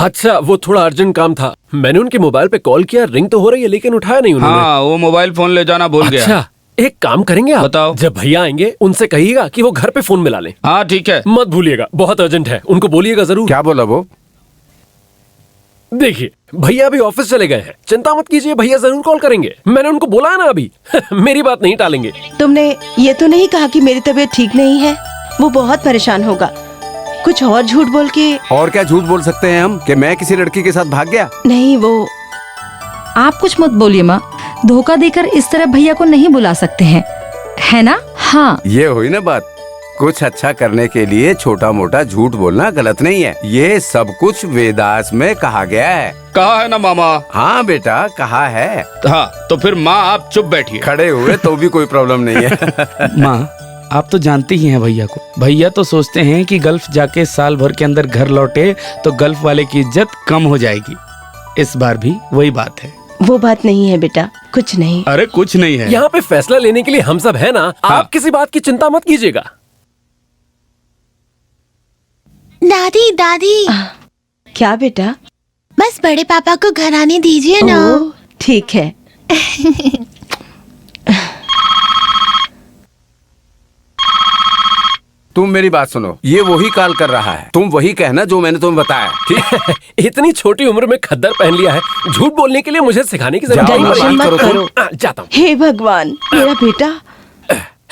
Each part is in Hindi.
अच्छा, वो थोड़ा अर्जेंट काम था। मैंने उनके मोबाइल पे कॉल किया, रिंग तो हो रही है लेकिन उठाया नहीं उन्होंने। हाँ, वो मोबाइल फोन ले जाना भूल गया। अच्छा, एक काम करेंगे आप, बताओ। जब भैया आएंगे उनसे कहिएगा कि वो घर पे फोन मिला लें। हाँ ठीक है। मत भूलिएगा, बहुत अर्जेंट है, उनको बोलिएगा जरूर। क्या बोला वो? देखिए, भैया अभी ऑफिस चले गए हैं, चिंता मत कीजिए, भैया जरूर कॉल करेंगे। मैंने उनको बोला है ना अभी। मेरी बात नहीं टालेंगे। तुमने ये तो नहीं कहा कि मेरी तबीयत ठीक नहीं है? वो बहुत परेशान होगा। कुछ और झूठ बोल के। और क्या झूठ बोल सकते हैं हम कि मैं किसी लड़की के साथ भाग गया? नहीं, वो आप कुछ मत बोलिए माँ, धोखा देकर इस तरह भैया को नहीं बुला सकते हैं, है ना? हाँ, ये हुई ना बात। कुछ अच्छा करने के लिए छोटा मोटा झूठ बोलना गलत नहीं है। ये सब कुछ वेदास में कहा गया है। कहा है ना मामा। हाँ बेटा, कहा है। हाँ, तो फिर माँ आप चुप बैठिए। खड़े हुए तो भी कोई प्रॉब्लम नहीं है। माँ, आप तो जानती ही हैं भैया को। भैया तो सोचते हैं कि गल्फ जाके साल भर के अंदर घर लौटे तो गल्फ वाले की इज्जत कम हो जाएगी। इस बार भी वही बात है। वो बात नहीं है बेटा, कुछ नहीं। अरे कुछ नहीं है। यहाँ पे फैसला लेने के लिए हम सब है ना। हाँ। आप किसी बात की चिंता मत कीजिएगा। दादी दादी। क्या बेटा? बस बड़े पापा को घर आने दीजिए ना। ओह, ठीक है। तुम मेरी बात सुनो, ये वही कॉल कर रहा है। तुम वही कहना जो मैंने तुम्हें बताया, ठीक? इतनी छोटी उम्र में खद्दर पहन लिया है, झूठ बोलने के लिए मुझे सिखाने की जरूरत जाओ, नहीं टेंशन बात मत करो करो। जाता हूँ। हे भगवान, मेरा बेटा।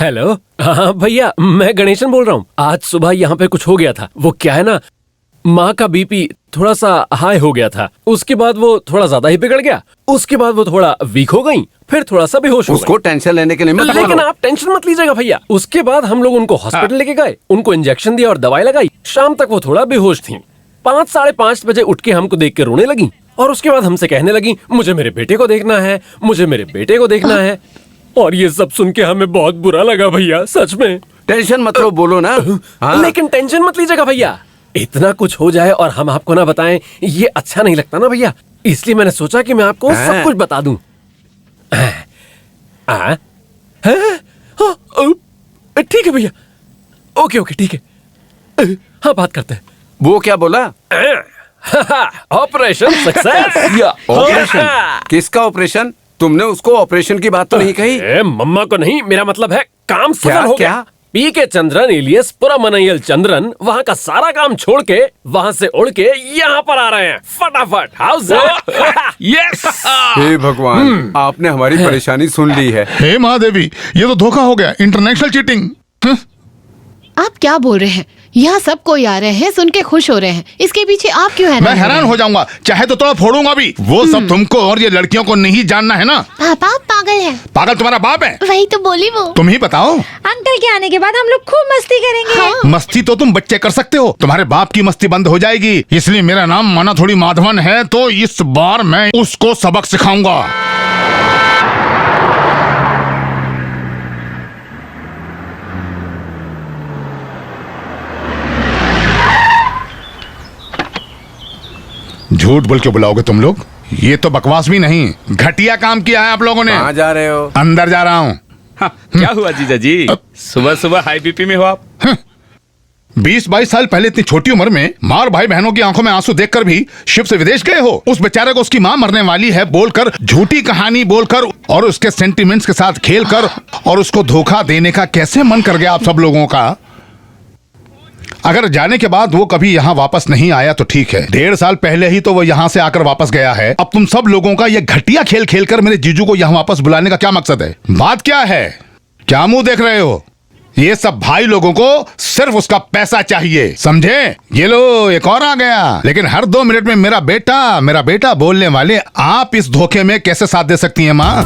हेलो, हाँ भैया, मैं गणेशन बोल रहा हूँ। आज सुबह यहाँ पे कुछ हो गया था। वो क्या है ना, माँ का बीपी थोड़ा सा हाई हो गया था। उसके बाद वो थोड़ा ज्यादा ही बिगड़ गया। उसके बाद वो थोड़ा वीक हो गई, फिर थोड़ा सा बेहोश हो उसको टेंशन लेने के लिए मत लेकिन बोलो। आप टेंशन मत लीजिएगा भैया। उसके बाद हम लोग उनको हॉस्पिटल लेके गए, उनको इंजेक्शन दिया और दवाई लगाई। शाम तक वो थोड़ा बेहोश थी। 5 साढ़े 5 बजे उठ के हमको देख के रोने लगी और उसके बाद हमसे कहने लगी, मुझे मेरे बेटे को देखना है, मुझे मेरे बेटे को देखना है। और ये सब सुन के हमें बहुत बुरा लगा भैया, सच में। टेंशन मत लो, बोलो ना। हाँ। लेकिन टेंशन मत लीजिएगा भैया। इतना कुछ हो जाए और हम आपको ना बताएं, ये अच्छा नहीं लगता ना भैया। इसलिए मैंने सोचा कि मैं आपको सब कुछ बता दूं। ठीक है भैया, ओके ओके ठीक है। हाँ, बात करते हैं। वो क्या बोला? Operation success. ऑपरेशन? किसका ऑपरेशन? तुमने उसको ऑपरेशन की बात तो नहीं कही। मम्मा को नहीं, मेरा मतलब है काम सफल हो गया। क्या? पीके चंद्रन इलियस पुरमनयल चंद्रन वहाँ का सारा काम छोड़ के वहाँ से उड़ के यहाँ पर आ रहे हैं फटाफट। House yes. हे भगवान, आपने हमारी परेशानी सुन ली है। हे महादेवी, ये तो धोखा हो गया, इंटरनेशनल चीटिंग। आप क्या बोल रहे हैं? यहाँ सब कोई आ रहे हैं, सुन के खुश हो रहे हैं। इसके पीछे आप क्यों मैं हैरान हो जाऊंगा, चाहे तो थोड़ा फोड़ूंगा भी। वो सब तुमको और ये लड़कियों को नहीं जानना है ना। पापा आप पागल हैं। पागल तुम्हारा बाप है। वही तो बोली वो। तुम ही बताओ। अंकल के आने के बाद हम लोग खूब मस्ती करेंगे। हाँ। मस्ती तो तुम बच्चे कर सकते हो, तुम्हारे बाप की मस्ती बंद हो जाएगी। इसलिए मेरा नाम माना थोड़ी माधवन है, तो इस बार मैं उसको सबक सिखाऊंगा। झूठ बोल के बुलाओगे तुम लोग? ये तो बकवास भी नहीं, घटिया काम किया है आप लोगों ने। कहाँ जा रहे हो? अंदर जा रहा हूँ। हाँ, क्या हुआ जीजा जी? सुबह सुबह हाई बीपी में हो आप? 20-22 साल पहले इतनी छोटी उम्र में माँ और भाई बहनों की आंखों में आंसू देखकर भी शिव से विदेश गए हो। उस बेचारे को उसकी माँ मरने वाली है बोलकर, झूठी कहानी बोलकर और उसके सेंटिमेंट्स के साथ खेलकर और उसको धोखा देने का कैसे मन कर गया आप सब लोगों का? अगर जाने के बाद वो कभी यहाँ वापस नहीं आया तो ठीक है, 1.5 साल पहले ही तो वो यहाँ से आकर वापस गया है। अब तुम सब लोगों का ये घटिया खेल खेलकर मेरे जीजू को यहाँ वापस बुलाने का क्या मकसद है? बात क्या है? क्या मुंह देख रहे हो? ये सब भाई लोगों को सिर्फ उसका पैसा चाहिए, समझे? ये लो, एक और आ गया। लेकिन हर 2 मिनट में मेरा बेटा बोलने वाले आप इस धोखे में कैसे साथ दे सकती हैं माँ?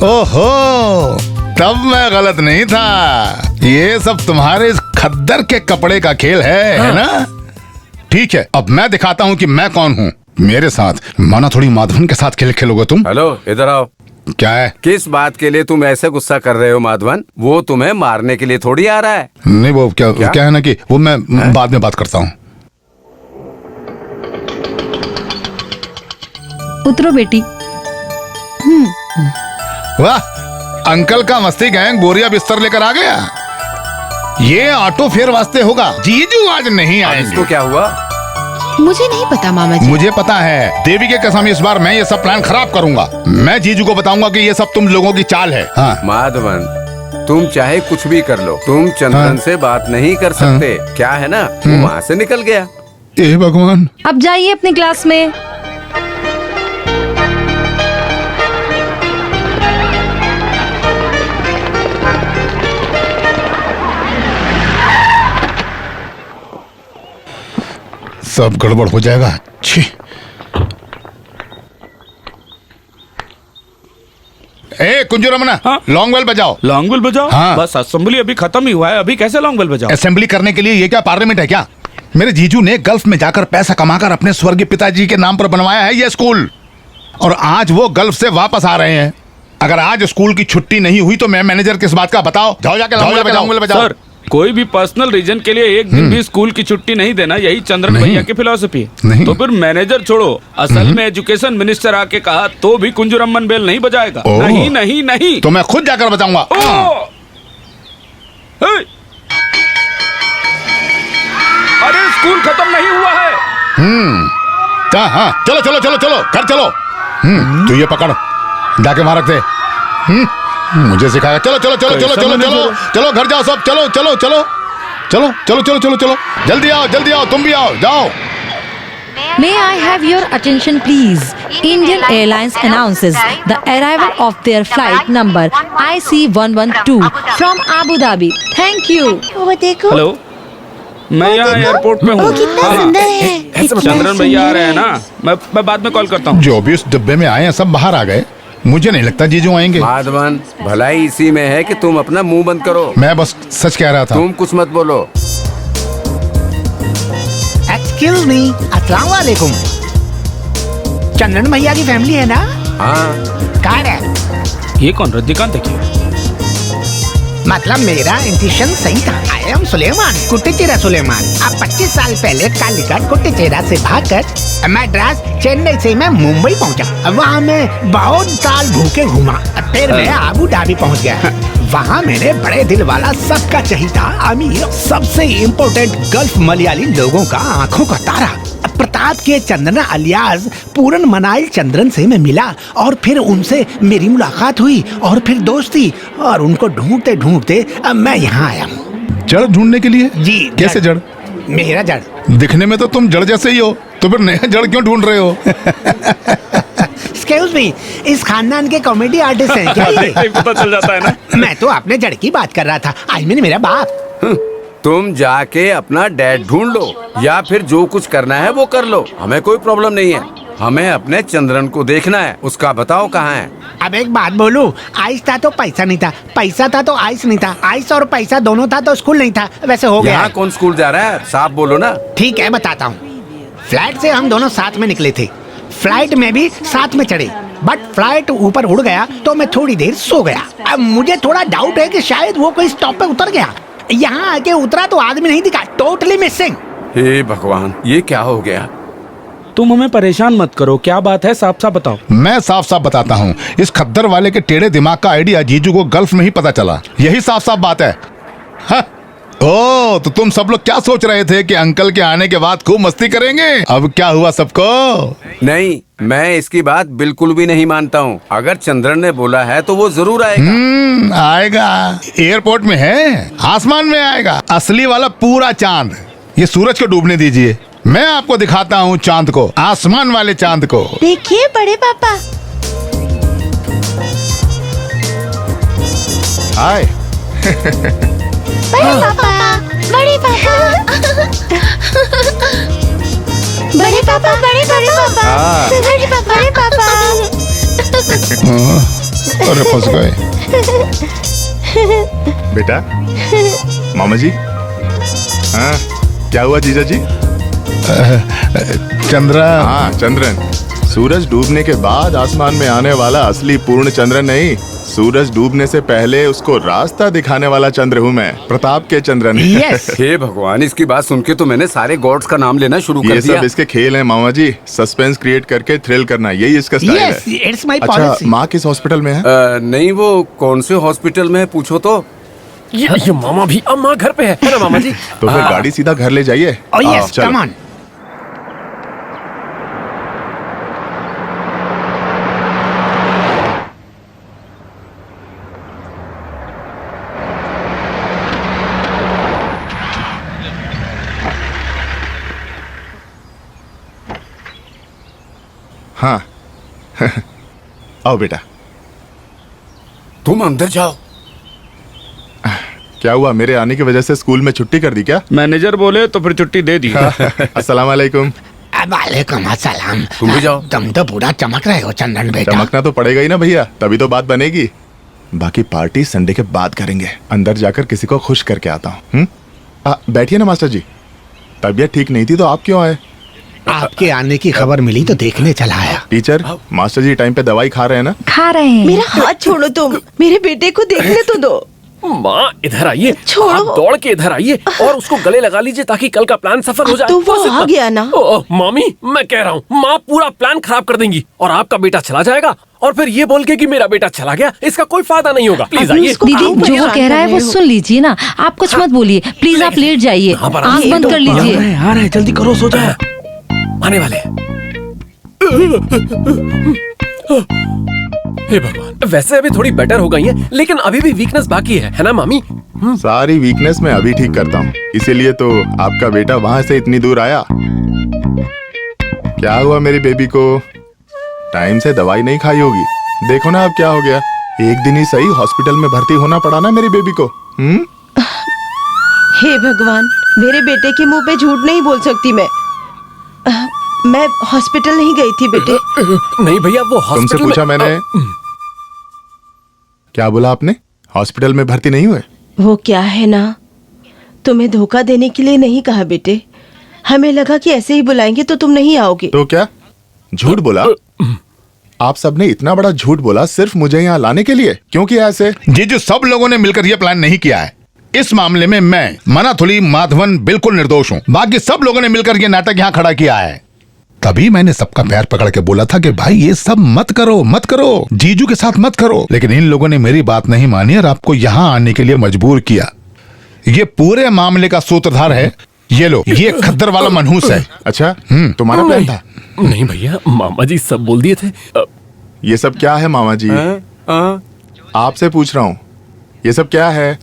ओहो, तब मैं गलत नहीं था। ये सब तुम्हारे इस खद्दर के कपड़े का खेल है, है ना? ठीक है, अब मैं दिखाता हूँ कि मैं कौन हूँ। मेरे साथ माना थोड़ी माधवन के साथ खेल खेलोगे तुम? हेलो, इधर आओ। क्या है? किस बात के लिए तुम ऐसे गुस्सा कर रहे हो माधवन? वो तुम्हें मारने के लिए थोड़ी आ रहा है। नहीं, वो क्या है ना कि वो मैं बाद में बात करता हूँ। उतरो बेटी। वाह, अंकल का मस्ती गैंग बोरिया बिस्तर लेकर आ गया। ये ऑटो फेयर वास्ते होगा, जीजू आज नहीं अब आएंगे। इसको क्या हुआ? मुझे नहीं पता मामा जी। मुझे पता है, देवी के कसम इस बार मैं ये सब प्लान खराब करूंगा। मैं जीजू को बताऊंगा कि ये सब तुम लोगों की चाल है। हाँ। माधवन, तुम चाहे कुछ भी कर लो, तुम चंद्रन से बात नहीं कर सकते। क्या है ना, वो वहाँ से निकल गया। ए भगवान। अब जाइए अपनी क्लास में। सब गड़बड़ हो जाएगा। छी। ए कुंजू रमना, हाँ? लॉन्ग बेल बजाओ। लॉन्ग बेल बजाओ? हाँ। बस असेंबली अभी खत्म ही हुआ है, अभी कैसे लॉन्ग बेल बजाओ? असेंबली करने के लिए ये क्या पार्लियामेंट है क्या? मेरे जीजू ने गल्फ में जाकर पैसा कमाकर अपने स्वर्गीय पिताजी के नाम पर बनवाया है ये स्कूल, और आज वो गल्फ से वापस आ रहे हैं। अगर आज स्कूल की छुट्टी नहीं हुई तो मैं मैनेजर किस बात का? बताओ, जाओ जाके लॉन्ग बेल बजाओ। सर, कोई भी पर्सनल रीजन के लिए एक दिन भी स्कूल की छुट्टी नहीं देना, यही चंद्रन भैया की फिलॉसफी नहीं। है। तो फिर मैनेजर छोड़ो, असल में एजुकेशन मिनिस्टर आके कहा तो भी कुंजूरम्मन बेल नहीं बजाएगा। ओह। नहीं नहीं नहीं। तो मैं खुद जाकर बजाऊंगा। अरे स्कूल खत्म नहीं हुआ है। हाँ, चलो चलो चलो चलो घर चलो। तू ये पकड़, जाके वहां रख दे। मुझे सिखाया। चलो चलो चलो चलो चलो चलो चलो घर जाओ सब। चलो चलो चलो चलो चलो चलो चलो चलो जल्दी आओ, तुम भी आओ, जाओ। May I have your attention, please? Indian Airlines announces the arrival of their flight number IC112 from Abu Dhabi. Thank you. वो देखो। हेलो, मैं यहाँ एयरपोर्ट में हूँ। वो कितना सुंदर है। कितना चंद्रन भैया आ सुंदर रहे हैं है। ना, मैं बाद में कॉल करता हूँ। जो भी उस डिब्बे में आए हैं सब बाहर आ गए। मुझे नहीं लगता जीजू आएंगे। माधवन, भलाई इसी में है कि तुम अपना मुंह बंद करो। मैं बस सच कह रहा था। तुम कुछ मत बोलो। एक्सक्यूज मी, अस्सलाम वालेकुम। चंद्रन भैया की फैमिली है ना? हाँ, कहाँ है? ये कौन? रजनीकांत देखिए। मतलब मेरा इंट्यूशन सही था। I am Suleman, Kuttechera Suleman. अब 25 साल पहले कालीघाट कुट्टेचेरा से भागकर मैड्रास, चेन्नई से मैं मुंबई पहुंचा। वहाँ मैं बहुत साल भूखे घूमा, फिर मैं आबू धाबी पहुंच गया। वहाँ मेरे बड़े दिल वाला, सबका चहीता, अमीर, सबसे इम्पोर्टेंट गल्फ मलयाली लोगों का आंखों का तारा प्रताप के चंद्रन अलियास पूरन मनाइल चंद्रन से मैं मिला, और फिर उनसे मेरी मुलाकात हुई, और फिर दोस्ती, और उनको ढूंढते ढूंढते अब मैं यहाँ आया हूँ। जड़ ढूंढने के लिए? जी। कैसे जड़? मेरा जड़। दिखने में तो तुम जड़ जैसे ही हो, तो फिर नया जड़ क्यों ढूंढ रहे हो? एक्सक्यूज मी, इस खानदान के कॉमेडी आर्टिस्ट हैं क्या ये? पता चल जाता है ना। मैं तो अपने जड़ की बात कर रहा था, आई मीन मेरा बाप। तुम जाके अपना डैड ढूंढ लो, या फिर जो कुछ करना है वो कर लो। हमें कोई प्रॉब्लम नहीं है। हमें अपने चंद्रन को देखना है। उसका बताओ कहाँ है। अब एक बात बोलूं, आइस था तो पैसा नहीं था, पैसा था तो आइस नहीं था, आइस और पैसा दोनों था तो स्कूल नहीं था। वैसे हो गया यहाँ है। कौन स्कूल जा रहा है? साफ बोलो ना। ठीक है, बताता हूँ। फ्लाइट से हम दोनों साथ में निकले थे, फ्लाइट में भी साथ में चढ़े, बट फ्लाइट ऊपर उड़ गया तो मैं थोड़ी देर सो गया। अब मुझे थोड़ा डाउट है कि शायद वो कोई स्टॉप पे उतर गया। यहाँ आके उतरा तो आदमी नहीं दिखा, टोटली मिसिंग। हे भगवान, ये क्या हो गया? तुम हमें परेशान मत करो, क्या बात है साफ साफ बताओ। मैं साफ साफ बताता हूँ। इस खद्दर वाले के टेढ़े दिमाग का आइडिया जीजू को गल्फ में ही पता चला। यही साफ साफ बात है। हाँ? ओ, तो तुम सब लोग क्या सोच रहे थे कि अंकल के आने के बाद खूब मस्ती करेंगे? अब क्या हुआ सबको? नहीं, मैं इसकी बात बिल्कुल भी नहीं मानता हूँ। अगर चंद्रन ने बोला है तो वो जरूर आएगा। आएगा। एयरपोर्ट में है, आसमान में आएगा। असली वाला पूरा चांद। ये सूरज को डूबने दीजिए, मैं आपको दिखाता हूँ चांद को, आसमान वाले चांद को। देखिए बड़े पापा। हाय। बड़े पापा, बड़े पापा, बड़े पापा, बड़े पापा, बड़े पापा, बड़े पापा। अरे फंस गए। बेटा, मामा जी। हाँ, क्या हुआ जीजा जी? चंद्रा। हाँ, चंद्रन। सूरज डूबने के बाद आसमान में आने वाला असली पूर्ण चंद्रन नहीं, सूरज डूबने से पहले उसको रास्ता दिखाने वाला चंद्र हूँ मैं, प्रताप के चंद्रन। यस। हे भगवान, इसकी बात सुन के तो मैंने सारे गॉड्स का नाम लेना शुरू कर ये दिया। सब इसके खेल हैं मामा जी, सस्पेंस क्रिएट करके थ्रिल करना, यही इसका स्टाइल यस, है। इट्स माय अच्छा, पॉलिसी। माँ किस हॉस्पिटल में है? नहीं, वो कौन से हॉस्पिटल में है पूछो तो। ये मामा भी, अब माँ घर पे है ना मामा जी? तो फिर गाड़ी सीधा घर ले जाइए। ओह यस, चलो। Come on. हाँ आओ बेटा। तुम अंदर जाओ। क्या हुआ, मेरे आने की वजह से स्कूल में छुट्टी कर दी क्या? मैनेजर बोले तो फिर छुट्टी दे दी। अस्सलाम वालेकुम। वालेकुम अस्सलाम। तुम भी जाओ। तुम तो पूरा चमक रहे हो चंदन बेटा। चमकना तो पड़ेगा ही ना भैया, तभी तो बात बनेगी। बाकी पार्टी संडे के बाद करेंगे। अंदर जाकर किसी को खुश करके आता हूँ। बैठिए ना मास्टर जी। तबीयत ठीक नहीं थी तो आप क्यों आए? आपके आने की खबर मिली तो देखने चला आया। टीचर, मास्टर जी टाइम पे दवाई खा रहे हैं ना? खा रहे हैं। मेरा हाथ छोड़ो तुम, मेरे बेटे को देखने तो दो। माँ इधर आइए, छोड़ो। आप दौड़ के इधर आइए और उसको गले लगा लीजिए ताकि कल का प्लान सफल हो अब जाए। तो वो बस इतना। आ गया ना। मामी मैं कह रहा हूँ, माँ पूरा प्लान खराब कर देंगी और आपका बेटा चला जाएगा और फिर ये बोल के कि मेरा बेटा चला गया, इसका कोई फायदा नहीं होगा। प्लीज अभी आइए। उसको दीदी आप जो वो परेशान कह रहा है कर वो रहे हो। सुन लीजिए ना, आप कुछ मत बोलिए प्लीज, आप लेट जाइए, हाँ, पर आंख ये बंद तो कर लीजिए। आ रहे हैं, जल्दी करो, सो जाए। आने वाले हैं। हे भगवान, वैसे अभी थोड़ी बेटर हो गई है लेकिन अभी भी वीकनेस बाकी है ना मामी? सारी वीकनेस मैं अभी ठीक करता हूँ, इसीलिए तो आपका बेटा वहां से इतनी दूर आया। क्या हुआ मेरी बेबी को? टाइम से दवाई नहीं खाई होगी। देखो ना अब क्या हो गया। एक दिन ही सही हॉस्पिटल में भर्ती होना पड़ा ना मेरी बेबी को। हे भगवान, मेरे बेटे के मुंह पे झूठ नहीं बोल सकती मैं। मैं हॉस्पिटल नहीं गई थी बेटे। नहीं भैया, वो तुमसे हॉस्पिटल पूछा में- मैंने। क्या बोला आपने? हॉस्पिटल में भर्ती नहीं हुए? वो क्या है ना, तुम्हें धोखा देने के लिए नहीं कहा बेटे। हमें लगा कि ऐसे ही बुलाएंगे तो तुम नहीं आओगे। तो क्या झूठ बोला? आप सबने इतना बड़ा झूठ बोला सिर्फ मुझे यहाँ लाने के लिए? क्यों किया ऐसे? जीजू, सब लोगों ने मिलकर यह प्लान नहीं किया है। इस मामले में मैं, मनाथुली, माधवन बिल्कुल निर्दोष हूँ। बाकी सब लोगों ने मिलकर यह नाटक यहाँ खड़ा किया है। तभी मैंने सबका पैर पकड़ के बोला था कि भाई ये सब मत करो, मत करो, जीजू के साथ मत करो। लेकिन इन लोगों ने मेरी बात नहीं मानी और आपको यहाँ आने के लिए मजबूर किया। ये पूरे मामले का सूत्रधार है ये लो, ये खद्दर वाला मनहूस है। अच्छा, तुम्हारा प्लान था? नहीं भैया, मामा जी सब बोल दिए थे। ये सब क्या है मामा जी? आपसे पूछ रहा हूँ, ये सब क्या है?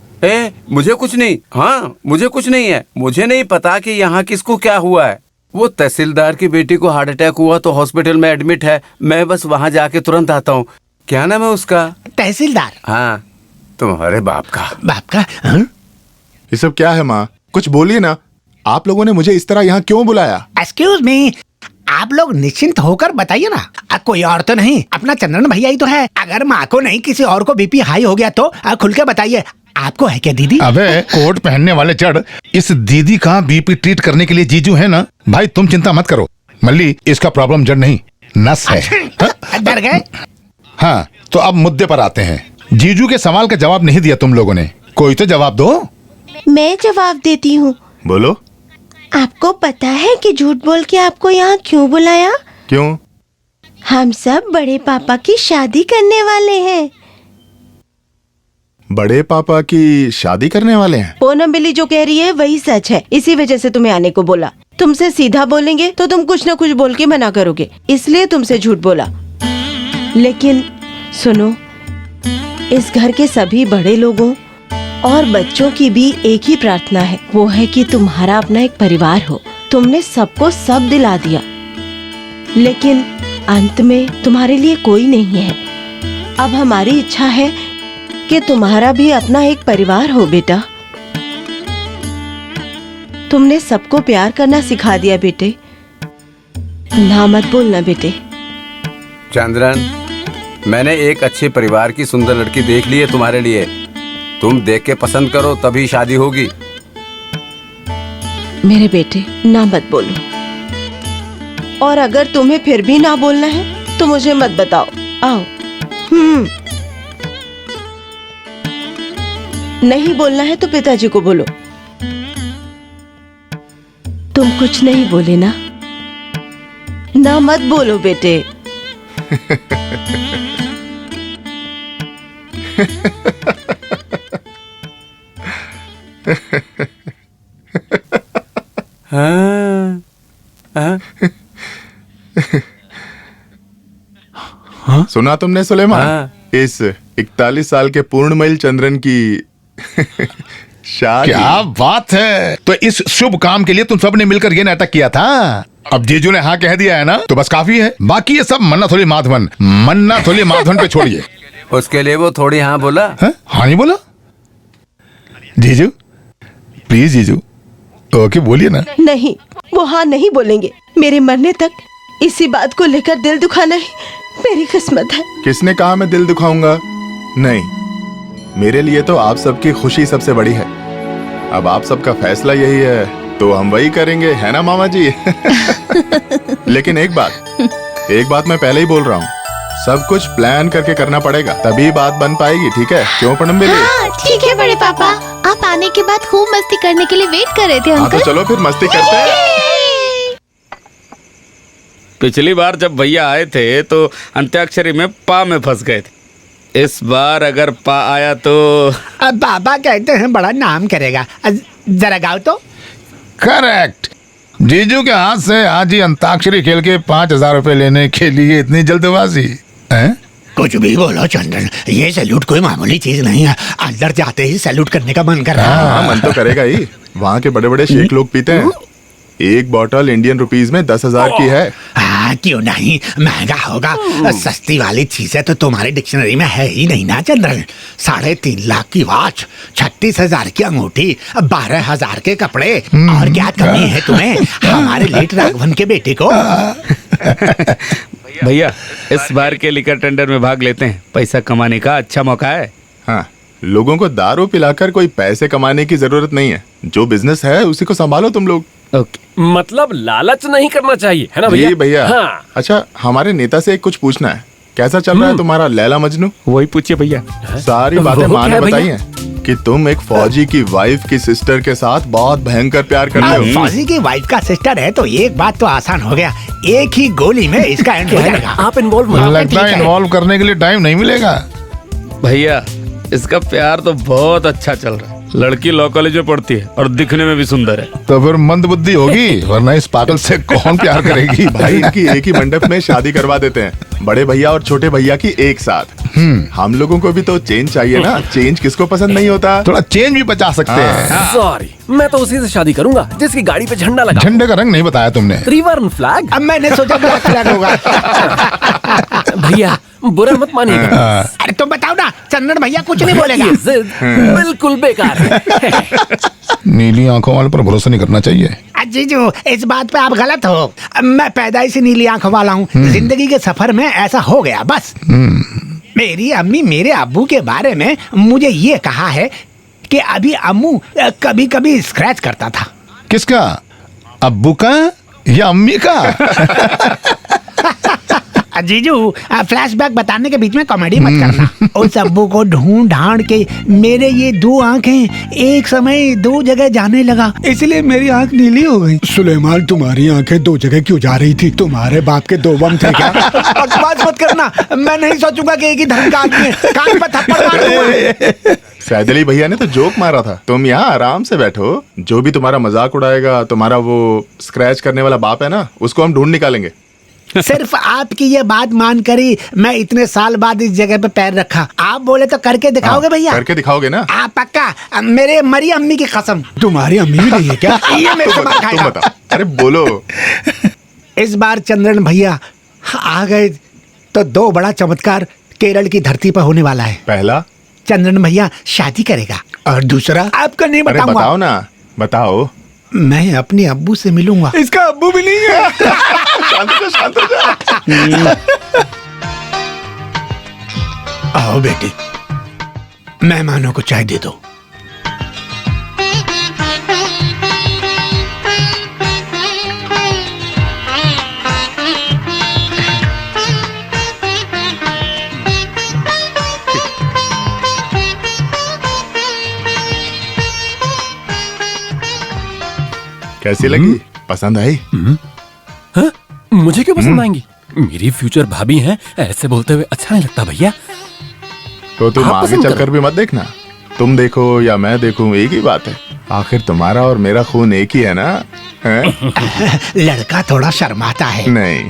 मुझे कुछ नहीं। हाँ, मुझे कुछ नहीं है। मुझे नहीं पता कि यहाँ किसको क्या हुआ है। वो तहसीलदार की बेटी को हार्ट अटैक हुआ तो हॉस्पिटल में एडमिट है। मैं बस वहाँ जाके तुरंत आता हूँ। क्या नाम है उसका? तहसीलदार। हाँ, तुम्हारे बाप का। बाप का? हाँ? ये सब क्या है माँ? कुछ बोलिए ना। आप लोगों ने मुझे इस तरह यहाँ क्यों बुलाया? एक्सक्यूज मी, आप लोग निश्चिंत होकर बताइए ना। कोई और तो नहीं, अपना चंद्रन भैया ही तो है। अगर माँ को नहीं किसी और को बीपी हाई हो गया तो खुल के बताइए। आपको है क्या दीदी? अबे कोट पहनने वाले जड़, इस दीदी का बीपी ट्रीट करने के लिए जीजू है ना। भाई तुम चिंता मत करो मल्ली, इसका प्रॉब्लम जड़ नहीं नस है। डर गए? हाँ, तो अब मुद्दे पर आते हैं। जीजू के सवाल का जवाब नहीं दिया तुम लोगों ने, कोई तो जवाब दो। मैं जवाब देती हूँ। बोलो। आपको पता है कि झूठ बोल के आपको यहाँ क्यों बुलाया? क्यों? हम सब बड़े पापा की शादी करने वाले हैं। बड़े पापा की शादी करने वाले हैं? पूनम बिल्ली जो कह रही है वही सच है। इसी वजह से तुम्हें आने को बोला। तुमसे सीधा बोलेंगे तो तुम कुछ न कुछ बोल के मना करोगे, इसलिए तुमसे झूठ बोला। लेकिन सुनो, इस घर के सभी बड़े लोगों और बच्चों की भी एक ही प्रार्थना है, वो है कि तुम्हारा अपना एक परिवार हो। तुमने सबको सब दिला दिया, लेकिन अंत में तुम्हारे लिए कोई नहीं है। अब हमारी इच्छा है कि तुम्हारा भी अपना एक परिवार हो बेटा। तुमने सबको प्यार करना सिखा दिया बेटे, ना मत बोलना बेटे। चंद्रन, मैंने एक अच्छे परिवार की सुंदर लड़की देख ली है तुम्हारे लिए। तुम देख के पसंद करो तभी शादी होगी। मेरे बेटे ना मत बोलो, और अगर तुम्हें फिर भी ना बोलना है तो मुझे मत बताओ। आओ। नहीं बोलना है तो पिताजी को बोलो। तुम कुछ नहीं बोले ना? ना मत बोलो बेटे। हाँ, हाँ? सुना तुमने सुलेमान? हाँ। इस 41 साल के पूर्णमईल चंद्रन की शादी। क्या बात है। तो इस शुभ काम के लिए तुम सबने मिलकर ये नाटक किया था? अब जीजू ने हाँ कह दिया है ना तो बस काफी है। बाकी ये सब मन्ना थोड़ी माधवन पे छोड़िए। उसके लिए वो थोड़ी हाँ बोला। हाँ नहीं बोला? जीजू प्लीज जीजू ओके बोलिए ना। नहीं, वो हाँ नहीं बोलेंगे। मेरे मरने तक इसी बात को लेकर दिल दुखाना ही मेरी किस्मत है। किसने कहा मैं दिल दुखाऊंगा? नहीं, मेरे लिए तो आप सबकी खुशी सबसे बड़ी है। अब आप सबका फैसला यही है तो हम वही करेंगे, है ना मामा जी? लेकिन एक बात मैं पहले ही बोल रहा हूँ, सब कुछ प्लान करके करना पड़ेगा, तभी बात बन पाएगी। ठीक है? क्यों पनम बेली? हाँ, ठीक है बड़े पापा। आप आने के बाद खूब मस्ती करने के लिए वेट कर रहे थे हाँ अंकल। तो चलो फिर मस्ती करते हैं। पिछली बार जब भैया आए थे तो अंत्याक्षरी में पा में फंस गए थे। इस बार अगर पा आया तो अब बाबा कहते हैं बड़ा नाम करेगा। जरा गाओ तो। करेक्ट। जीजू के हाथ से आज ही अंताक्षरी खेल के 5,000 रुपए लेने के लिए इतनी जल्दबाजी हैं? कुछ भी बोलो चंदन, ये सैल्यूट कोई मामूली चीज नहीं है। अंदर जाते ही सैल्यूट करने का मन कर रहा है। हाँ मन तो करेगा ही। वहाँ के बड़े बड़े शेख लोग पीते हैं। एक बोतल इंडियन रुपीस में 10,000 की है। हाँ क्यों नहीं, महंगा होगा। सस्ती वाली चीजें तो तुम्हारी डिक्शनरी में है ही नहीं ना चंद्रन। 3.5 लाख की वॉच, 36,000 की अंगूठी, 12,000 के कपड़े, और क्या कमी है तुम्हें हमारे लेट राघवन के बेटे को? भैया इस बार के लिकर टेंडर में भाग लेते हैं, पैसा कमाने का अच्छा मौका है। हाँ, लोगों को दारू पिलाकर कोई पैसे कमाने की जरूरत नहीं है। जो बिजनेस है उसी को संभालो तुम लोग। ओके। मतलब लालच नहीं करना चाहिए, है ना भैया? जी भैया। हाँ। अच्छा, हमारे नेता से कुछ पूछना है। कैसा चल रहा है तुम्हारा लैला मजनू? वही पूछिए भैया। सारी बातें वो माँ क्या ने है बताई भैया? हैं कि तुम एक फौजी की वाइफ की सिस्टर के साथ बहुत भयंकर प्यार कर रहे हो। फौजी की वाइफ का सिस्टर है तो एक बात तो आसान हो गया, एक ही गोली में इसका एंड हो जाएगा। आप इन्वॉल्व मत। लगता है इन्वॉल्व करने के लिए टाइम नहीं मिलेगा। भैया इसका प्यार तो बहुत अच्छा चल रहा है। लड़की लॉ कॉलेज में पढ़ती है और दिखने में भी सुंदर है। तो फिर मंद बुद्धि होगी, वरना इस पागल से कौन प्यार करेगी? भाई इनकी एक ही मंडप में शादी करवा देते हैं, बड़े भैया और छोटे भैया की एक साथ। हम लोगों को भी तो चेंज चाहिए ना। चेंज किसको पसंद नहीं होता? थोड़ा चेंज भी बचा सकते हैं। सॉरी, मैं तो उसी से शादी करूंगा जिसकी गाड़ी पे झंडा लगा। झंडे का रंग नहीं बताया तुमने। त्रिवर्ण फ्लैग। अब मैंने सोचा ब्लैक फ्लैग होगा। भैया बुरा मत मानिएगा। अरे तुम बताओ ना, चंदन भैया कुछ नहीं बोलेगा। ये जिद बिल्कुल बेकार है। नीली आंखों वाले पर भरोसा नहीं करना चाहिए। जीजू इस बात पे आप गलत हो। मैं पैदाइश से नीली आंखों वाला हूँ। जिंदगी के सफर में ऐसा हो गया बस। मेरी अम्मी मेरे अब्बू के बारे में मुझे ये कहा है कि अभी अम्मू कभी कभी स्क्रैच करता था। किसका? अब्बू का या अम्मी का? जीजू फ्लैशबैक बताने के बीच में कॉमेडी मत करना। उस अब्बू को ढूंढ ढांड के मेरे ये 2 आंखें एक समय 2 जगह जाने लगा, इसलिए मेरी आंख नीली हो गई। सुलेमान तुम्हारी आंखें 2 जगह क्यों जा रही थी? तुम्हारे बाप के 2 बम थे क्या? बकवास मत करना, मैं नहीं सोचूंगा कि एक ही धर्म का आदमी है। कान पर थप्पड़ मार दूंगा। सैदली भैया ने तो जोक मारा था। तुम यहाँ आराम से बैठो। जो भी तुम्हारा मजाक उड़ाएगा, तुम्हारा वो स्क्रैच करने वाला बाप है ना, उसको हम ढूंढ निकालेंगे। सिर्फ आपकी ये बात मान कर ही मैं इतने साल बाद इस जगह पे पैर रखा। आप बोले तो करके दिखाओगे भैया? करके दिखाओगे ना? आप पक्का? मेरे मरी अम्मी की कसम। तुम्हारी अम्मी भी नहीं है क्या? ये मेरे से मार खाएगा। तुम बताओ। अरे बोलो। इस बार चंद्रन भैया आ गए तो 2 बड़ा चमत्कार केरल की धरती पर होने वाला है। पहला, चंद्रन भैया शादी करेगा, और दूसरा आपका नहीं अरे बताऊंगा। बताओ ना, बताओ। मैं अपने अब्बू से मिलूंगा। इसका अब्बू भी नहीं है। शांत हो जा। आओ बेटी, मेहमानों को चाय दे दो। कैसी लगी? पसंद आई? हाँ? मुझे क्यों पसंद आएंगी? मेरी फ्यूचर भाभी हैं, ऐसे बोलते हुए अच्छा नहीं लगता भैया। तो तुम आप आगे पसंद चलकर करो। भी मत देखना। तुम देखो या मैं देखूं, एक ही बात है। आखिर तुम्हारा और मेरा खून एक ही है ना? हैं? लड़का थोड़ा शर्माता है। नहीं,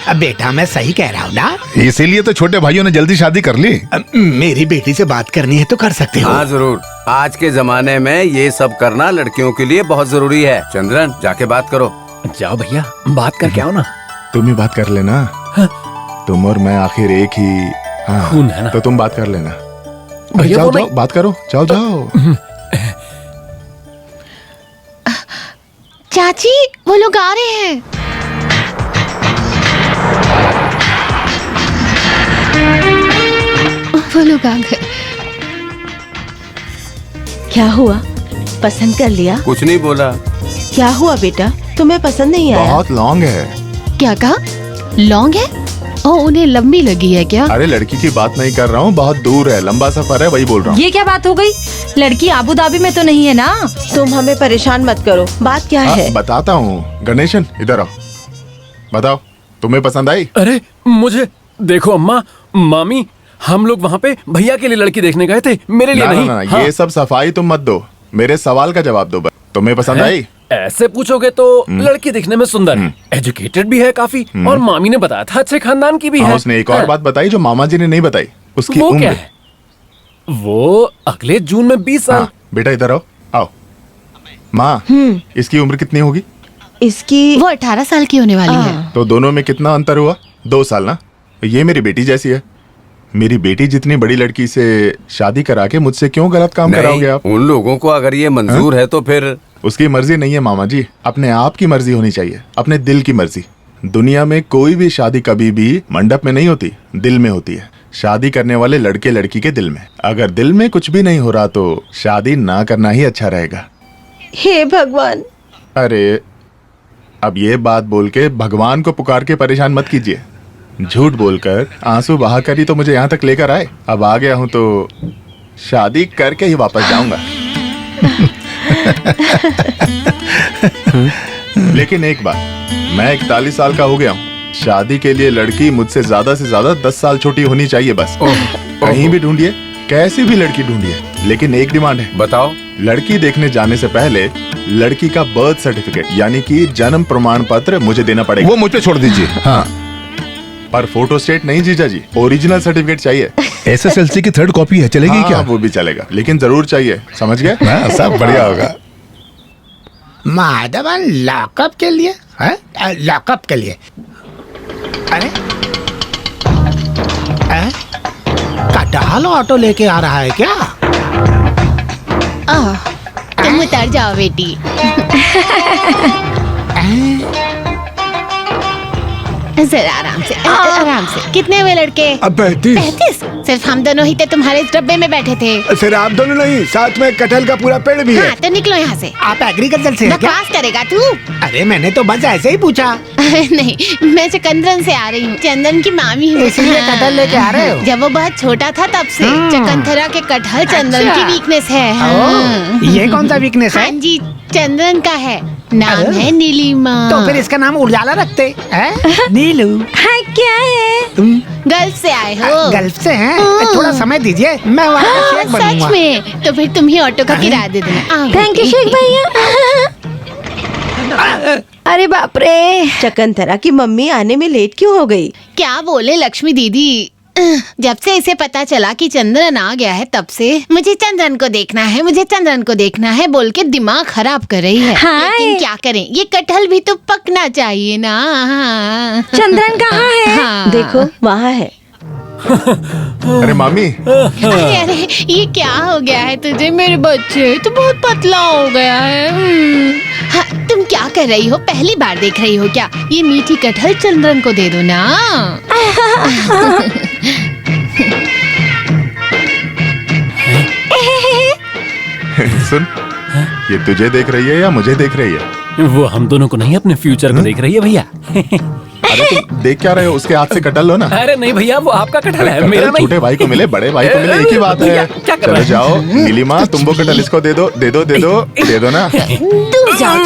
बेटा मैं सही कह रहा हूँ ना? इसीलिए तो छोटे भाइयों ने जल्दी शादी कर ली। मेरी बेटी से बात करनी है तो कर सकते हो। हाँ जरूर। आज के जमाने में ये सब करना लड़कियों के लिए बहुत जरूरी है। चंद्रन जाके बात करो। जाओ भैया, बात करके आओ ना। तुम ही बात कर लेना। तुम और मैं आखिर एक ही खून है ना। तो तुम बात कर लेना। भैया जाओ वो जाओ नहीं- बात करो, जाओ जाओ। चाची वो लोग आ रहे हैं। वो लोग आ गए। क्या हुआ, पसंद कर लिया? कुछ नहीं बोला। क्या हुआ बेटा, तुम्हें पसंद नहीं आया? बहुत लॉन्ग है। क्या कहा? लॉन्ग है? ओ, उन्हें लंबी लगी है क्या? अरे लड़की की बात नहीं कर रहा हूँ, बहुत दूर है, लंबा सफर है, वही बोल रहा हूँ। ये क्या बात हो गई? लड़की आबू धाबी में तो नहीं है ना? तुम हमें परेशान मत करो, बात क्या है? बताता हूँ। गणेशन इधर आओ, बताओ तुम्हें पसंद आई? अरे मुझे देखो अम्मा, मामी, हम लोग वहाँ पे भैया के लिए लड़की देखने गए थे, मेरे लिए ना, नहीं। ना, हाँ। ये सब सफाई तुम मत दो, मेरे सवाल का जवाब दो बस। तुम्हें पसंद आई? ऐसे पूछोगे तो लड़की दिखने में सुंदर है, एजुकेटेड भी है काफी, और मामी ने बताया था अच्छे खानदान की भी हाँ, है। उसने एक और हाँ। बात बताई जो मामा जी ने नहीं बताई, उसकी वो क्या उम्र। है? वो अगले जून में 20 साल। हाँ, बेटा इधर आओ, आओ। माँ, इसकी उम्र कितनी होगी? इसकी वो 18 साल की होने वाली है। तो दोनों में कितना अंतर हुआ? 2 साल ना। ये मेरी बेटी जैसी है। मेरी बेटी जितनी बड़ी लड़की से शादी करा के मुझसे क्यों गलत काम कराओगे आप? उन लोगों को अगर ये मंजूर है तो फिर उसकी मर्जी नहीं है मामा जी, अपने आप की मर्जी होनी चाहिए, अपने दिल की मर्जी। दुनिया में कोई भी शादी कभी भी मंडप में नहीं होती, दिल में होती है। शादी करने वाले लड़के लड़की के दिल में। अगर दिल में कुछ भी नहीं हो रहा तो शादी ना करना ही अच्छा रहेगा। हे भगवान। अरे अब ये बात बोल के भगवान को पुकार के परेशान मत कीजिए। झूठ बोलकर आंसू बहाकर ही तो मुझे यहाँ तक लेकर आए। अब आ गया हूँ तो शादी करके ही वापस जाऊंगा। लेकिन एक बात, मैं 41 साल का हो गया हूँ। शादी के लिए लड़की मुझसे ज्यादा से ज्यादा 10 साल छोटी होनी चाहिए बस। कहीं भी ढूंढिए, कैसी भी लड़की ढूंढिए, लेकिन एक डिमांड है। बताओ। लड़की देखने जाने से पहले लड़की का बर्थ सर्टिफिकेट यानी कि जन्म प्रमाण पत्र मुझे देना पड़ेगा। वो मुझ पे छोड़ दीजिए। हाँ, पर फोटो स्टेट नहीं जीजा जी, ओरिजिनल सर्टिफिकेट चाहिए। SSLC की 3rd कॉपी है, चलेगी हाँ, क्या? वो भी चलेगा, लेकिन जरूर चाहिए, समझ गए? हाँ, सब बढ़िया होगा। माधवन लॉकअप के लिए है? लॉकअप के लिए? अरे कटाल ऑटो लेके आ रहा है क्या? तुम उतर जाओ बेटी। जरा आराम से, आराम से। कितने हुए लड़के? अब 35। 35? सिर्फ हम दोनों ही थे, तुम्हारे इस डब्बे में बैठे थे। सिर्फ आप दोनों नहीं, साथ में कटहल का पूरा पेड़ भी है। हाँ, तो निकलो यहाँ से। आप एग्रीकल्चर से हैं क्या? बकवास करेगा तू? अरे मैंने तो बस ऐसे ही पूछा। नहीं, मैं चकंदरन से आ रही हूँ, चंदन की मामी हूँ। इसलिए कटहल लेके आ रहे हो? जब वो बहुत छोटा था तब से चकंथरा के कटहल चंदन की वीकनेस है। हाँ। ये कौन सा वीकनेस हाँ है? जी, चंदन का है, नाम है नीलिमा। तो फिर इसका नाम उजाला रखते हैं? नीलू। हाँ, क्या है? गल्फ से आए हो? गल्फ से हैं? थोड़ा समय दीजिए, मैं वहाँ का शेख बनूंगा। सच में? तो फिर तुम ही ऑटो का किराया दे देना। थैंक यू शेख भैया। अरे बाप रे, चकंथरा की मम्मी आने में लेट क्यों हो गई? क्या बोले लक्ष्मी दीदी, जब से इसे पता चला कि चंद्रन आ गया है तब से मुझे चंद्रन को देखना है, मुझे चंद्रन को देखना है बोल के दिमाग खराब कर रही है। हाय। लेकिन क्या करें, ये कटहल भी तो पकना चाहिए ना। चंद्रन कहाँ है? हाँ। देखो वहाँ है। अरे मामी, अरे अरे, ये क्या हो गया है तुझे मेरे बच्चे? तू बहुत पतला हो गया है। हाँ, तुम क्या कर रही हो? पहली बार देख रही हो क्या? ये मीठी कटहल चंद्रन को दे दो ना। सुन, ये तुझे देख रही है या मुझे देख रही है? वो हम दोनों को नहीं, अपने फ्यूचर को देख रही है भैया। अरे तुम देख क्या रहे हो? उसके हाथ से कटहल लो ना। अरे नहीं भैया, वो आपका कटहल है, मेरा कटहल नहीं। छोटे भाई को मिले, बड़े भाई को मिले, एक ही बात भैया, है। क्या कर चलो रहे हैं? जाओ, नीलिमा तुम वो कटहल इसको दे दो, दे दो, दे दो, दे दो ना। दूर जाओ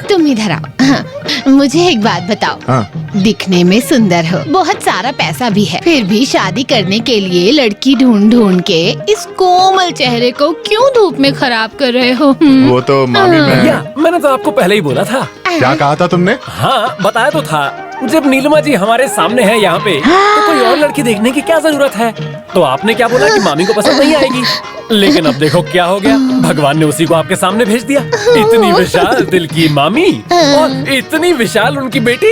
तुम इधर आओ। हाँ, मुझे एक बात बताओ। हाँ। दिखने में सुंदर हो, बहुत सारा पैसा भी है, फिर भी शादी करने के लिए लड़की ढूंढ ढूंढ के इस कोमल चेहरे को क्यों धूप में खराब कर रहे हो? वो तो मामी भैया, मैं मैंने तो आपको पहले ही बोला था। क्या कहा था तुमने? हाँ, बताया तो था। जब नीलिमा जी हमारे सामने है यहाँ पे, तो कोई और लड़की देखने की क्या जरूरत है? तो आपने क्या बोला कि मामी को पसंद नहीं आएगी? लेकिन अब देखो क्या हो गया, भगवान ने उसी को आपके सामने भेज दिया। इतनी विशाल दिल की मामी और इतनी विशाल उनकी बेटी,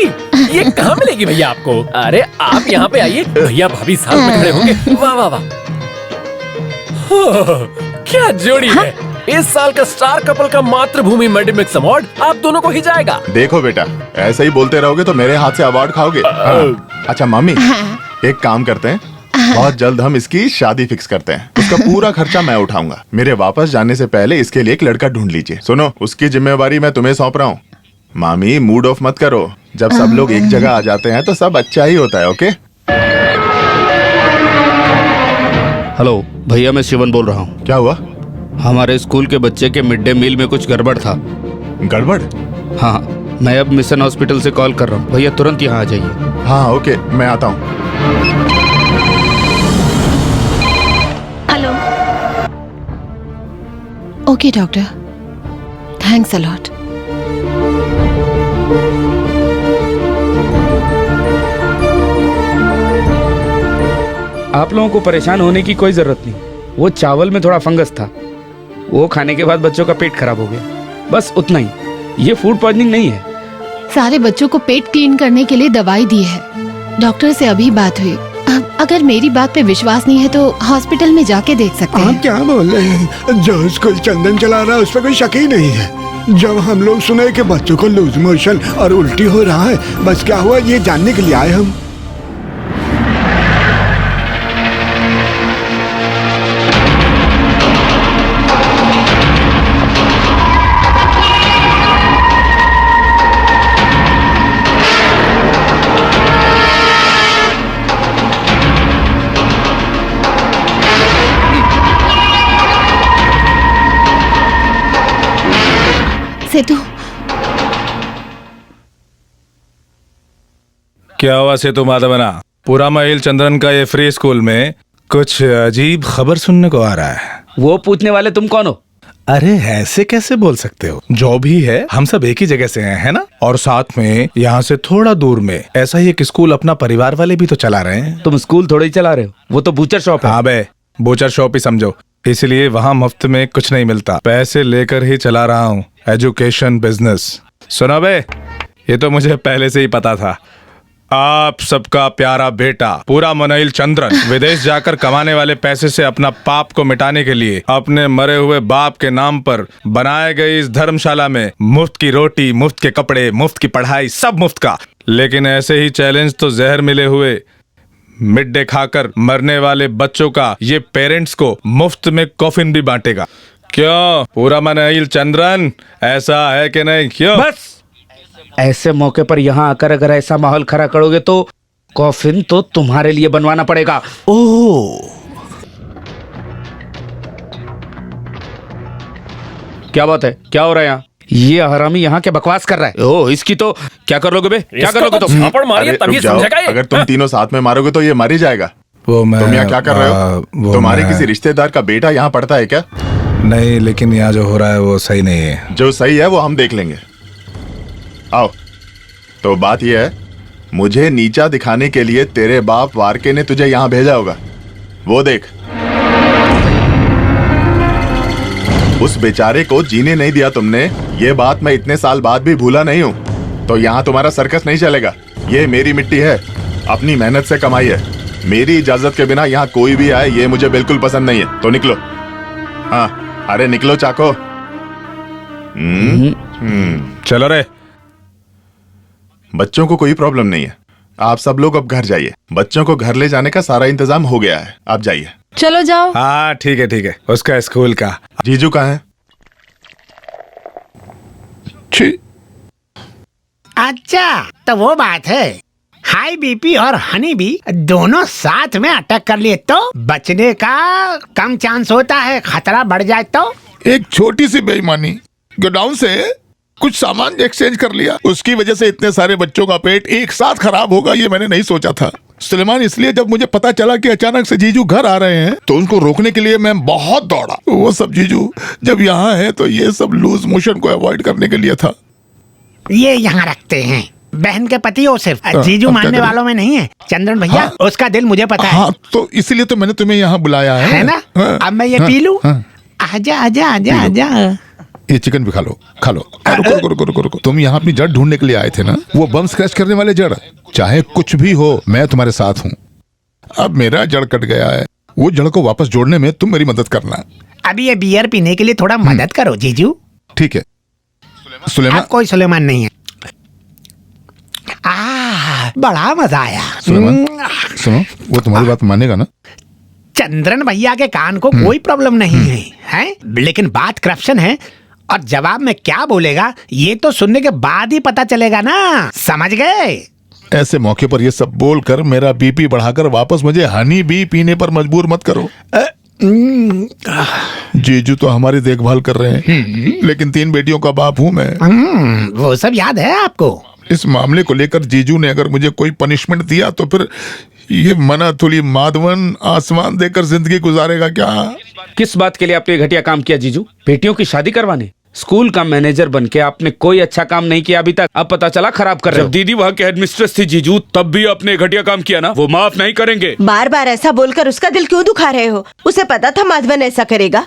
ये कहाँ मिलेगी भैया आपको? अरे आप यहाँ पे आइए, भैया भाभी साथ में खड़े होंगे। वाह वाह वाह, क्या जोड़ी है। इस साल का स्टार कपल का मातृभूमि मेडिमिक्स अवार्ड आप दोनों को ही जाएगा। देखो बेटा, ऐसे ही बोलते रहोगे तो मेरे हाथ से अवार्ड खाओगे। अच्छा मम्मी, एक काम करते हैं, बहुत जल्द हम इसकी शादी फिक्स करते हैं। उसका पूरा खर्चा मैं उठाऊंगा। मेरे वापस जाने से पहले इसके लिए एक लड़का ढूंढ लीजिए। सुनो, उसकी जिम्मेवारी मैं तुम्हें सौंप रहा हूँ। मामी मूड ऑफ मत करो, जब सब लोग एक जगह आ जाते हैं तो सब अच्छा ही होता है। ओके? हेलो भैया, मैं शिवन बोल रहा हूँ। क्या हुआ? हमारे स्कूल के बच्चे के मिड डे मील में कुछ गड़बड़ था। गड़बड़? हाँ, मैं अब मिशन हॉस्पिटल से कॉल कर रहा हूँ। भैया तुरंत यहाँ आ जाइए। हाँ ओके, मैं आता हूँ। Hello. Okay doctor, thanks a lot. आप लोगों को परेशान होने की कोई जरूरत नहीं। वो चावल में थोड़ा फंगस था, वो खाने के बाद बच्चों का पेट खराब हो गया, बस उतना ही। ये फूड पॉइजनिंग नहीं है। सारे बच्चों को पेट क्लीन करने के लिए दवाई दी है। डॉक्टर से अभी बात हुई। अगर मेरी बात पे विश्वास नहीं है तो हॉस्पिटल में जाके देख सकते हैं। आप क्या बोल रहे हैं? जो स्कूल चंदन चला रहा है उस पर कोई शक ही नहीं है। जब हम लोग सुने कि बच्चों को लूज मोशन और उल्टी हो रहा है, बस क्या हुआ ये जानने के लिए आए हम। सेतु, क्या हुआ सेतु माधवना? पूरा महिल चंद्रन का ये फ्री स्कूल में कुछ अजीब खबर सुनने को आ रहा है। वो पूछने वाले तुम कौन हो? अरे ऐसे कैसे बोल सकते हो? जो भी है हम सब एक ही जगह से हैं, है ना? और साथ में यहाँ से थोड़ा दूर में ऐसा ही एक स्कूल अपना परिवार वाले भी तो चला रहे हैं। तुम स्कूल थोड़ा ही चला रहे हो, वो तो बूचर शॉप है। हाँ बे, बूचर शॉप ही समझो। इसलिए वहाँ मुफ्त में कुछ नहीं मिलता, पैसे लेकर ही चला रहा हूँ। Education business. सुनो बे, ये तो मुझे पहले से ही पता था। आप सबका प्यारा बेटा पूरा मनइल चंद्रन विदेश जाकर कमाने वाले पैसे से अपना पाप को मिटाने के लिए अपने मरे हुए बाप के नाम पर बनाए गए इस धर्मशाला में मुफ्त की रोटी, मुफ्त के कपड़े, मुफ्त की पढ़ाई, सब मुफ्त का। लेकिन ऐसे ही चैलेंज तो जहर मिले हुए मिड डे खाकर मरने वाले बच्चों का ये पेरेंट्स को मुफ्त में कॉफिन भी बांटेगा। क्यों पूरा मनइल चंद्रन, ऐसा है कि नहीं? क्यों? बस ऐसे मौके पर यहाँ आकर अगर ऐसा माहौल खड़ा करोगे तो कॉफिन तो तुम्हारे लिए बनवाना पड़ेगा। ओह, क्या बात है? क्या हो रहा है यहाँ? ये हरामी यहाँ के बकवास कर रहा है। ओह, इसकी तो क्या कर लोगे बे? क्या कर लोगे? तो थप्पड़ मारिए अरे, तभी रुक जाओ। समझेगा ये। अगर तुम तीनों साथ में मारोगे तो ये मर ही जाएगा। वो मैं तुम यहाँ क्या कर रहे हो? तुम्हारे किसी रिश्तेदार का बेटा यहाँ पढ़ता है क्या? नहीं, लेकिन यहाँ जो हो रहा है वो सही नहीं है। जो सही है वो हम देख लेंगे। आओ। तो बात यह है, मुझे नीचा दिखाने के लिए तेरे बाप वारके ने तुझे यहाँ भेजा होगा। वो देख, उस बेचारे को जीने नहीं दिया तुमने। ये बात मैं इतने साल बाद भी भूला नहीं हूँ। तो यहाँ तुम्हारा सर्कस नहीं चलेगा। ये मेरी मिट्टी है, अपनी मेहनत से कमाई है। मेरी इजाजत के बिना यहाँ कोई भी आए ये मुझे बिल्कुल पसंद नहीं है। तो निकलो। हाँ, अरे निकलो चाको। चलो रे। बच्चों को कोई प्रॉब्लम नहीं है। आप सब लोग अब घर जाइए। बच्चों को घर ले जाने का सारा इंतजाम हो गया है। आप जाइए। चलो जाओ। हाँ ठीक है ठीक है। उसका स्कूल का जीजू कहाँ है? अच्छा, तो वो बात है। हाई बीपी और हनी बी दोनों साथ में अटैक कर लिए तो बचने का कम चांस होता है। खतरा बढ़ जाए तो एक छोटी सी बेईमानी, गोडाउन से कुछ सामान एक्सचेंज कर लिया, उसकी वजह से इतने सारे बच्चों का पेट एक साथ खराब होगा ये मैंने नहीं सोचा था सुलेमान। इसलिए जब मुझे पता चला कि अचानक से जीजू घर आ रहे हैं तो उनको रोकने के लिए मैं बहुत दौड़ा। वो सब जीजू जब यहाँ है तो ये सब लूज मोशन को अवॉइड करने के लिए था। ये यहाँ रखते हैं। बहन के पति हो सिर्फ, जीजू अब क्या मानने करें? वालों में नहीं है। चंद्रन भैया, हाँ। उसका दिल मुझे पता है। हाँ, तो इसीलिए तो मैंने तुम्हें यहाँ बुलाया है ना? हाँ, अब मैं ये हाँ, पी लूं? हाँ। आजा आजा आजा आजा। ये चिकन भी खा लो, खा लो। रुको रुको रुको रुको रुको। तुम यहाँ अपनी जड़ ढूंढने के लिए आए थे ना, वो बम स्क्रैच करने वाले जड़। चाहे कुछ भी हो, मैं तुम्हारे साथ हूँ। अब मेरा जड़ कट गया है, वो जड़ को वापस जोड़ने में तुम मेरी मदद करना। अभी ये बियर पीने के लिए थोड़ा मदद करो जीजू। ठीक है सुलेमान। अब कोई सुलेमान नहीं है। बड़ा मजा आया। सुलेमान सुनो, वो तुम्हारी बात मानेगा ना? चंद्रन भैया के कान को कोई प्रॉब्लम नहीं है, हैं? लेकिन बात करप्शन है, और जवाब में क्या बोलेगा ये तो सुनने के बाद ही पता चलेगा ना। समझ गए? ऐसे मौके पर ये सब बोलकर मेरा बीपी बढ़ाकर वापस मुझे हनी बी पीने पर मजबूर मत करो। जीजू तो हमारी देखभाल कर रहे हैं, लेकिन 3 बेटियों का बाप हूँ मैं। वो सब याद है आपको? इस मामले को लेकर जीजू ने अगर मुझे कोई पनिशमेंट दिया तो फिर ये मना थोड़ी माधवन आसमान देकर जिंदगी गुजारेगा क्या? किस बात के लिए आपने ये घटिया काम किया जीजू? बेटियों की शादी करवाने? स्कूल का मैनेजर बनके आपने कोई अच्छा काम नहीं किया अभी तक, अब पता चला खराब कर रहे हो। जब दीदी वहाँ के हेडमिस्ट्रेस थी जीजू, तब भी आपने घटिया काम किया ना, वो माफ नहीं करेंगे। बार बार ऐसा बोलकर उसका दिल क्यों दुखा रहे हो? उसे पता था माधवन ऐसा करेगा।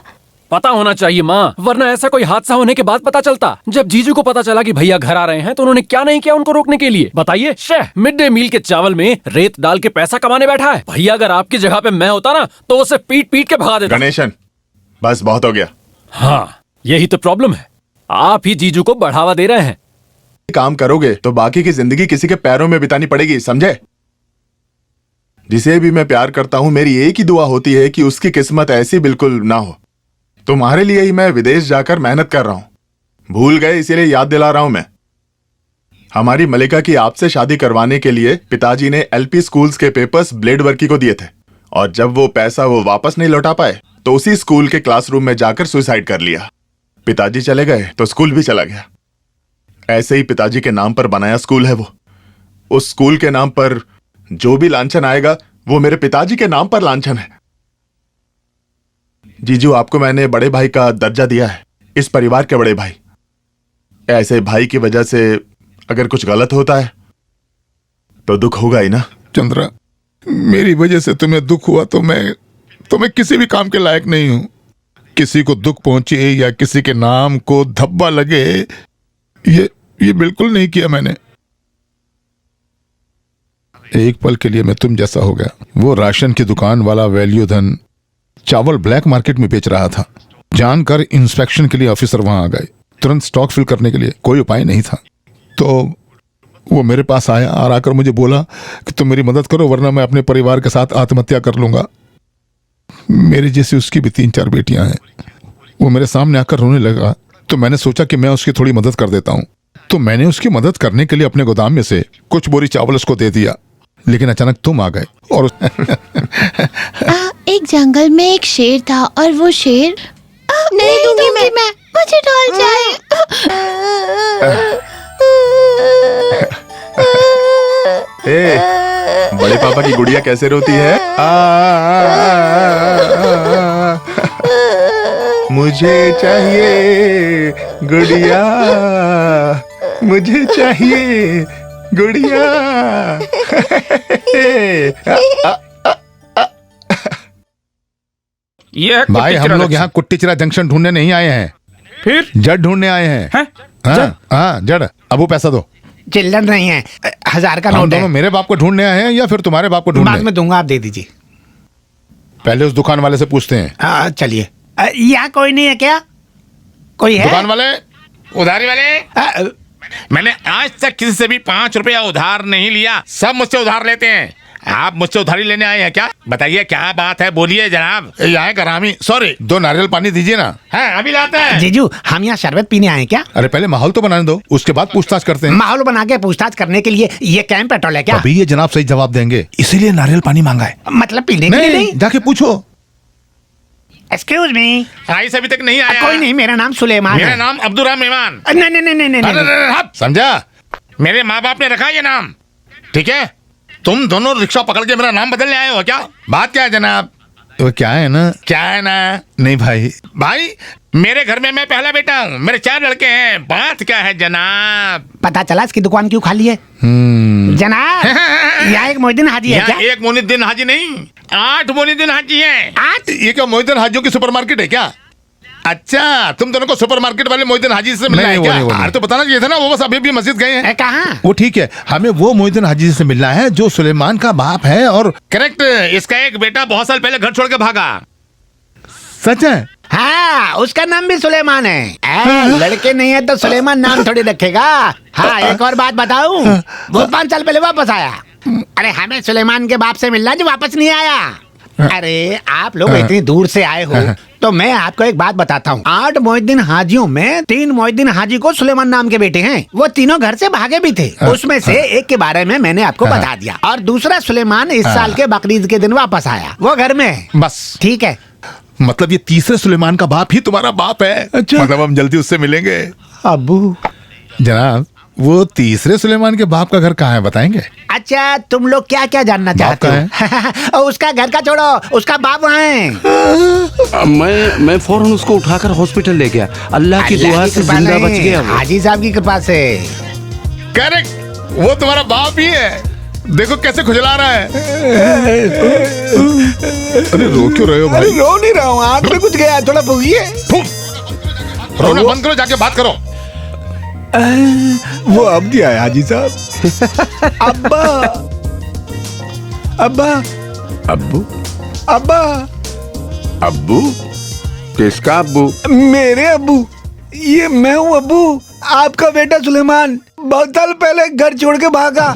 पता होना चाहिए माँ, वरना ऐसा कोई हादसा होने के बाद पता चलता। जब जीजू को पता चला कि भैया घर आ रहे हैं तो उन्होंने क्या नहीं किया उनको रोकने के लिए? बताइए। मिड डे मील के चावल में रेत डाल के पैसा कमाने बैठा है। भैया अगर आपकी जगह पे मैं होता ना तो उसे पीट पीट के भगा देता। गणेशन, बस बहुत हो गया। हाँ, यही तो प्रॉब्लम है, आप ही जीजू को बढ़ावा दे रहे हैं। काम करोगे तो बाकी की जिंदगी किसी के पैरों में बितानी पड़ेगी, समझे? जिसे भी मैं प्यार करता हूं, मेरी एक ही दुआ होती है कि उसकी किस्मत ऐसी बिल्कुल ना हो। तुम्हारे लिए ही मैं विदेश जाकर मेहनत कर रहा हूं। भूल गए इसीलिए याद दिला रहा हूं मैं। हमारी मलिका की आपसे शादी करवाने के लिए पिताजी ने एलपी स्कूल्स के पेपर्स ब्लेड वर्की को दिए थे, और जब वो पैसा वो वापस नहीं लौटा पाए तो उसी स्कूल के क्लासरूम में जाकर सुसाइड कर लिया। पिताजी चले गए तो स्कूल भी चला गया। ऐसे ही पिताजी के नाम पर बनाया स्कूल है वो। उस स्कूल के नाम पर जो भी लांछन आएगा वो मेरे पिताजी के नाम पर लांछन है। जीजू, आपको मैंने बड़े भाई का दर्जा दिया है, इस परिवार के बड़े भाई। ऐसे भाई की वजह से अगर कुछ गलत होता है तो दुख होगा ही ना। चंद्रा, मेरी वजह से तुम्हें दुख हुआ तो मैं किसी भी काम के लायक नहीं हूं। किसी को दुख पहुंचे या किसी के नाम को धब्बा लगे, ये बिल्कुल नहीं किया मैंने। एक पल के लिए मैं तुम जैसा हो गया। वो राशन की दुकान वाला वैल्यू धन चावल ब्लैक मार्केट में बेच रहा था। जानकर इंस्पेक्शन के लिए ऑफिसर वहां आ गए। तुरंत स्टॉक फिल करने के लिए कोई उपाय नहीं था, तो वो मेरे पास आया और आकर मुझे बोला कि तुम मेरी मदद करो वरना मैं अपने परिवार के साथ आत्महत्या कर लूंगा। मेरी जैसी उसकी भी 3-4 बेटियां हैं। वो मेरे सामने आकर रोने लगा तो मैंने सोचा कि मैं उसकी थोड़ी मदद कर देता हूं। तो मैंने उसकी मदद करने के लिए अपने गोदाम में से कुछ बोरी चावल उसको दे दिया, लेकिन अचानक तुम आ गए और एक जंगल में एक शेर था और वो शेर नहीं दूंगी मैं, मुझे डॉल चाहिए। बड़े पापा की गुड़िया कैसे रोती है? मुझे चाहिए गुड़िया, मुझे चाहिए गुड़िया। ये भाई, हम लोग यहाँ कुट्टीचिरा जंक्शन ढूंढने नहीं आए हैं, फिर जड़ ढूंढने आए हैं। हाँ, जड़। अब वो पैसा दो। चिल्लर नहीं है, 1000 का हम नोट दोनों है। मेरे बाप को ढूंढने आए हैं या फिर तुम्हारे बाप को ढूंढने? बाद में दूंगा, आप दे दीजिए। पहले उस दुकान वाले से पूछते हैं। चलिए। यहाँ कोई नहीं है क्या? कोई है? दुकान वाले, उधारी वाले, मैंने आज तक किसी से भी 5 रुपया उधार नहीं लिया। सब मुझसे उधार लेते हैं। आप मुझसे उधारी लेने आए हैं क्या? बताइए क्या बात है, बोलिए जनाब। यहाँ करामी, सॉरी, 2 नारियल पानी दीजिए ना। हाँ, अभी लाते हैं। जीजू, हम यहाँ शरबत पीने आए क्या? अरे पहले माहौल तो बनाने दो, उसके बाद पूछताछ करते हैं। माहौल बना के पूछताछ करने के लिए ये कैंप पेट्रोल है क्या? अभी ये जनाब सही जवाब देंगे, इसीलिए नारियल पानी मांगा है। मतलब पीने के लिए नहीं? जाके पूछो। Excuse me. राइस अभी तक नहीं आया। कोई नहीं, मेरा नाम सुलेमान है। मेरा नाम अब्दुर्रहमान मेहमान। नहीं। समझा? मेरे माँ बाप ने रखा ये नाम, ठीक है? तुम दोनों रिक्शा पकड़ के मेरा नाम बदलने आए हो क्या? बात क्या है जनाब? तो क्या है ना? क्या है ना? नहीं भाई, भाई मेरे घर में मैं पहला बेटा हूँ, मेरे 4 लड़के हैं। बात क्या है जनाब? पता चला इसकी दुकान क्यों खाली है? जनाब यहाँ एक मोहिद्दीन हाजी है क्या? यहाँ एक मोहिद्दीन हाजी नहीं, 8 मोहिद्दीन हाजी हैं। 8? ये क्या मोहिद्दीन हाजियों की सुपरमार्केट है क्या? अच्छा, तुम दोनों को सुपरमार्केट वाले मोहिद्दीन हाजी से मिलना है क्या? अरे तो बताना चाहिए था ना, वो बस अभी भी मस्जिद गए हैं। कहाँ? वो ठीक है, हमें वो मोहिद्दीन हाजी से मिलना है जो सुलेमान का बाप है। और करेक्ट, इसका एक बेटा बहुत साल पहले घर छोड़ के भागा। सच है? हाँ, उसका नाम भी सुलेमान है। लड़के नहीं है तो सुलेमान नाम थोड़ी रखेगा। हाँ, एक और बात बताऊं, वो 5 साल पहले वापस आया। अरे हमें सुलेमान के बाप से मिलना जो वापस नहीं आया। अरे आप लोग इतनी दूर से आए हो तो मैं आपको एक बात बताता हूँ। 8 मोहिद्दीन हाजियों में 3 मोहिद्दीन हाजी को सुलेमान नाम के बेटे हैं। वो तीनों घर से भागे भी थे। उसमें से एक के बारे में मैंने आपको बता दिया, और दूसरा सुलेमान इस साल के बकरीद के दिन वापस आया। वो घर में है। बस ठीक है। मतलब ये तीसरे सुलेमान का बाप ही तुम्हारा बाप है? अच्छा। मतलब हम जल्दी उससे मिलेंगे। अब्बू जनाब, वो तीसरे सुलेमान के बाप का घर कहाँ है, बताएंगे? अच्छा, तुम लोग क्या क्या जानना चाहते हो? उसका घर का छोड़ो, उसका बाप वहाँ है। मैं फौरन उसको उठाकर हॉस्पिटल ले गया। अल्लाह की दुआ से जिंदा बच गया वो। हाजी साहब की कृपा से। करेक्ट, वो तुम्हारा बाप ही है। देखो कैसे खुजला रहा है। अरे रो क्यों रहे हो भाई? अरे रो नहीं रहा हूँ, आँख में कुछ गया, थोड़ा भूगिए। रोना बंद करो, जाके बात करो। वो अब दिया है हाजी साहब। अब्बा अब्बा अब्बू अब्बा। अब्बू? किसका अब्बू? मेरे अब्बू। ये मैं हूँ अब्बू, आपका बेटा सुलेमान। बहुत साल पहले घर छोड़ के भागा।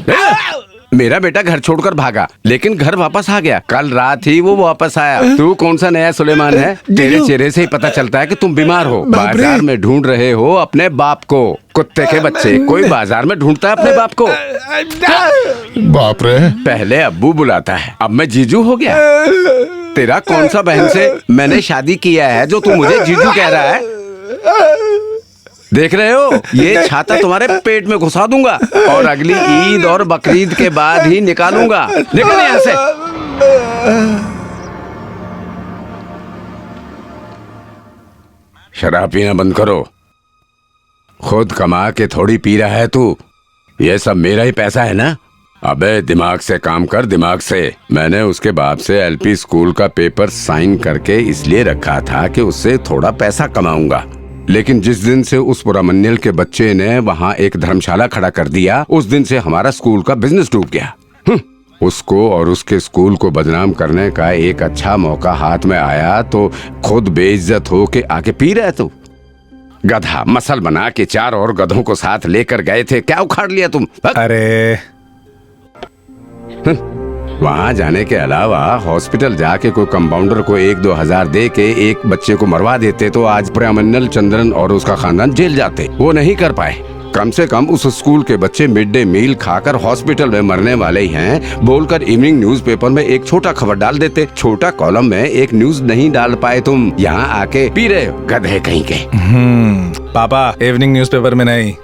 मेरा बेटा घर छोड़कर भागा, लेकिन घर वापस आ गया। कल रात ही वो वापस आया। तू कौन सा नया सुलेमान है? तेरे चेहरे से ही पता चलता है कि तुम बीमार हो। बाजार में ढूंढ रहे हो अपने बाप को। कुत्ते के बच्चे, कोई बाजार में ढूंढता है अपने बाप को? बाप रे। पहले अब्बू बुलाता है, अब मैं जीजू हो गया। तेरा कौन सा बहन से मैंने शादी किया है जो तू मुझे जीजू कह रहा है? देख रहे हो, ये छाता तुम्हारे पेट में घुसा दूंगा और अगली ईद और बकरीद के बाद ही निकालूंगा। निकल यहाँ से। शराब पीना बंद करो। खुद कमा के थोड़ी पी रहा है तू। ये सब मेरा ही पैसा है ना? अबे दिमाग से काम कर, दिमाग से। मैंने उसके बाप से एलपी स्कूल का पेपर साइन करके इसलिए रखा था कि उससे थोड़ा पैसा कमाऊंगा, लेकिन जिस दिन से उस पुरामन्यल के बच्चे ने वहाँ एक धर्मशाला खड़ा कर दिया, उस दिन से हमारा स्कूल का बिजनेस डूब गया। उसको और उसके स्कूल को बदनाम करने का एक अच्छा मौका हाथ में आया तो खुद बेइज्जत हो के आके पी रहे तू। गधा मसल बना के 4 और गधों को साथ लेकर गए थे, क्या उखाड़ लिया तुम? अरे वहाँ जाने के अलावा हॉस्पिटल जाके कोई कंपाउंडर को 1-2 हजार दे के एक बच्चे को मरवा देते तो आज पुरामन्यल चंद्रन और उसका खानदान जेल जाते। वो नहीं कर पाए। कम से कम उस स्कूल के बच्चे मिड डे मील खाकर हॉस्पिटल में मरने वाले ही हैं बोलकर इवनिंग न्यूज़पेपर में एक छोटा खबर डाल देते। छोटा कॉलम में एक न्यूज नहीं डाल पाए तुम, यहाँ आके पी रहे हो, गधे कहीं के। पापा, इवनिंग न्यूज़पेपर में नहीं,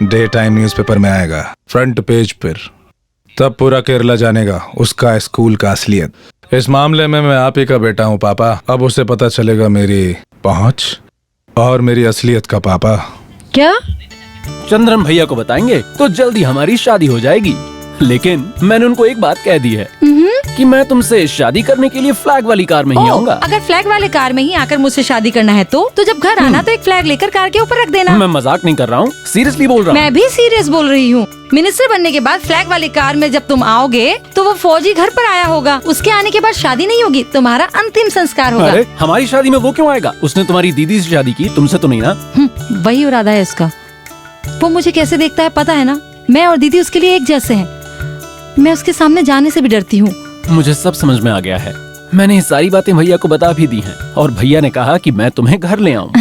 डे टाइम न्यूज़पेपर में आएगा, फ्रंट पेज पर। तब पूरा केरला जानेगा उसका स्कूल का असलियत। इस मामले में मैं आप ही का बेटा हूँ पापा। अब उसे पता चलेगा मेरी पहुंच और मेरी असलियत का। पापा क्या? चंद्रन भैया को बताएंगे तो जल्दी हमारी शादी हो जाएगी। लेकिन मैंने उनको एक बात कह दी है कि मैं तुमसे शादी करने के लिए फ्लैग वाली कार में ही आऊंगा। अगर फ्लैग वाले कार में ही आकर मुझसे शादी करना है तो जब घर आना तो एक फ्लैग लेकर कार के ऊपर रख देना। मैं मजाक नहीं कर रहा हूँ, सीरियसली बोल रहा हूँ। मैं भी सीरियस बोल रही हूँ। मिनिस्टर बनने के बाद फ्लैग वाली कार में जब तुम आओगे तो वो फौजी घर पर आया होगा। उसके आने के बाद शादी नहीं होगी, तुम्हारा अंतिम संस्कार होगा। अरे हमारी शादी में वो क्यों आएगा? उसने तुम्हारी दीदी से शादी की, तुमसे तो नहीं ना? वही इरादा है इसका। वो मुझे कैसे देखता है पता है ना? मैं और दीदी उसके लिए एक जैसे हैं। मैं उसके सामने जाने से भी डरती हूँ। मुझे सब समझ में आ गया है। मैंने ये सारी बातें भैया को बता भी दी हैं और भैया ने कहा कि मैं तुम्हें घर ले आऊं।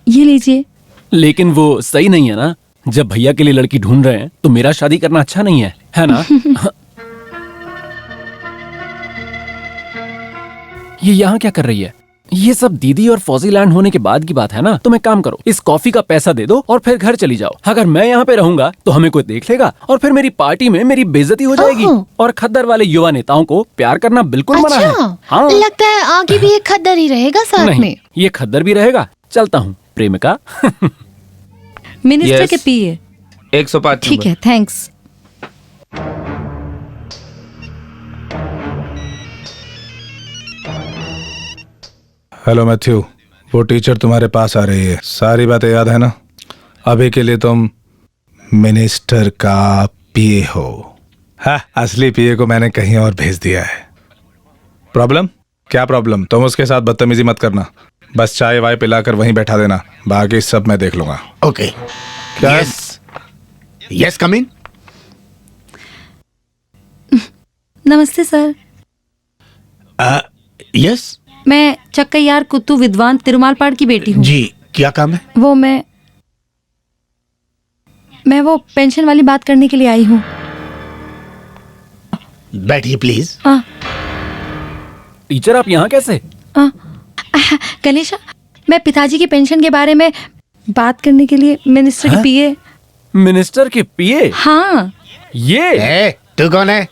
ये लीजिए। लेकिन वो सही नहीं है ना? जब भैया के लिए लड़की ढूंढ रहे हैं तो मेरा शादी करना अच्छा नहीं है ना? ये यहाँ क्या कर रही है? ये सब दीदी और फौजी लैंड होने के बाद की बात है ना। तुम एक काम करो, इस कॉफी का पैसा दे दो और फिर घर चली जाओ। अगर मैं यहाँ पे रहूंगा तो हमें कोई देख लेगा और फिर मेरी पार्टी में मेरी बेइज्जती हो जाएगी। और खद्दर वाले युवा नेताओं को प्यार करना बिल्कुल मना है। हाँ। लगता है आगे भी एक खद्दर ही रहेगा साथ नहीं, में। ये खद्दर भी रहेगा। चलता हूँ प्रेमिका। Minister Yes. के पीए। 105 ठीक है, थैंक्स। हेलो मैथ्यू, वो टीचर तुम्हारे पास आ रही है। सारी बातें याद है ना? अभी के लिए तुम मिनिस्टर का पीए हो। हाँ, असली पीए को मैंने कहीं और भेज दिया है। प्रॉब्लम? क्या प्रॉब्लम? तुम उसके साथ बदतमीजी मत करना, बस चाय वाय पिलाकर वहीं बैठा देना, बाकी सब मैं देख लूंगा। ओके। यस यस, कम इन। नमस्ते सर। यस मैं चक्कैयार कुत्तू विद्वान तिरुमालपाड़ की बेटी हूँ। जी, क्या काम है? वो मैं वो पेंशन वाली बात करने के लिए आई हूँ। बैठिए प्लीज। टीचर आप यहाँ कैसे? गणेशा, मैं पिताजी की पेंशन के बारे में बात करने के लिए मिनिस्टर के पीए। मिनिस्टर के पीए? हाँ। ये तू कौन है?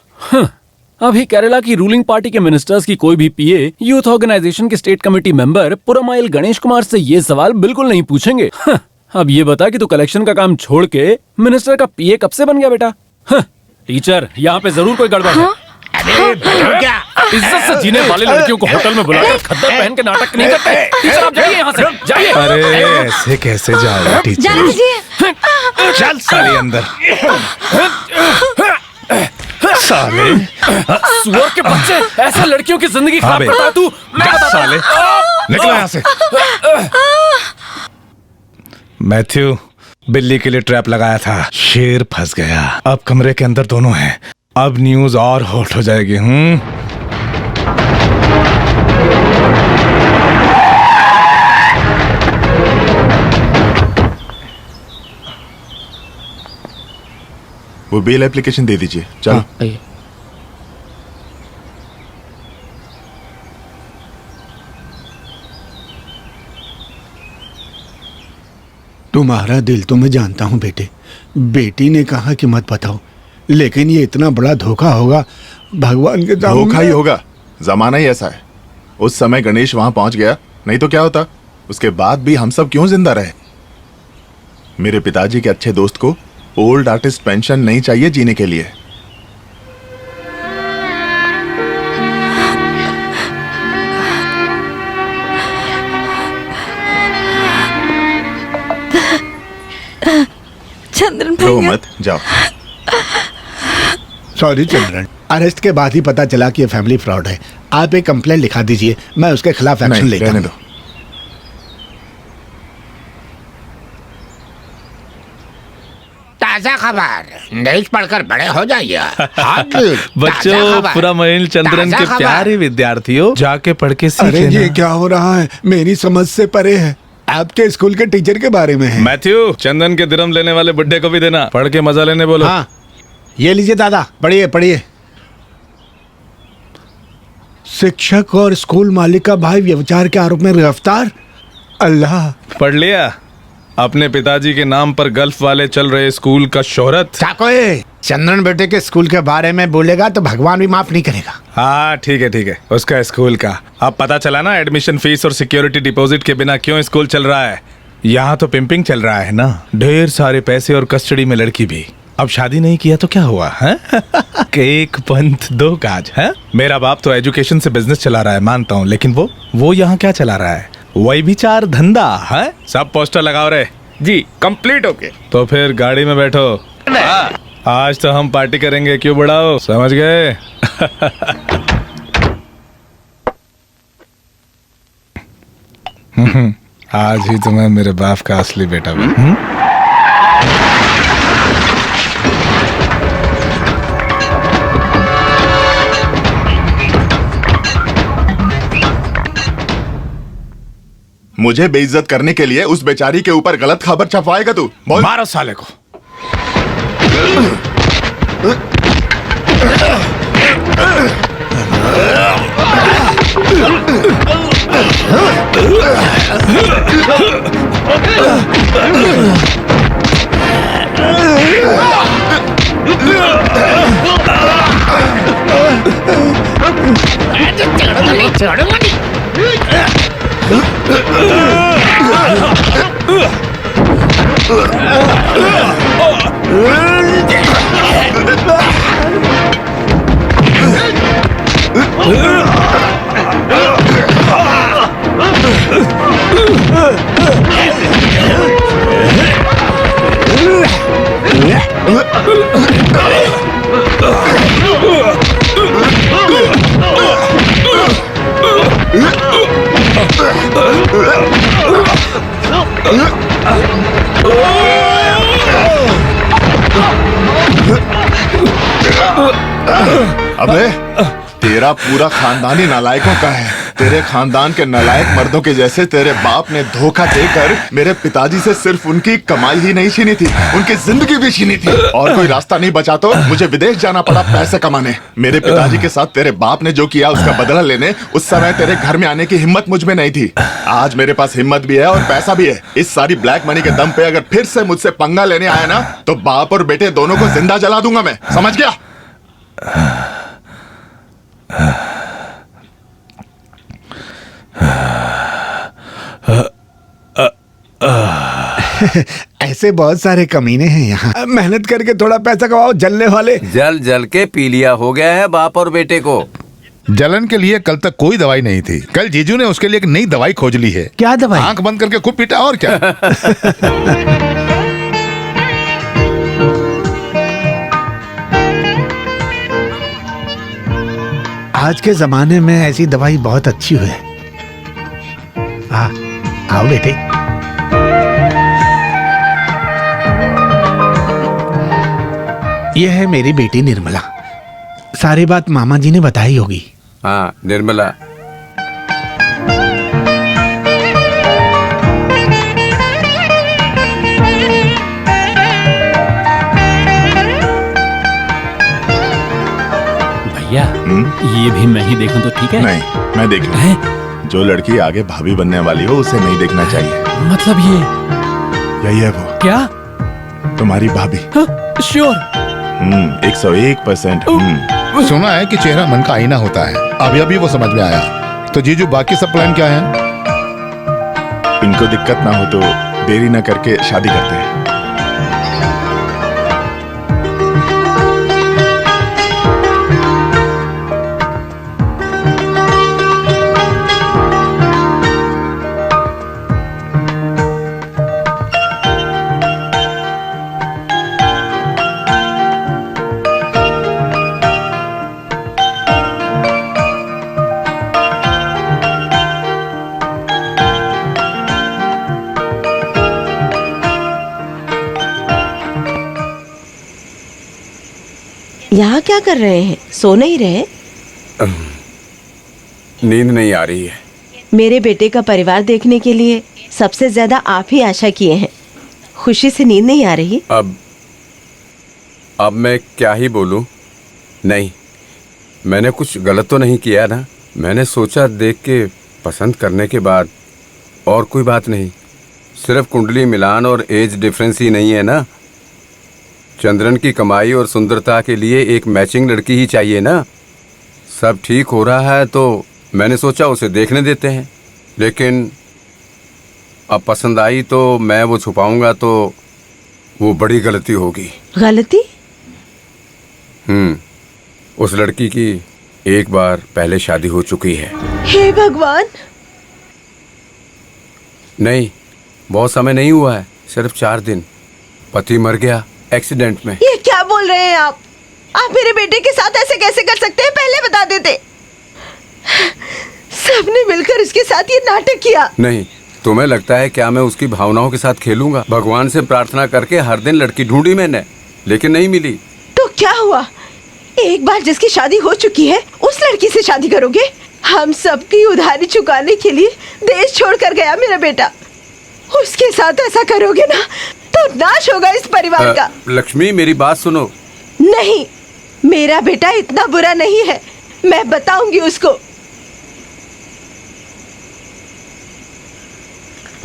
अभी केरला की रूलिंग पार्टी के मिनिस्टर्स की कोई भी पीए यूथ ऑर्गेनाइजेशन के state committee member Puramail Ganesh Kumar से ये सवाल बिल्कुल नहीं पूछेंगे। अब ये बता कि तू कलेक्शन का काम छोड़ के मिनिस्टर का पीए कब से बन गया बेटा? टीचर, यहाँ पे जरूर कोई गड़बड़ है। क्या इज्जत से जीने वाले लड़कियों को होटल में बुलाकर खद्दर पहन के नाटक नहीं करते। टीचर आप जाइए यहाँ से, जाइए। अरे ऐसे कैसे जाओ टीचर? जाने दीजिए। चल साले अंदर। साले सुअर के बच्चे, ऐसे लड़कियों की जिंदगी खराब करता है तू। मैं जा बताता साले, निकलो यहाँ से। मैथ्यू, बिल्ली के लिए ट्रैप लगाया था, शेर फंस गया। अब कमरे के अंदर दोनों हैं। अब न्यूज और हॉट हो जाएगी। वो बेल एप्लीकेशन दे दीजिए। चल। तुम्हारा दिल तो मैं जानता हूँ बेटे। बेटी ने कहा कि मत बताओ, लेकिन ये इतना बड़ा धोखा होगा भगवान के सामने। धोखा ही होगा, जमाना ही ऐसा है। उस समय गणेश वहां पहुंच गया, नहीं तो क्या होता? उसके बाद भी हम सब क्यों जिंदा रहे? मेरे पिताजी के अच्छे दोस्त को ओल्ड आर्टिस्ट पेंशन नहीं चाहिए जीने के लिए। चंद्रन रो भैया। मत, जाओ। सॉरी चंद्रन, अरेस्ट के बाद ही पता चला कि ये फैमिली फ्रॉड है। आप एक कंप्लेंट लिखा दीजिए, मैं उसके खिलाफ एक्शन नहीं, लेता रहने हूं। दो। ताजा खबर, न्यूज पढ़कर बड़े हो जाइए। बच्चों, पूरा महीन चंद्रन के प्यारे विद्यार्थियों, जाके पढ़ के सीख अरे लेना। ये क्या हो रहा है? मेरी समझ से परे है। आपके स्कूल के टीचर के बारे में है। मैथ्यू, चंदन के दिरम लेने वाले बुड्ढे को भी देना, पढ़ के मजा लेने बोलो। हाँ, ये लीजिए दादा, पढ़िए पढ़िए। शिक्षक और स्कूल मालिक का भाई व्यभिचार के आरोप में गिरफ्तार। अल्लाह। पढ़ लिया? अपने पिताजी के नाम पर गल्फ वाले चल रहे स्कूल का शोहरत। चाकोए, चंद्रन बेटे के स्कूल के बारे में बोलेगा तो भगवान भी माफ नहीं करेगा। हाँ ठीक है, उसका स्कूल का। अब पता चला ना एडमिशन फीस और सिक्योरिटी डिपॉजिट के बिना क्यों स्कूल चल रहा है। यहाँ तो पिंपिंग चल रहा है ना, ढेर सारे पैसे और कस्टडी में लड़की भी। अब शादी नहीं किया तो क्या हुआ है? एक पंथ दो काज है। मेरा बाप तो एजुकेशन से बिजनेस चला रहा है, मानता हूँ, लेकिन वो यहाँ क्या चला रहा है? वही भी चार धंधा है। सब पोस्टर लगाओ रे जी, कंप्लीट हो गए। तो फिर गाड़ी में बैठो। आज तो हम पार्टी करेंगे, क्यों बढ़ाओ? समझ गए? आज ही तुम्हें मेरे बाप का असली बेटा बना। मुझे बेइज्जत करने के लिए उस बेचारी के ऊपर गलत खबर छपवाएगा तू? बोल। मारो साले को। अबे तेरा पूरा खानदान ही नालायकों का है। तेरे खानदान के नालायक मर्दों के जैसे तेरे बाप ने धोखा देकर मेरे पिताजी से सिर्फ उनकी कमाई ही नहीं छीनी थी, उनकी जिंदगी भी छीनी थी। और कोई रास्ता नहीं बचा तो मुझे विदेश जाना पड़ा पैसे कमाने। मेरे पिताजी के साथ तेरे बाप ने जो किया उसका बदला लेने उस समय तेरे घर में आने की हिम्मत मुझ में नहीं थी। आज मेरे पास हिम्मत भी है और पैसा भी है। इस सारी ब्लैक मनी के दम पे अगर फिर से मुझसे पंगा लेने आया ना तो बाप और बेटे दोनों को जिंदा जला दूंगा मैं, समझ गया? ऐसे बहुत सारे कमीने हैं यहाँ। मेहनत करके थोड़ा पैसा कमाओ, जलने वाले। जल जल के पीलिया हो गया है बाप और बेटे को। जलन के लिए कल तक कोई दवाई नहीं थी, कल जीजू ने उसके लिए एक नई दवाई खोज ली है। क्या दवाई? आंख बंद करके खूब पीटा और क्या। आज के जमाने में ऐसी दवाई बहुत अच्छी है। आओ बेटे। यह है मेरी बेटी निर्मला। सारी बात मामा जी ने बताई होगी। हाँ, निर्मला। भैया ये भी मैं ही देखूं तो ठीक है? नहीं, मैं देख लूं। जो लड़की आगे भाभी बनने वाली हो उसे नहीं देखना चाहिए। मतलब ये यही है वो। क्या? तुम्हारी भाभी। श्योर? 101%। सुना है कि चेहरा मन का आईना होता है। अभी अभी वो समझ में आया। तो जीजू बाकी सब प्लान क्या है? इनको दिक्कत ना हो तो देरी ना करके शादी करते हैं। यहाँ क्या कर रहे हैं? सो नहीं रहे? नींद नहीं आ रही है। मेरे बेटे का परिवार देखने के लिए सबसे ज्यादा आप ही आशा किए हैं। खुशी से नींद नहीं आ रही? अब मैं क्या ही बोलूं? नहीं, मैंने कुछ गलत तो नहीं किया ना। मैंने सोचा देख के पसंद करने के बाद और कोई बात नहीं। सिर्फ कुंडली मिलान और एज डिफरेंस ही नहीं है ना। चंद्रन की कमाई और सुंदरता के लिए एक मैचिंग लड़की ही चाहिए ना। सब ठीक हो रहा है तो मैंने सोचा उसे देखने देते हैं। लेकिन अब पसंद आई तो मैं वो छुपाऊंगा तो वो बड़ी गलती होगी। गलती? उस लड़की की एक बार पहले शादी हो चुकी है। हे भगवान! नहीं, बहुत समय नहीं हुआ है, सिर्फ 4 दिन। पति मर गया एक्सीडेंट में। ये क्या बोल रहे हैं आप? आप मेरे बेटे के साथ ऐसे कैसे कर सकते हैं? पहले बता देते। सबने मिलकर उसके साथ ये नाटक किया। नहीं, तुम्हें लगता है क्या मैं उसकी भावनाओं के साथ खेलूंगा? भगवान से प्रार्थना करके हर दिन लड़की ढूंढी मैंने, लेकिन नहीं मिली। तो क्या हुआ? एक बार जिसकी शादी हो चुकी है उस लड़की से शादी करोगे? हम सबकी उधारी चुकाने के लिए देश छोड़कर गया मेरा बेटा। उसके साथ ऐसा करोगे ना तो नाश होगा इस परिवार का। लक्ष्मी, मेरी बात सुनो। नहीं, मेरा बेटा इतना बुरा नहीं है। मैं बताऊंगी उसको।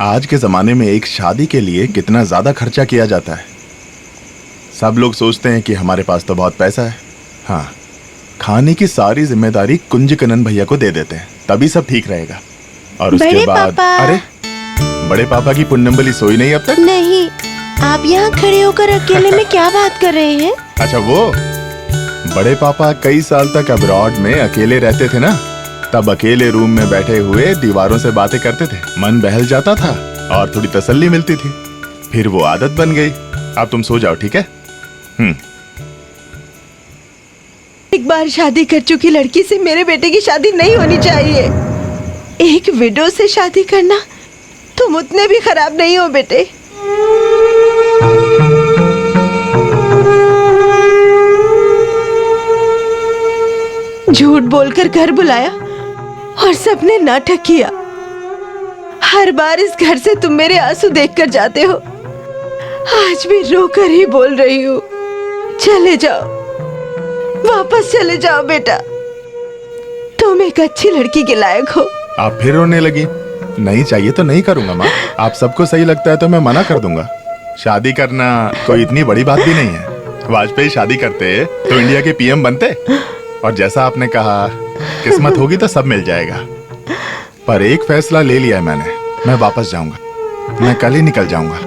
आज के जमाने में एक शादी के लिए कितना ज्यादा खर्चा किया जाता है। सब लोग सोचते हैं कि हमारे पास तो बहुत पैसा है, हाँ, खाने की सारी जिम्मेदारी कुंजकनन भैया को दे देते हैं, तभी सब ठीक रहेगा। और उसके बड़े बाद पापा। अरे बड़े पापा की पुन्नम्बली सोई नहीं अब तक? नहीं, आप यहाँ खड़े होकर अकेले में क्या बात कर रहे हैं? अच्छा, वो बड़े पापा कई साल तक अब्रॉड में अकेले रहते थे ना, तब अकेले रूम में बैठे हुए दीवारों से बातें करते थे, मन बहल जाता था और थोड़ी तसल्ली मिलती थी। फिर वो आदत बन गई। अब तुम सो जाओ, ठीक है? एक बार शादी कर चुकी लड़की से मेरे बेटे की शादी नहीं होनी चाहिए। एक विडो से शादी करना, तुम उतने भी खराब नहीं हो बेटे। झूठ बोलकर घर बुलाया और सबने नाटक किया। हर बार इस घर से तुम मेरे आंसू देखकर जाते हो, आज भी रोकर ही बोल रही हूँ, चले जाओ, वापस चले जाओ बेटा। तुम एक अच्छी लड़की के लायक हो। आप फिर रोने लगी। नहीं चाहिए तो नहीं करूंगा माँ, आप सबको सही लगता है तो मैं मना कर दूंगा। शादी करना कोई इतनी बड़ी बात भी नहीं है। वाजपेयी शादी करते तो इंडिया के पीएम बनते, और जैसा आपने कहा किस्मत होगी तो सब मिल जाएगा। पर एक फैसला ले लिया है मैंने, मैं वापस जाऊंगा, मैं कल ही निकल जाऊंगा।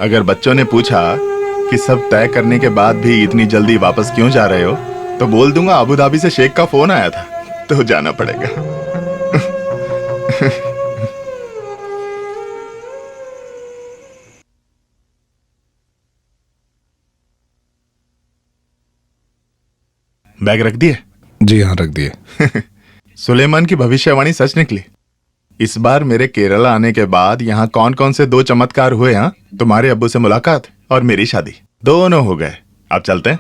अगर बच्चों ने पूछा कि सब तय करने के बाद भी इतनी जल्दी वापस क्यों जा रहे हो, तो बोल दूंगा अबू धाबी से शेख का फोन आया था, तो जाना पड़ेगा। बैग रख दिए? जी हाँ, रख दिए। सुलेमान की भविष्यवाणी सच निकली। इस बार मेरे केरला आने के बाद यहाँ कौन कौन से 2 चमत्कार हुए? हाँ, तुम्हारे अब्बू से मुलाकात और मेरी शादी, दोनों हो गए। अब चलते हैं।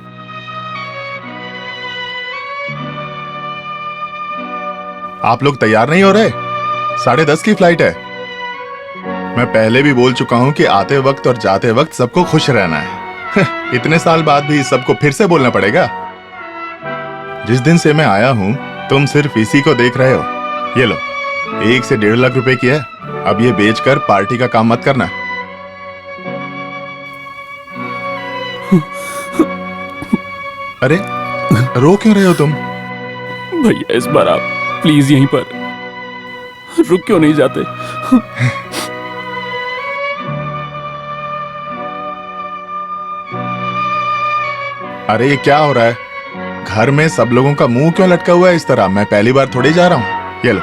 आप लोग तैयार नहीं हो रहे? 10:30 की फ्लाइट है। मैं पहले भी बोल चुका हूँ कि आते वक्त और जाते वक्त सबको खुश रहना है। इतने साल बाद भी सबको फिर से बोलना पड़ेगा। जिस दिन से मैं आया हूँ तुम सिर्फ इसी को देख रहे हो। ये लो, 1 से 1.5 लाख रुपए की है। अब ये बेचकर पार्टी का काम मत करना। अरे रो क्यों रहे हो तुम? भैया इस बार आप प्लीज यहीं पर रुक क्यों नहीं जाते? अरे ये क्या हो रहा है? घर में सब लोगों का मुंह क्यों लटका हुआ है इस तरह? मैं पहली बार थोड़ी जा रहा हूं। ये लो।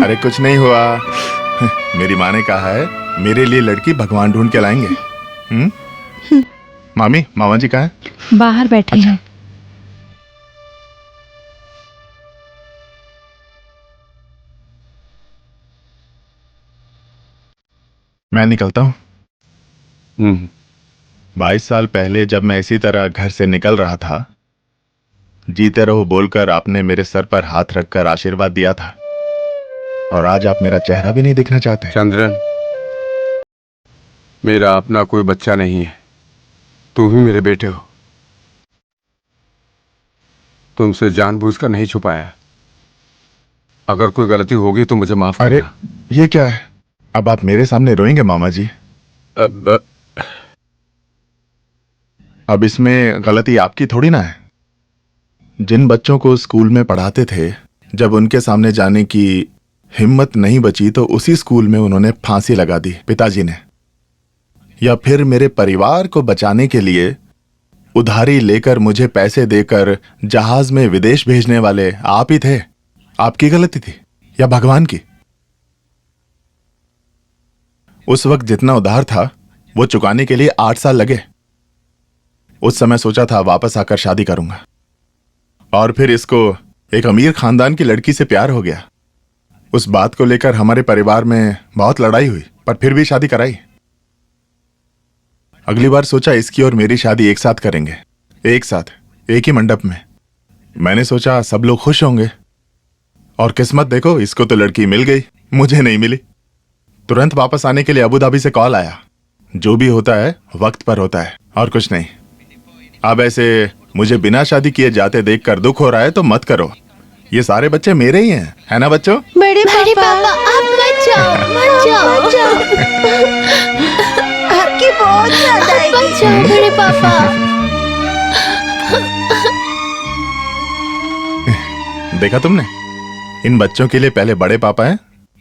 अरे कुछ नहीं हुआ। मेरी माँ ने कहा है मेरे लिए लड़की भगवान ढूंढ के लाएंगे। मामी, मामा जी कहाँ हैं? बाहर बैठे हैं। मैं निकलता हूँ। 22 साल पहले जब मैं इसी तरह घर से निकल रहा था, जीते रहो बोलकर आपने मेरे सर पर हाथ रखकर आशीर्वाद दिया था, और आज आप मेरा चेहरा भी नहीं देखना चाहते। चंद्रन, मेरा अपना कोई बच्चा नहीं है, तुम ही मेरे बेटे हो। तुमसे जानबूझकर नहीं छुपाया। अगर कोई गलती होगी तो मुझे माफ करना। अरे ये क्या है? अब आप मेरे सामने रोएंगे मामा जी? अब इसमें गलती आपकी थोड़ी ना है। जिन बच्चों को स्कूल में पढ़ाते थे, जब उनके सामने जाने की हिम्मत नहीं बची तो उसी स्कूल में उन्होंने फांसी लगा दी, पिताजी ने। या फिर मेरे परिवार को बचाने के लिए उधारी लेकर मुझे पैसे देकर जहाज में विदेश भेजने वाले आप ही थे। आपकी गलती थी या भगवान की? उस वक्त जितना उधार था वो चुकाने के लिए 8 साल लगे। उस समय सोचा था वापस आकर शादी करूंगा, और फिर इसको एक अमीर खानदान की लड़की से प्यार हो गया। उस बात को लेकर हमारे परिवार में बहुत लड़ाई हुई, पर फिर भी शादी कराई। अगली बार सोचा इसकी और मेरी शादी एक साथ करेंगे, एक साथ, एक ही मंडप में। मैंने सोचा सब लोग खुश होंगे, और किस्मत देखो, इसको तो लड़की मिल गई, मुझे नहीं मिली। तुरंत वापस आने के लिए अबू धाबी से कॉल आया। जो भी होता है वक्त पर होता है, और कुछ नहीं। अब ऐसे मुझे बिना शादी किए जाते देखकर दुख हो रहा है तो मत करो। ये सारे बच्चे मेरे ही हैं, है ना बच्चों? बड़े पापा आप मत जाओ, मत जाओ। आपकी बहुत याद आएगी। मत जाओ बड़े पापा। देखा तुमने, इन बच्चों के लिए पहले बड़े पापा हैं,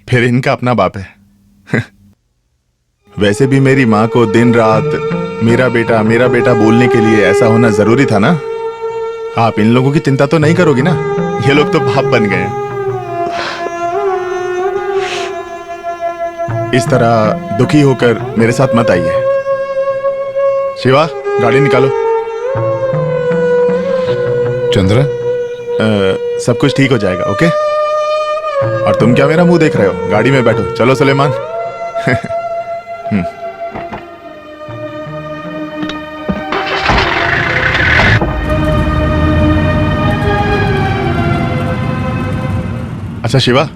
फिर इनका अपना बाप है। वैसे भी मेरी माँ को दिन रात मेरा बेटा बोलने के लिए ऐसा होना जरूरी था ना। आप इन लोगों की चिंता तो नहीं करोगी ना? ये लोग तो बाप बन गए हैं। इस तरह दुखी होकर मेरे साथ मत आइए। शिवा, गाड़ी निकालो। चंद्र, सब कुछ ठीक हो जाएगा, ओके? और तुम क्या मेरा मुंह देख रहे हो? गाड़ी में बैठो। चलो सुलेमान। अच्छा शिवा,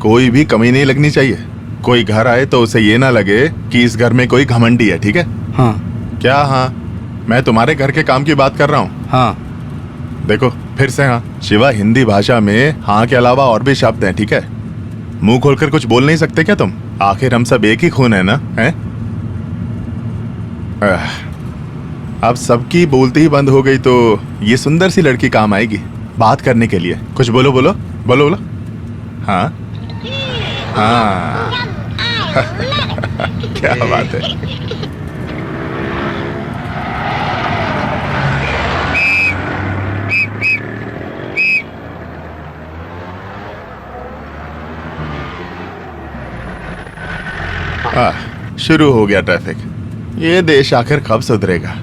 कोई भी कमी नहीं लगनी चाहिए। कोई घर आए तो उसे ये ना लगे कि इस घर में कोई घमंडी है, ठीक है? हाँ। क्या हाँ? मैं तुम्हारे घर के काम की बात कर रहा हूँ। हाँ। देखो फिर से हाँ। शिवा, हिंदी भाषा में हाँ के अलावा और भी शब्द हैं, ठीक है? मुंह खोलकर कुछ बोल नहीं सकते क्या तुम? आखिर हम सब एक ही खून है ना, हैं? अब सबकी बोलती ही बंद हो गई तो ये सुंदर सी लड़की काम आएगी बात करने के लिए। कुछ बोलो बोलो बोलो बोलो। हाँ हाँ। क्या बात है। शुरू हो गया ट्रैफिक। ये देश आखिर कब सुधरेगा?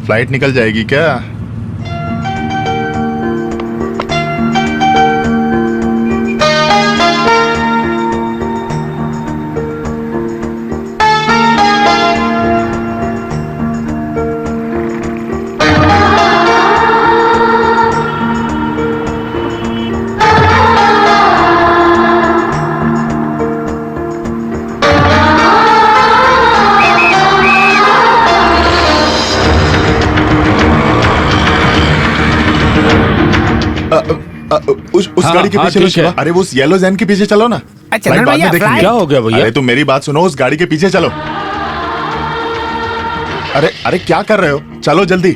फ्लाइट निकल जाएगी क्या? उस गाड़ी के पीछे चलो। अरे वो येलो ज़ैन के पीछे चलो ना। चंद्र भैया, क्या हो गया भैया? अरे तुम मेरी बात सुनो, उस गाड़ी के पीछे चलो। अरे अरे क्या कर रहे हो? चलो जल्दी।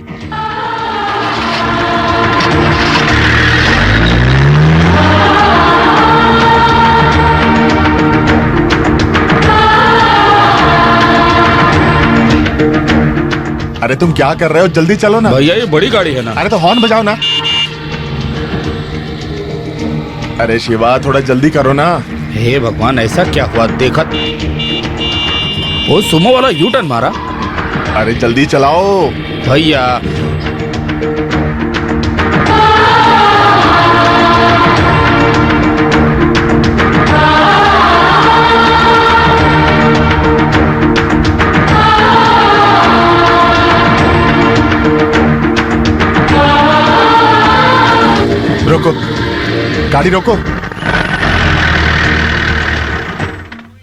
अरे तुम क्या कर रहे हो? जल्दी चलो ना भैया, ये बड़ी गाड़ी है ना। अरे तो हॉर्न बजाओ ना। अरे शिवा, थोड़ा जल्दी करो ना। हे भगवान, ऐसा क्या हुआ? देखा वो सुमो वाला यू टर्न मारा। अरे जल्दी चलाओ भैया। रोको, गाड़ी रोको।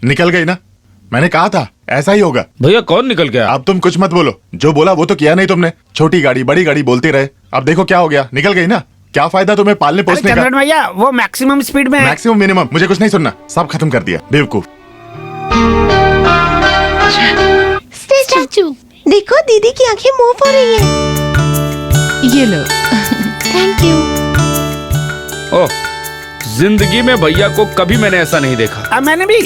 निकल गई ना? मैंने कहा था ऐसा ही होगा। भैया कौन निकल गया? अब तुम कुछ मत बोलो। जो बोला वो तो किया नहीं तुमने। छोटी गाड़ी बड़ी गाड़ी बोलते रहे। अब देखो क्या हो गया, निकल गई ना। क्या फायदा तुम्हें पालने पोसने का? भैया वो मैक्सिमम स्पीड में। मैक्सिमम मिनिमम मुझे कुछ नहीं सुनना। सब खत्म कर दिया, बेवकूफ। स्टैचू। देखो दीदी की आंखें मूव हो रही हैं। ये लो। Thank you. ओह, जिंदगी में भैया को कभी मैंने ऐसा नहीं देखा। मैंने भी।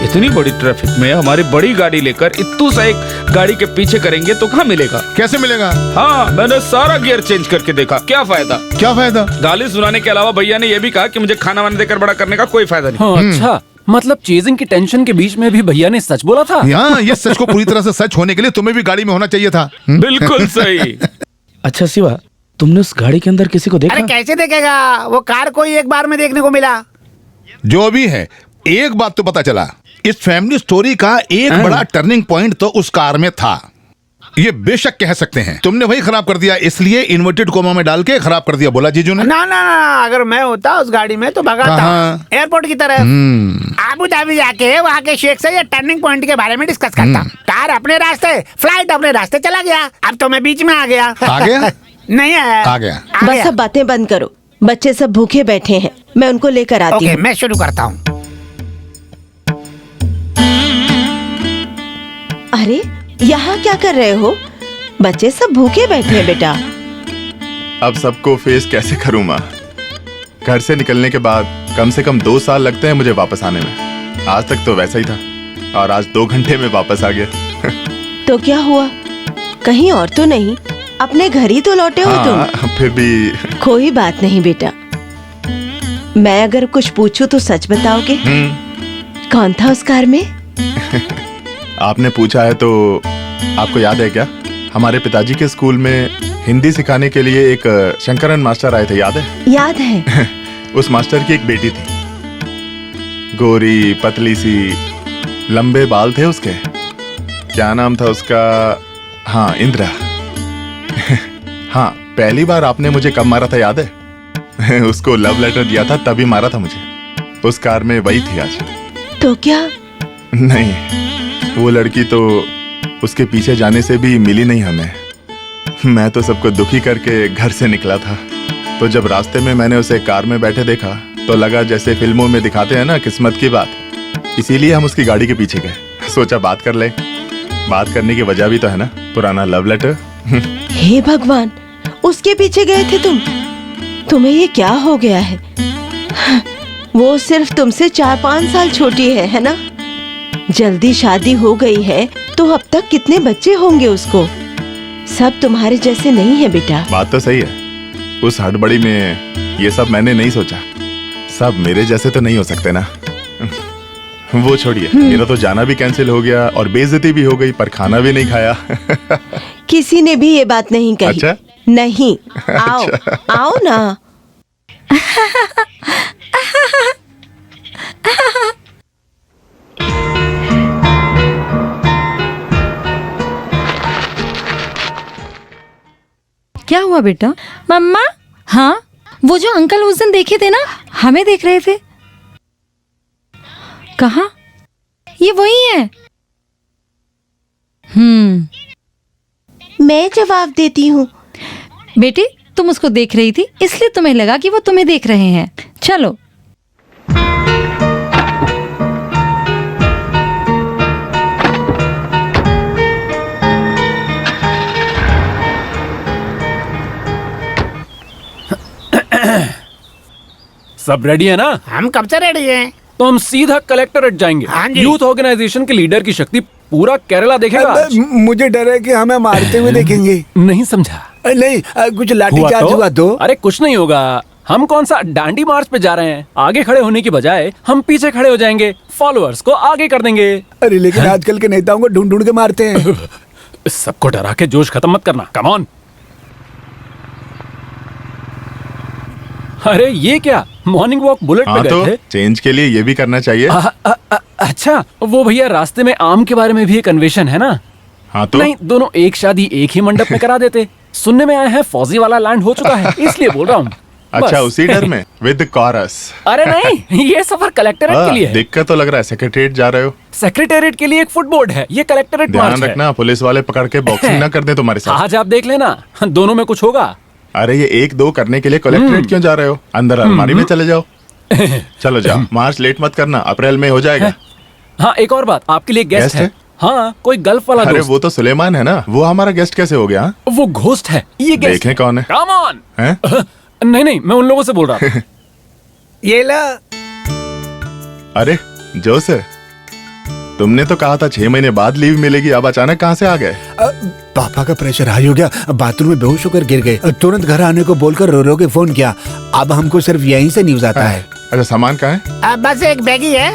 इतनी बड़ी ट्रैफिक में हमारी बड़ी गाड़ी लेकर इतू सा एक गाड़ी के पीछे करेंगे तो कहाँ मिलेगा? कैसे मिलेगा? हाँ, मैंने सारा गियर चेंज करके देखा। क्या फायदा? क्या फायदा? गाली सुनाने के अलावा भैया ने यह भी कहा कि मुझे खाना वाना देकर बड़ा करने का कोई फायदा नहीं। हाँ, अच्छा, मतलब चेजिंग की टेंशन के बीच में भी भैया ने सच बोला था। यहाँ ये सच को पूरी तरह से सच होने के लिए तुम्हें भी गाड़ी में होना चाहिए था। बिल्कुल सही। अच्छा शिवा, तुमने उस गाड़ी के अंदर किसी को देखा? अरे कैसे देखेगा? वो कार को ही एक बार में देखने को मिला। जो भी है, एक बात तो पता चला, इस फैमिली स्टोरी का एक बड़ा टर्निंग पॉइंट तो उस कार में था। ये बेशक कह सकते हैं। तुमने वही खराब कर दिया, इसलिए इन्वर्टेड कोमा में डाल के खराब कर दिया, बोला जीजू ने। ना ना ना, अगर मैं होता उस गाड़ी में तो भगाता कहाँ? एयरपोर्ट की तरफ। आबू धाबी जाके वहाँ के शेख से ये टर्निंग पॉइंट के बारे में डिस्कस करता। कार अपने रास्ते, फ्लाइट अपने रास्ते चला गया। अब तो मैं बीच में आ गया। आ गया? नहीं आया। आ गया। बस अब बातें बंद करो, बच्चे सब भूखे बैठे हैं, मैं उनको लेकर आती ओके, हूँ। मैं शुरू करता हूँ। अरे यहाँ क्या कर रहे हो? बच्चे सब भूखे बैठे हैं बेटा। अब सबको फेस कैसे करूं माँ? घर से निकलने के बाद कम से कम 2 साल लगते हैं मुझे वापस आने में। आज तक तो वैसा ही था और आज 2 घंटे में वापस आ गया। तो क्या हुआ, कहीं और तो नहीं? अपने घर ही तो लौटे हो तुम। फिर भी कोई बात नहीं बेटा, मैं अगर कुछ पूछूं तो सच बताओगे? कौन था उस कार में? आपने पूछा है तो आपको याद है क्या? हमारे पिताजी के स्कूल में हिंदी सिखाने के लिए एक शंकरन मास्टर आए थे, याद है? याद है। उस मास्टर की एक बेटी थी, गोरी पतली सी, लंबे बाल थे उसके। क्या नाम था उसका? हाँ, इंदिरा। हाँ, पहली बार आपने मुझे कब मारा था याद है? उसको लव लेटर दिया था तभी मारा था मुझे। उस कार में वही थी आज। तो क्या? नहीं, वो लड़की तो उसके पीछे जाने से भी मिली नहीं हमें। मैं तो सबको दुखी करके घर से निकला था, तो जब रास्ते में मैंने उसे कार में बैठे देखा तो लगा जैसे फिल्मों में दिखाते हैं ना, किस्मत की बात। इसीलिए हम उसकी गाड़ी के पीछे गए, सोचा बात कर ले। बात करने की वजह भी तो है ना, पुराना लव लेटर। हे भगवान, उसके पीछे गए थे तुम? तुम्हें ये क्या हो गया है? वो सिर्फ तुमसे 4-5 साल छोटी है ना? जल्दी शादी हो गई है तो अब तक कितने बच्चे होंगे उसको? सब तुम्हारे जैसे नहीं है बेटा। बात तो सही है, उस हड़बड़ी में ये सब मैंने नहीं सोचा। सब मेरे जैसे तो नहीं हो सकते ना। वो छोड़िए, मेरा तो जाना भी कैंसिल हो गया और बेइज्जती भी हो गई, पर खाना भी नहीं खाया। किसी ने भी ये बात नहीं कही। अच्छा? नहीं। आओ, आओ ना। क्या हुआ बेटा? मम्मा। हाँ, वो जो अंकल उस दिन देखे थे ना, हमें देख रहे थे। कहाँ? ये वही है। मैं जवाब देती हूँ। बेटी, तुम उसको देख रही थी इसलिए तुम्हें लगा कि वो तुम्हें देख रहे हैं। चलो। सब रेडी है ना? हम कब से रेडी हैं? तो हम सीधा कलेक्टरेट जाएंगे। हाँ जी। यूथ ऑर्गेनाइजेशन के लीडर की शक्ति पूरा केरला देखेगा आज। मुझे डर है कि हमें मारते हुए देखेंगे। नहीं समझा? नहीं, कुछ लाठीचार्ज हुआ तो? अरे कुछ नहीं होगा। हम कौन सा डांडी मार्च पे जा रहे हैं? आगे खड़े होने की बजाय हम पीछे खड़े हो जाएंगे, फॉलोअर्स को आगे कर देंगे। अरे लेकिन आजकल के नेताओं को ढूंढ ढूंढ के मारते हैं। सबको डरा के जोश खत्म मत करना। Come on. अरे ये क्या, मॉर्निंग वॉक बुलेट पे हाँ, गए तो थे? चेंज के लिए ये भी करना चाहिए। अच्छा, वो भैया रास्ते में आम के बारे में भी एक अन्वेषण है ना? हाँ तो नहीं, दोनों एक शादी एक ही मंडप में करा देते। सुनने में आया है फौजी वाला लैंड हो चुका है, इसलिए बोल रहा हूँ। अच्छा, उसी डर में विद कॉरस। अरे नहीं, ये सफर कलेक्टरेट के लिए है। दिक्कत तो लग रहा है सेक्रेटरीट जा रहे हो। सेक्रेटेरिएट के लिए एक फुटबोर्ड है, ये कलेक्टरेट मार्च ध्यान है। रखना पुलिस वाले पकड़ के बॉक्सिंग ना कर दे तुम्हारे साथ। आज आप देख लेना, दोनों में कुछ होगा। अरे ये 1-2 करने के लिए कलेक्टरेट क्यों जा रहे हो? अंदर अलमारी में चले जाओ। चलो जाओ, मार्च लेट मत करना, अप्रैल में हो जाएगा। हाँ, एक और बात, आपके लिए गेस्ट है। हाँ, कोई गल्फ वाला अरे दोस्त। वो तो सुलेमान है ना, वो हमारा गेस्ट कैसे हो गया? वो घोस्ट है, ये गेस्ट। देखें कौन है। Come on. हैं? नहीं, मैं उन लोगों से बोल रहा था। ये ला। अरे जोश है, तुमने तो कहा था 6 महीने बाद लीव मिलेगी, अब अचानक कहाँ से आ गए? पापा का प्रेशर हाई हो गया, बाथरूम में बेहोश होकर गिर गए। तुरंत घर आने को बोलकर रो रो के फोन किया। अब हमको सिर्फ यहीं से न्यूज आता है। अच्छा, सामान कहाँ है? बस एक बैग ही है।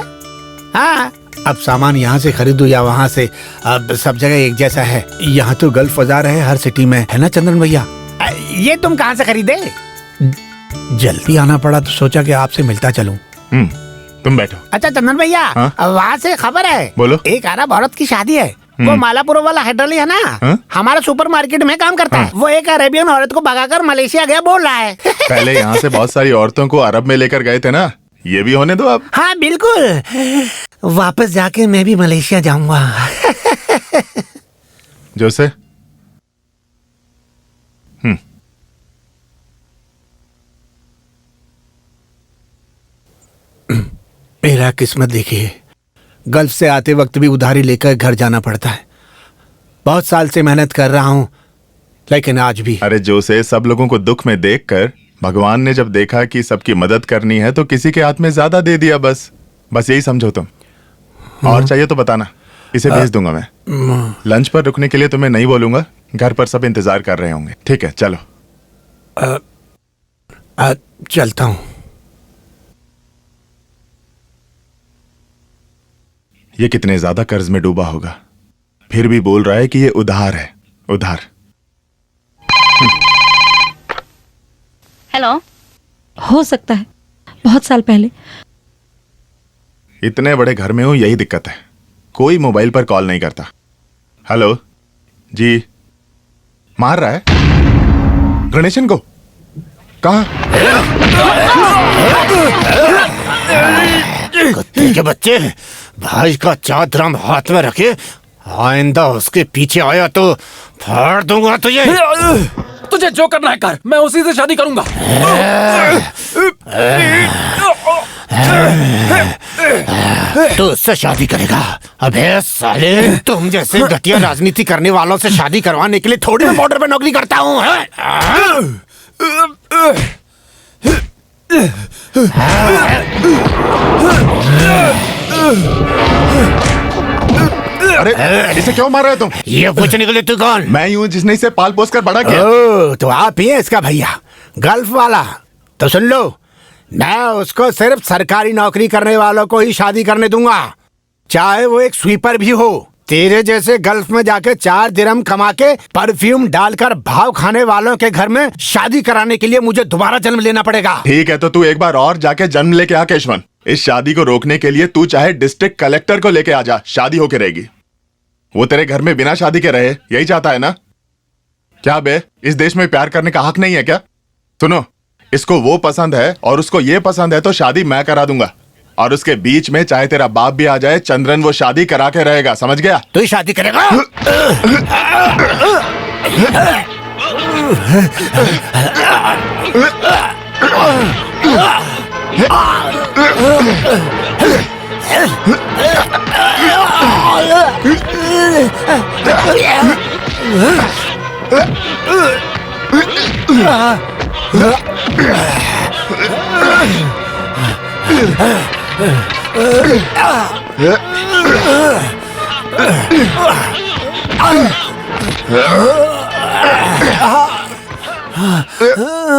हाँ, अब सामान यहाँ से खरीदो या वहाँ से, अब सब जगह एक जैसा है। यहाँ तो गल्फ बाजार है हर सिटी में, है ना चंदन भैया? ये तुम कहाँ से खरीदे? जल्दी आना पड़ा तो सोचा कि आपसे मिलता चलूं। तुम बैठो। अच्छा चंदन भैया, वहाँ से खबर है। बोलो। एक अरब औरत की शादी है, वो मालापुर वाला हैदरली है ना, हमारे सुपरमार्केट में काम करता है। वो एक अरेबियन औरत को भगाकर मलेशिया गया बोल रहा है। पहले यहाँ से बहुत सारी औरतों को अरब में लेकर गए थे ना, ये भी होने दो अब। हाँ बिल्कुल, वापस जाके मैं भी मलेशिया जाऊंगा। जोसे मेरा किस्मत देखिए, गल्फ से आते वक्त भी उधारी लेकर घर जाना पड़ता है। बहुत साल से मेहनत कर रहा हूँ, लेकिन आज भी। अरे जोसे, सब लोगों को दुख में देखकर भगवान ने जब देखा कि सबकी मदद करनी है तो किसी के हाथ में ज्यादा दे दिया। बस यही समझो तुम। और चाहिए तो बताना, इसे भेज दूंगा मैं। लंच पर रुकने के लिए तुम्हें नहीं बोलूंगा, घर पर सब इंतजार कर रहे होंगे। ठीक है, चलो। चलता हूँ। ये कितने ज्यादा कर्ज में डूबा होगा, फिर भी बोल रहा है कि ये उधार है, उधार। हेलो। हो सकता है, बहुत साल पहले। इतने बड़े घर में हूं, यही दिक्कत है, कोई मोबाइल पर कॉल नहीं करता। हेलो जी, मार रहा है गणेशन को। कहा? कुत्ते के बच्चे, भाई का चादराम हाथ में रखे, आइंदा उसके पीछे आया तो फाड़ दूंगा तुझे। तुझे जो करना है कर, मैं उसी से शादी करूंगा। तो उससे शादी करेगा? अबे साले, तुम जैसे घटिया राजनीति करने वालों से शादी करवाने के लिए थोड़ी मैं बॉर्डर पे नौकरी करता हूँ। अरे इसे क्यों मार रहे हो तुम? ये पूछने के लिए तू कौन? मैं यूं जिसने इसे पाल पोस कर बड़ा किया। तो आप ही हैं इसका भैया, गल्फ वाला। तो सुन लो, मैं उसको सिर्फ सरकारी नौकरी करने वालों को ही शादी करने दूंगा, चाहे वो एक स्वीपर भी हो। तेरे जैसे गल्फ में जाके 4 दिरहम कमा के परफ्यूम डालकर भाव खाने वालों के घर में शादी कराने के लिए मुझे दोबारा जन्म लेना पड़ेगा। ठीक है, तो तू एक बार और जाके जन्म लेके आ केशवन। इस शादी को रोकने के लिए तू चाहे डिस्ट्रिक्ट कलेक्टर को लेके आ जा, शादी होके रहेगी। वो तेरे घर में बिना शादी के रहे, यही चाहता है ना? क्या बे, इस देश में प्यार करने का हक नहीं है क्या? सुनो, इसको वो पसंद है और उसको ये पसंद है तो शादी मैं करा दूंगा, और उसके बीच में चाहे तेरा बाप भी आ जाए, चंद्रन वो शादी करा के रहेगा, समझ गया? तू ही शादी करेगा?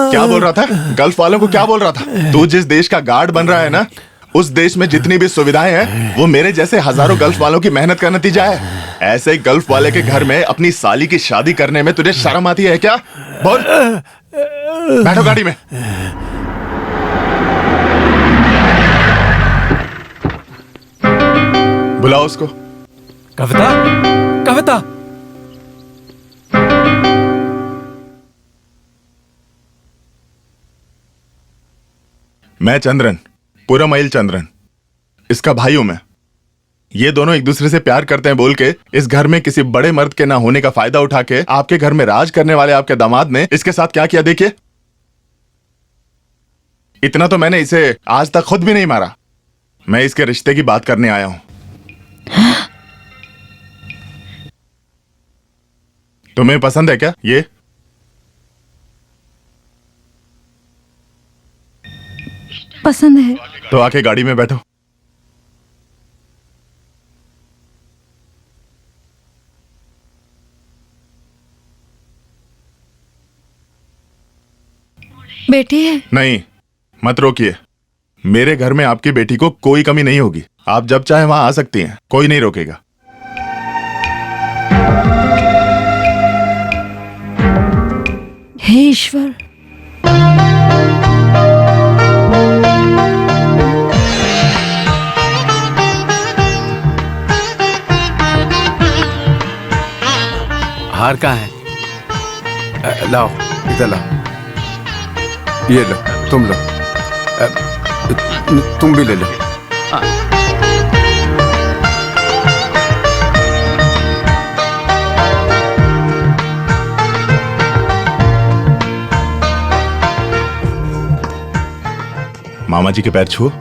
क्या बोल रहा था? गल्फ वालों को क्या बोल रहा था? तू जिस देश का गार्ड बन रहा है ना, उस देश में जितनी भी सुविधाएं हैं वो मेरे जैसे हजारों गल्फ वालों की मेहनत का नतीजा है। ऐसे ही गल्फ वाले के घर में अपनी साली की शादी करने में तुझे शर्म आती है क्या? बोल। बैठो गाड़ी में। बुलाओ उसको। कविता, कविता। मैं चंद्रन, पुरमइल चंद्रन, इसका भाई हूं मैं। ये दोनों एक दूसरे से प्यार करते हैं बोल के इस घर में किसी बड़े मर्द के ना होने का फायदा उठा के आपके घर में राज करने वाले आपके दामाद ने इसके साथ क्या किया देखिए। इतना तो मैंने इसे आज तक खुद भी नहीं मारा। मैं इसके रिश्ते की बात करने आया हूं। तुम्हें पसंद है क्या ये? पसंद है। तो आके गाड़ी में बैठो। बेटी है? नहीं, मत रोकिए। मेरे घर में आपकी बेटी को कोई कमी नहीं होगी। आप जब चाहे वहां आ सकती हैं, कोई नहीं रोकेगा। हे ईश्वर, हार कहाँ है? लाओ, इधर लाओ। ये लो, तुम लो। तुम भी ले लो। मामा जी के पैर छुओ।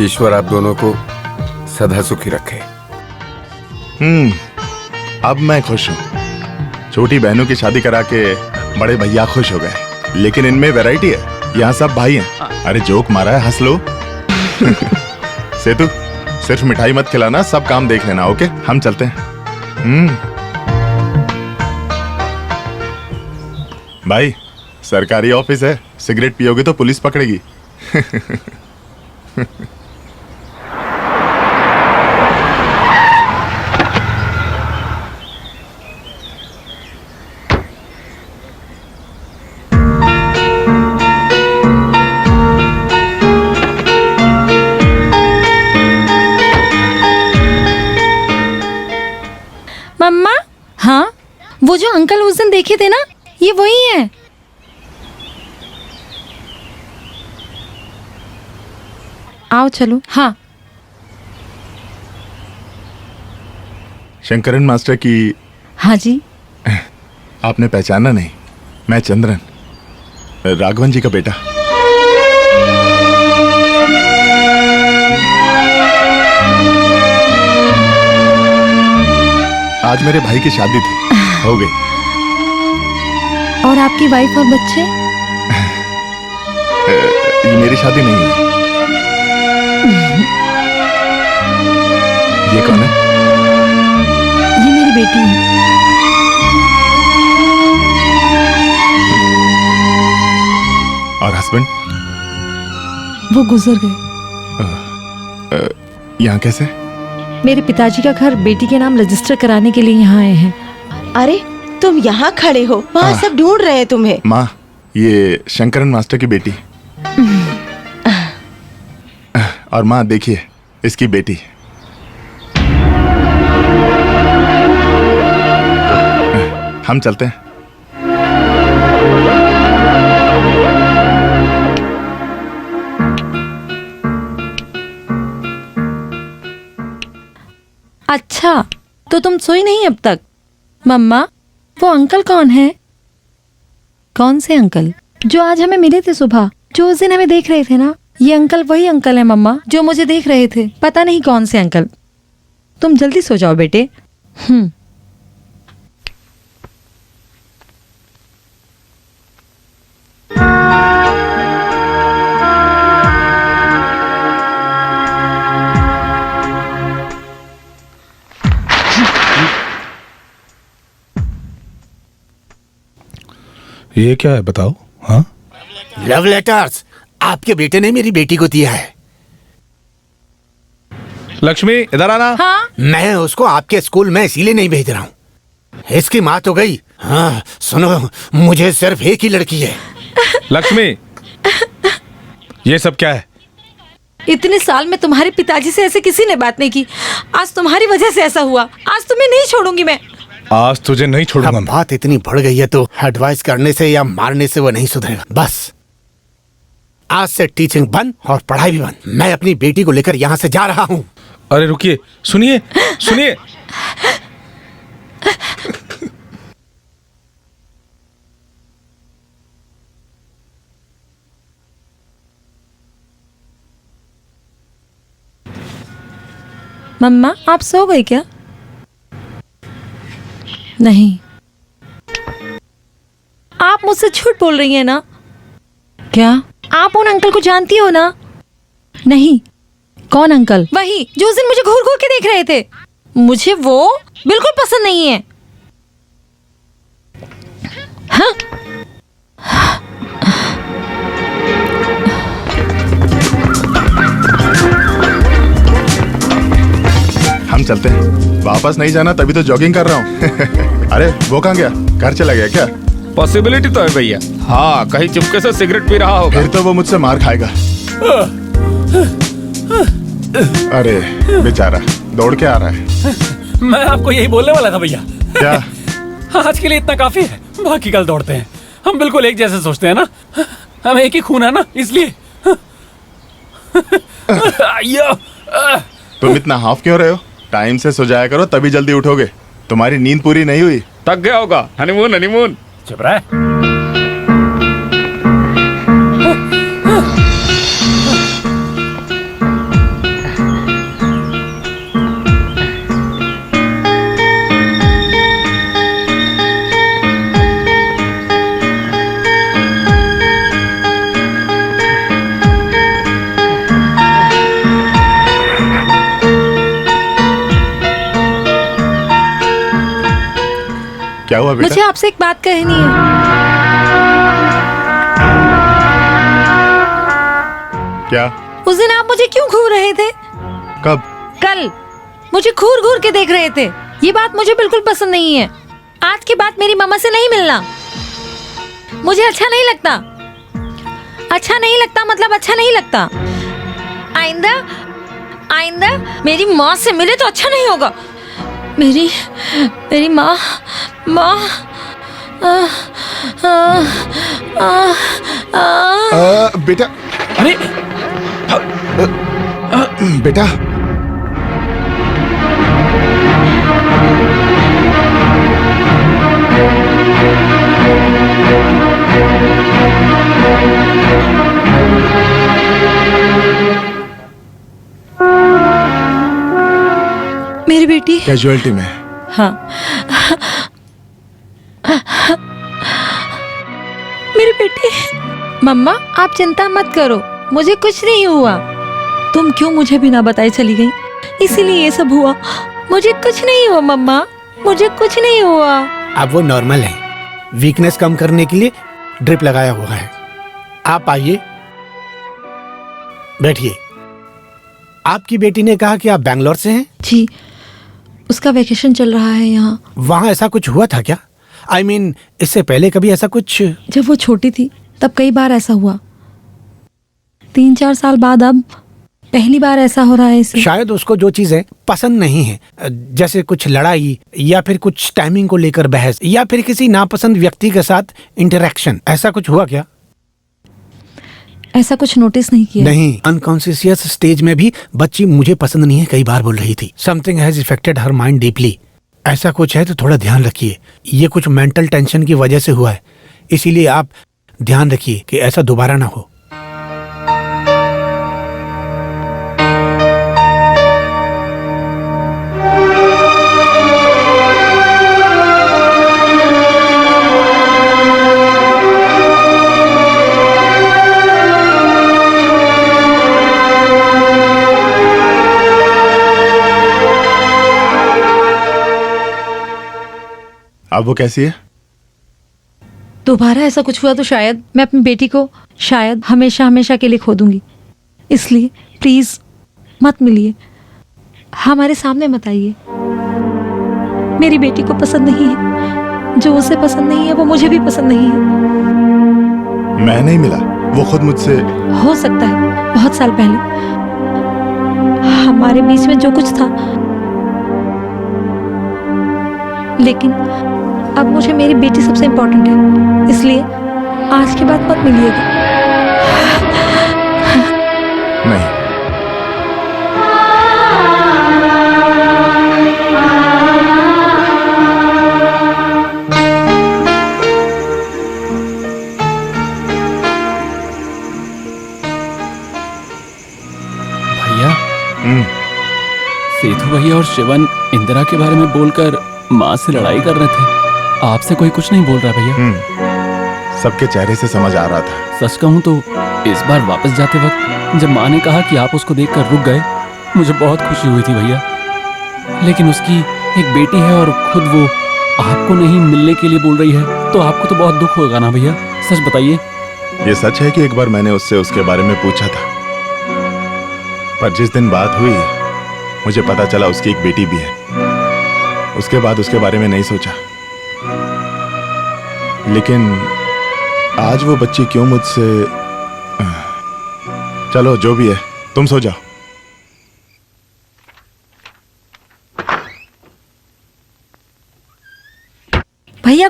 ईश्वर आप दोनों को सदा सुखी रखे। अब मैं खुश हूँ। छोटी बहनों की शादी करा के बड़े भैया खुश हो गए, लेकिन इनमें वैरायटी है। यहाँ सब भाई हैं। अरे जोक मारा है, हंस लो। सेतु, सिर्फ मिठाई मत खिलाना, सब काम देख लेना। ओके, हम चलते हैं। भाई, सरकारी ऑफिस है, सिगरेट पियोगे तो पुलिस पकड़ेगी। मम्मा, हाँ, वो जो अंकल उस दिन देखे थे ना, ये वही है। आओ चलो। हाँ, शंकरन मास्टर की। हाँ जी। आपने पहचाना नहीं? मैं चंद्रन, राघवन जी का बेटा। आज मेरे भाई की शादी थी, हो गई। और आपकी वाइफ और बच्चे? ये मेरी शादी नहीं है। ये कौन है? ये मेरी बेटी है। और हस्बैंड? वो गुजर गए। यहाँ कैसे? मेरे पिताजी का घर बेटी के नाम रजिस्टर कराने के लिए यहाँ आए हैं। अरे तुम यहाँ खड़े हो, वहाँ सब ढूंढ रहे हैं तुम्हें। माँ, ये शंकरन मास्टर की बेटी। और माँ देखिए, इसकी बेटी। हम चलते हैं। अच्छा, तो तुम सोई नहीं अब तक? मम्मा, वो अंकल कौन है? कौन से अंकल? जो आज हमें मिले थे सुबह, जो उस दिन हमें देख रहे थे ना। ये अंकल वही अंकल है मम्मा, जो मुझे देख रहे थे। पता नहीं कौन से अंकल। तुम जल्दी सो जाओ बेटे। ये क्या है बताओ? हाँ, लव लेटर्स आपके बेटे ने मेरी बेटी को दिया है। लक्ष्मी इधर आना। हाँ? मैं उसको आपके स्कूल में इसीलिए नहीं भेज रहा हूँ। इसकी माँ तो गई। हाँ सुनो, मुझे सिर्फ एक ही लड़की है। लक्ष्मी, ये सब क्या है? इतने साल में तुम्हारे पिताजी से ऐसे किसी ने बात नहीं की। आज तुम्हारी वजह से ऐसा हुआ। आज तुम्हें नहीं छोड़ूंगी मैं। आज तुझे नहीं छोड़ूंगा। बात इतनी बढ़ गई है तो एडवाइस करने से या मारने से वो नहीं सुधरेगा। बस आज से टीचिंग बंद और पढ़ाई भी बंद। मैं अपनी बेटी को लेकर यहाँ से जा रहा हूँ। अरे रुकिए, सुनिए सुनिए। मम्मा, आप सो गई क्या? नहीं, आप मुझसे झूठ बोल रही हैं ना? क्या आप उन अंकल को जानती हो ना? नहीं। कौन अंकल? वही जो उस दिन मुझे घूर घूर के देख रहे थे। मुझे वो बिल्कुल पसंद नहीं है। हाँ? हम चलते हैं। वापस नहीं जाना, तभी तो जॉगिंग कर रहा हूँ। अरे वो कहाँ गया? घर चला गया क्या? पॉसिबिलिटी तो है भैया। हाँ, कहीं चुपके से सिगरेट पी रहा होगा। फिर तो वो मुझसे मार खाएगा। अरे बेचारा दौड़ के आ रहा है। मैं आपको यही बोलने वाला था भैया। क्या? आज के लिए इतना काफी है, बाकी कल दौड़ते हैं। हम बिल्कुल एक जैसे सोचते हैं ना, हम एक ही खून है ना, इसलिए। तुम इतना हाफ क्यों रहे हो? टाइम से सो जाया करो, तभी जल्दी उठोगे। तुम्हारी नींद पूरी नहीं हुई। थक गया होगा। Honeymoon honeymoon. चुप रहा। क्या हुआ बेटा? मुझे आपसे एक बात कहनी है। क्या? उस दिन आप मुझे क्यों घूर रहे थे? कब? कल मुझे घूर घूर के देख रहे थे। ये बात मुझे बिल्कुल पसंद नहीं है। आज के बाद मेरी मम्मा से नहीं मिलना। मुझे अच्छा नहीं लगता। अच्छा नहीं लगता मतलब अच्छा नहीं लगता। आइंदा आइंदा मेरी माँ से मिले तो अच्छा नहीं होगा। मेरी माँ बेटा। अरे बेटा मेरी बेटी कैजुअलिटी में। हाँ मेरी बेटी। मम्मा आप चिंता मत करो, मुझे कुछ नहीं हुआ। तुम क्यों मुझे बिना बताए चली गई, इसीलिए ये सब हुआ। मुझे कुछ नहीं हुआ मम्मा, मुझे कुछ नहीं हुआ। अब वो नॉर्मल है। वीकनेस कम करने के लिए ड्रिप लगाया हुआ है। आप आइए, बैठिए। आपकी बेटी ने कहा कि आप बैंगलोर से हैं? जी, उसका वेकेशन चल रहा है यहाँ। वहाँ ऐसा कुछ हुआ था क्या? I mean, इससे पहले कभी ऐसा कुछ? जब वो छोटी थी तब कई बार ऐसा हुआ। 3-4 साल बाद अब पहली बार ऐसा हो रहा है इसे। शायद उसको जो चीजें पसंद नहीं है, जैसे कुछ लड़ाई या फिर कुछ टाइमिंग को लेकर बहस या फिर किसी नापसंद व्यक्ति के साथ इंटरेक्शन, ऐसा कुछ हुआ क्या? ऐसा कुछ नोटिस नहीं किया। नहीं, अनकॉन्शियस स्टेज में भी बच्ची मुझे पसंद नहीं है कई बार बोल रही थी। Something has affected her mind deeply. ऐसा कुछ है तो थोड़ा ध्यान रखिए। ये कुछ मेंटल टेंशन की वजह से हुआ है, इसीलिए आप ध्यान रखिए कि ऐसा दोबारा ना हो। अब वो कैसी है? दोबारा ऐसा कुछ हुआ तो शायद मैं अपनी बेटी को शायद हमेशा हमेशा के लिए खो दूंगी। इसलिए प्लीज मत मिलिए, हमारे सामने मत आइए। मेरी बेटी को पसंद नहीं है, जो उसे पसंद नहीं है वो मुझे भी पसंद नहीं है। मैं नहीं मिला, वो खुद मुझसे। हो सकता है बहुत साल पहले हमारे बीच में जो कुछ था, लेकिन अब मुझे मेरी बेटी सबसे इम्पोर्टेंट है। इसलिए आज के बाद मत मिलिएगा। नहीं। भैया, सेतु भैया और शिवन इंदिरा के बारे में बोलकर माँ से लड़ाई कर रहे थे। आपसे कोई कुछ नहीं बोल रहा भैया। सबके चेहरे से समझ आ रहा था। सच कहूँ तो इस बार वापस जाते वक्त जब माँ ने कहा कि आप उसको देखकर रुक गए, मुझे बहुत खुशी हुई थी भैया। लेकिन उसकी एक बेटी है और खुद वो आपको नहीं मिलने के लिए बोल रही है, तो आपको तो बहुत दुख होगा ना भैया, सच बताइए। ये सच है कि एक बार मैंने उससे उसके बारे में पूछा था, पर जिस दिन बात हुई मुझे पता चला उसकी एक बेटी भी है। उसके बाद उसके बारे में नहीं सोचा, लेकिन आज वो बच्ची क्यों मुझसे। चलो जो भी है, तुम सो जाओ।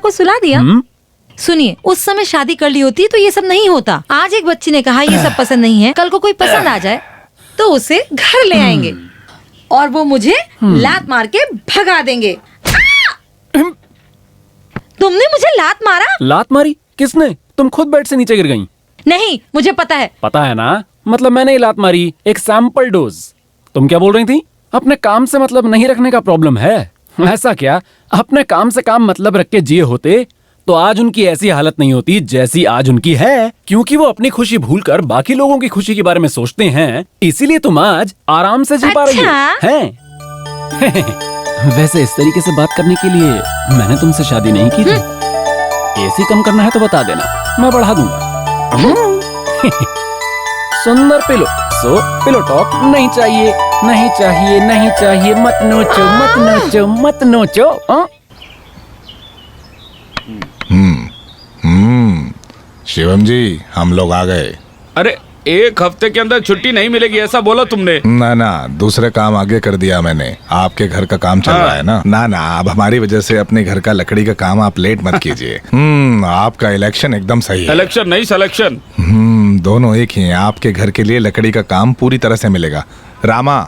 को सुला दिया। सुनिए, उस समय शादी कर ली होती तो ये सब नहीं होता। आज एक बच्ची ने कहा ये सब पसंद नहीं है, कल को कोई पसंद आ जाए तो उसे घर ले आएंगे और वो मुझे लात मार के भगा देंगे। तुमने मुझे लात मारा? लात मारी? किसने? तुम खुद बेड से नीचे गिर गई। नहीं, मुझे पता है। पता है ना? मतलब मैंने ही लात मारी, एक सैंपल डोज। तुम क्या बोल रही थी? अपने काम से मतलब नहीं रखने का प्रॉब्लम है। ऐसा क्या? अपने काम से काम मतलब रख के जिए होते तो आज उनकी ऐसी हालत नहीं होती जैसी आज उनकी है, क्योंकि वो अपनी खुशी भूलकर बाकी लोगों की खुशी के बारे में सोचते हैं। इसीलिए तुम आज आराम से जी पा रही हो। हैं? वैसे इस तरीके से बात करने के लिए मैंने तुमसे शादी नहीं की थी। एसी कम करना है तो बता देना, मैं बढ़ा दूंगा। सुंदर पिलो, सो पिलो टॉक नहीं चाहिए, नहीं चाहिए, नहीं चाहिए। मत नोचो, मत नोचो, मत नोचो। शिवम जी, हम लोग आ गए। अरे, एक हफ्ते के अंदर छुट्टी नहीं मिलेगी ऐसा बोला तुमने? ना, दूसरे काम आगे कर दिया मैंने। आपके घर का काम चल रहा है ना। ना, अब हमारी वजह से अपने घर का लकड़ी का काम आप लेट मत कीजिए। आपका इलेक्शन एकदम सही है। इलेक्शन नहीं, सिलेक्शन। दोनों एक ही हैं। आपके घर के लिए लकड़ी का काम पूरी तरह से मिलेगा। रामा,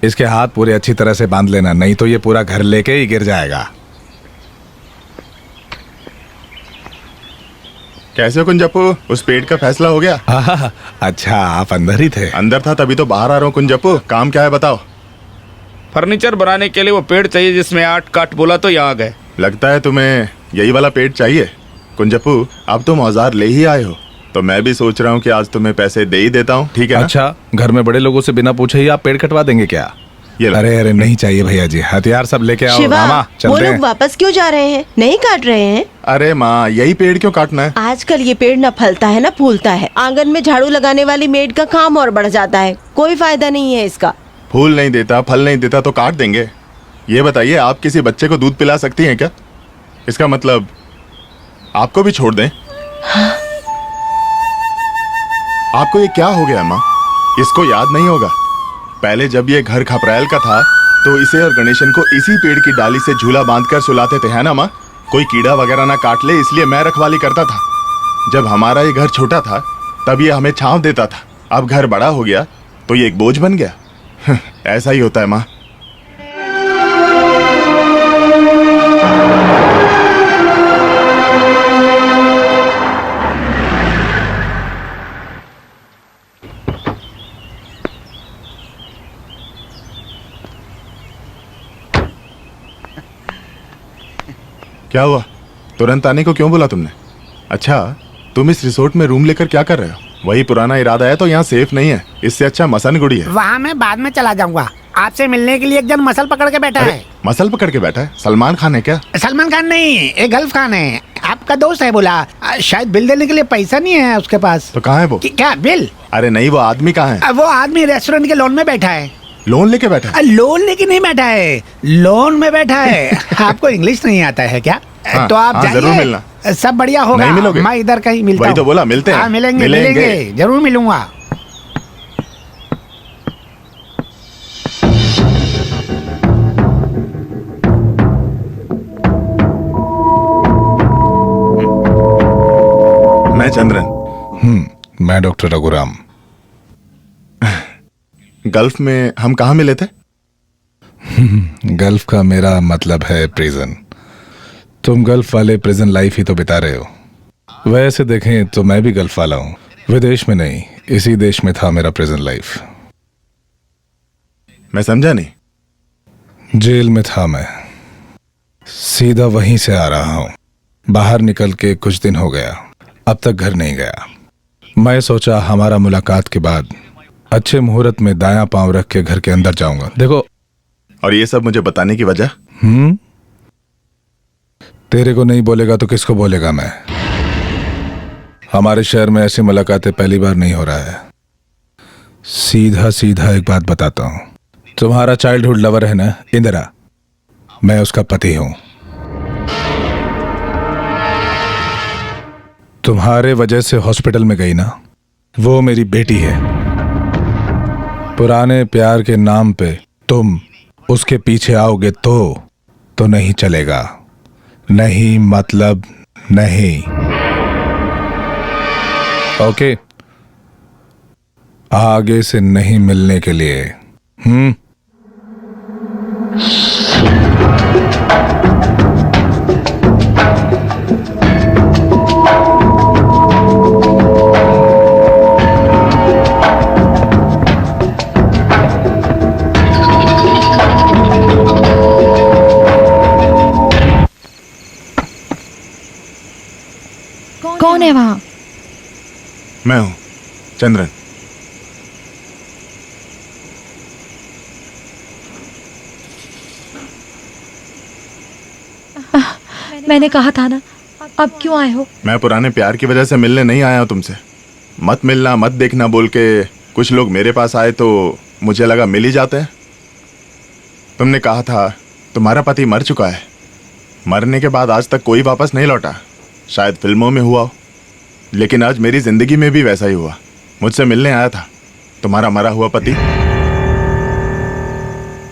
इसके हाथ पूरे अच्छी तरह से बांध लेना, नहीं तो ये पूरा घर लेके ही गिर जाएगा। कैसे हो कुंजप्पू? उस पेड़ का फैसला हो गया? अच्छा, आप अंदर ही थे? अंदर था, तभी तो बाहर आ रहा हूँ। कुंजप्पू, काम क्या है बताओ? फर्नीचर बनाने के लिए वो पेड़ चाहिए जिसमें 8 काट बोला तो यहाँ आ गए। लगता है तुम्हें यही वाला पेड़ चाहिए। कुंजप्पू, अब तुम औजार ले ही आए हो तो मैं भी सोच रहा हूँ कि आज तुम्हें पैसे दे ही देता हूँ, ठीक है ना? अच्छा, घर में बड़े लोगों से बिना पूछे ही आप पेड़ कटवा देंगे क्या? अरे नहीं चाहिए भैया जी, हथियार सब लेके आओ। शिवा, रामा, वो चलते लोग हैं। वापस क्यों जा रहे हैं? नहीं काट रहे हैं? अरे माँ, यही पेड़ क्यों काटना है? आजकल ये पेड़ न फलता है न फूलता है। आंगन में झाड़ू लगाने वाली मेड का काम और बढ़ जाता है। कोई फायदा नहीं है इसका। फूल नहीं देता, फल नहीं देता तो काट देंगे। ये बताइए, आप किसी बच्चे को दूध पिला सकती हैं क्या? इसका मतलब आपको भी छोड़ दें? आपको ये क्या हो गया माँ? इसको याद नहीं होगा? पहले जब ये घर खपराइल का था तो इसे और गणेशन को इसी पेड़ की डाली से झूला बांधकर सुलाते थे, है ना माँ? कोई कीड़ा वगैरह ना काट ले, इसलिए मैं रखवाली करता था। जब हमारा ये घर छोटा था तब ये हमें छांव देता था। अब घर बड़ा हो गया तो ये एक बोझ बन गया। ऐसा ही होता है माँ। क्या हुआ? तुरंत आने को क्यों बोला तुमने? अच्छा, तुम इस रिसोर्ट में रूम लेकर क्या कर रहे हो? वही पुराना इरादा है तो यहाँ सेफ नहीं है। इससे अच्छा मसनगुड़ी है। वहाँ मैं बाद में चला जाऊंगा। आपसे मिलने के लिए एक जन मसल पकड़ के बैठा है। मसल पकड़ के बैठा है? सलमान खान है क्या? सलमान खान नहीं, एक गल्फ खान है। आपका दोस्त है बोला। शायद बिल देने के लिए पैसा नहीं है उसके पास। तो कहाँ है वो? क्या बिल? अरे नहीं, वो आदमी कहाँ है? वो आदमी रेस्टोरेंट के लॉन में बैठा है। लोन लेके बैठा है? लोन लेके नहीं बैठा है, लोन में बैठा है। आपको इंग्लिश नहीं आता है क्या? हाँ, तो आप हाँ, जरूर मिलना। सब बढ़िया होगा। नहीं मिलोगे? मैं इधर कहीं मिलता वही हूँ। तो बोला, मिलते हैं। हाँ, मिलेंगे, जरूर मिलूंगा। मैं चंद्रन। मैं डॉक्टर रघुराम। गल्फ में हम कहाँ मिले थे? गल्फ का मेरा मतलब है प्रिजन। तुम गल्फ वाले प्रिजन लाइफ ही तो बिता रहे हो। वैसे देखें तो मैं भी गल्फ वाला हूं, विदेश में नहीं, इसी देश में था मेरा प्रिजन लाइफ। मैं समझा नहीं। जेल में था मैं, सीधा वहीं से आ रहा हूं। बाहर निकल के कुछ दिन हो गया, अब तक घर नहीं गया। मैं सोचा हमारा मुलाकात के बाद अच्छे मुहूर्त में दायां पांव रख के घर के अंदर जाऊंगा। देखो, और ये सब मुझे बताने की वजह? तेरे को नहीं बोलेगा तो किसको बोलेगा मैं? हमारे शहर में ऐसी मुलाकातें पहली बार नहीं हो रहा है। सीधा सीधा एक बात बताता हूं, तुम्हारा चाइल्डहुड लवर है ना इंदिरा, मैं उसका पति हूं। तुम्हारे वजह से हॉस्पिटल में गई ना, वो मेरी बेटी है। पुराने प्यार के नाम पे तुम उसके पीछे आओगे तो नहीं चलेगा। नहीं मतलब नहीं। ओके, आगे से नहीं मिलने के लिए। कौन है वहाँ? मैं हूँ चंद्रन। मैंने कहा था ना, अब क्यों आए हो? मैं पुराने प्यार की वजह से मिलने नहीं आया हूँ तुमसे। मत मिलना मत देखना बोल के कुछ लोग मेरे पास आए तो मुझे लगा मिल ही जाते हैं। तुमने कहा था तुम्हारा पति मर चुका है। मरने के बाद आज तक कोई वापस नहीं लौटा। शायद फिल्मों में हुआ हो, लेकिन आज मेरी जिंदगी में भी वैसा ही हुआ। मुझसे मिलने आया था तुम्हारा मरा हुआ पति।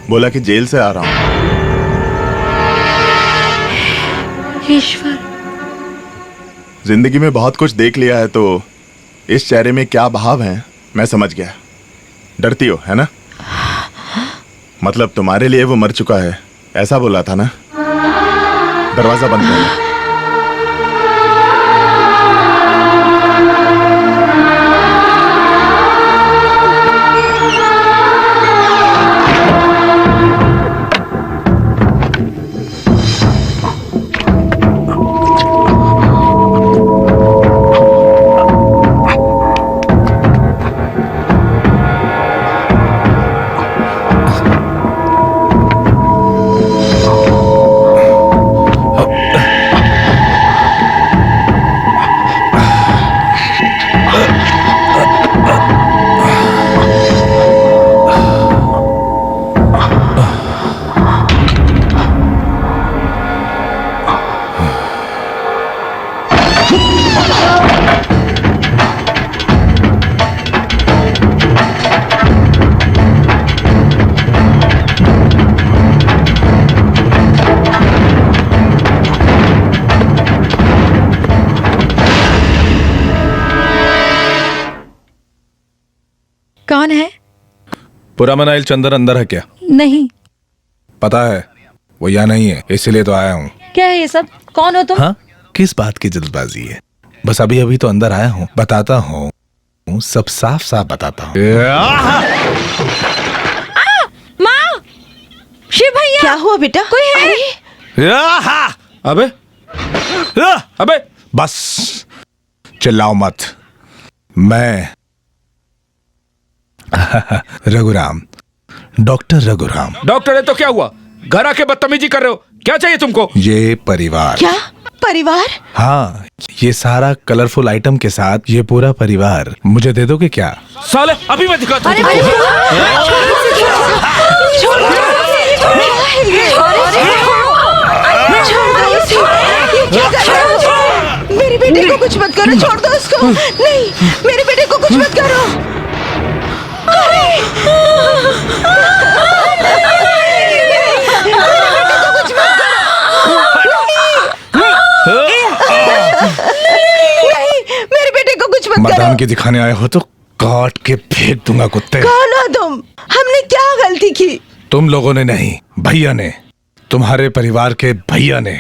बोला कि जेल से आ रहा हूं। ईश्वर, जिंदगी में बहुत कुछ देख लिया है तो इस चेहरे में क्या भाव हैं मैं समझ गया। डरती हो है ना? मतलब तुम्हारे लिए वो मर चुका है ऐसा बोला था ना? दरवाजा बंद कर। कौन है? पूरा मनाइल चंदन अंदर है क्या? नहीं। पता है वो यहाँ नहीं है, इसीलिए तो आया हूँ। क्या है ये सब? कौन हो तुम? हाँ, किस बात की जल्दबाजी है? बस अभी अभी तो अंदर आया हूँ, बताता हूँ, सब साफ साफ बताता हूँ। माँ! शिव भैया! क्या हुआ बेटा? कोई है? अबे बस चिल्लाओ मत। मैं रघुराम, डॉक्टर रघुराम। डॉक्टर है तो क्या हुआ? घर आके बदतमीजी कर रहे हो? क्या चाहिए तुमको? ये परिवार। क्या परिवार? हाँ, ये सारा कलरफुल आइटम के साथ ये पूरा परिवार मुझे दे दोगे क्या? साले अभी मैं दिखाता हूँ। मेरे बेटे को कुछ मत करो, छोड़ दो उसको। नहीं, मेरे बेटे को कुछ मत करो। मेरे बेटे को कुछ मत करो। मर्दान की दिखाने आए हो तो काट के फेंक दूंगा कुत्ते। कौन हो तुम? हमने क्या गलती की? तुम लोगों ने नहीं, भैया ने, तुम्हारे परिवार के भैया ने।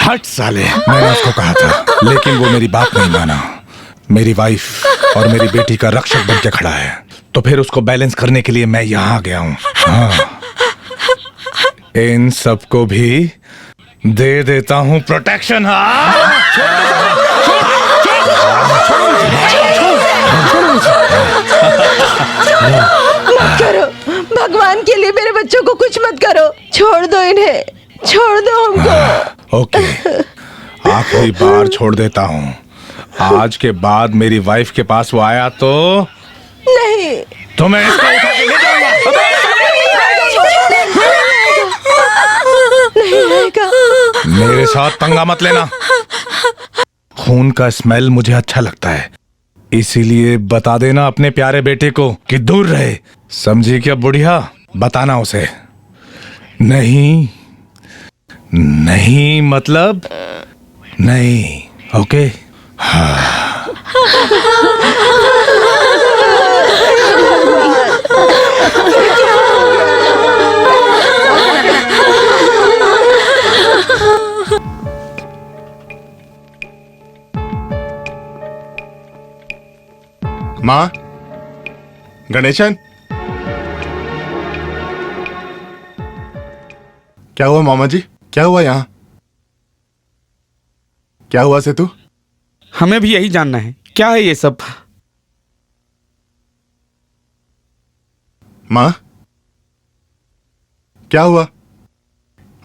हट साले, मैंने उसको कहा था लेकिन वो मेरी बात नहीं माना। मेरी वाइफ और मेरी बेटी का रक्षक बन के खड़ा है, तो फिर उसको बैलेंस करने के लिए मैं यहाँ आ गया हूँ। हाँ, इन सबको भी दे देता हूँ प्रोटेक्शन। मत करो, भगवान के लिए मेरे बच्चों को कुछ मत करो। छोड़ दो इन्हें, छोड़ दो हमको। ओके, आखिरी बार छोड़ देता हूँ। आज के बाद मेरी वाइफ के पास वो आया तो नहीं, तो मैं इसको उठा के ले जाऊंगा। नहीं आएगा। मेरे साथ पंगा मत लेना। खून का स्मेल मुझे अच्छा लगता है, इसीलिए बता देना अपने प्यारे बेटे को कि दूर रहे। समझी क्या बुढ़िया? बताना उसे। नहीं नहीं मतलब नहीं। ओके हाँ। माँ, गणेशन, क्या हुआ मामा जी? क्या हुआ यहाँ? क्या हुआ सेतु? हमें भी यही जानना है, क्या है ये सब? माँ, क्या हुआ?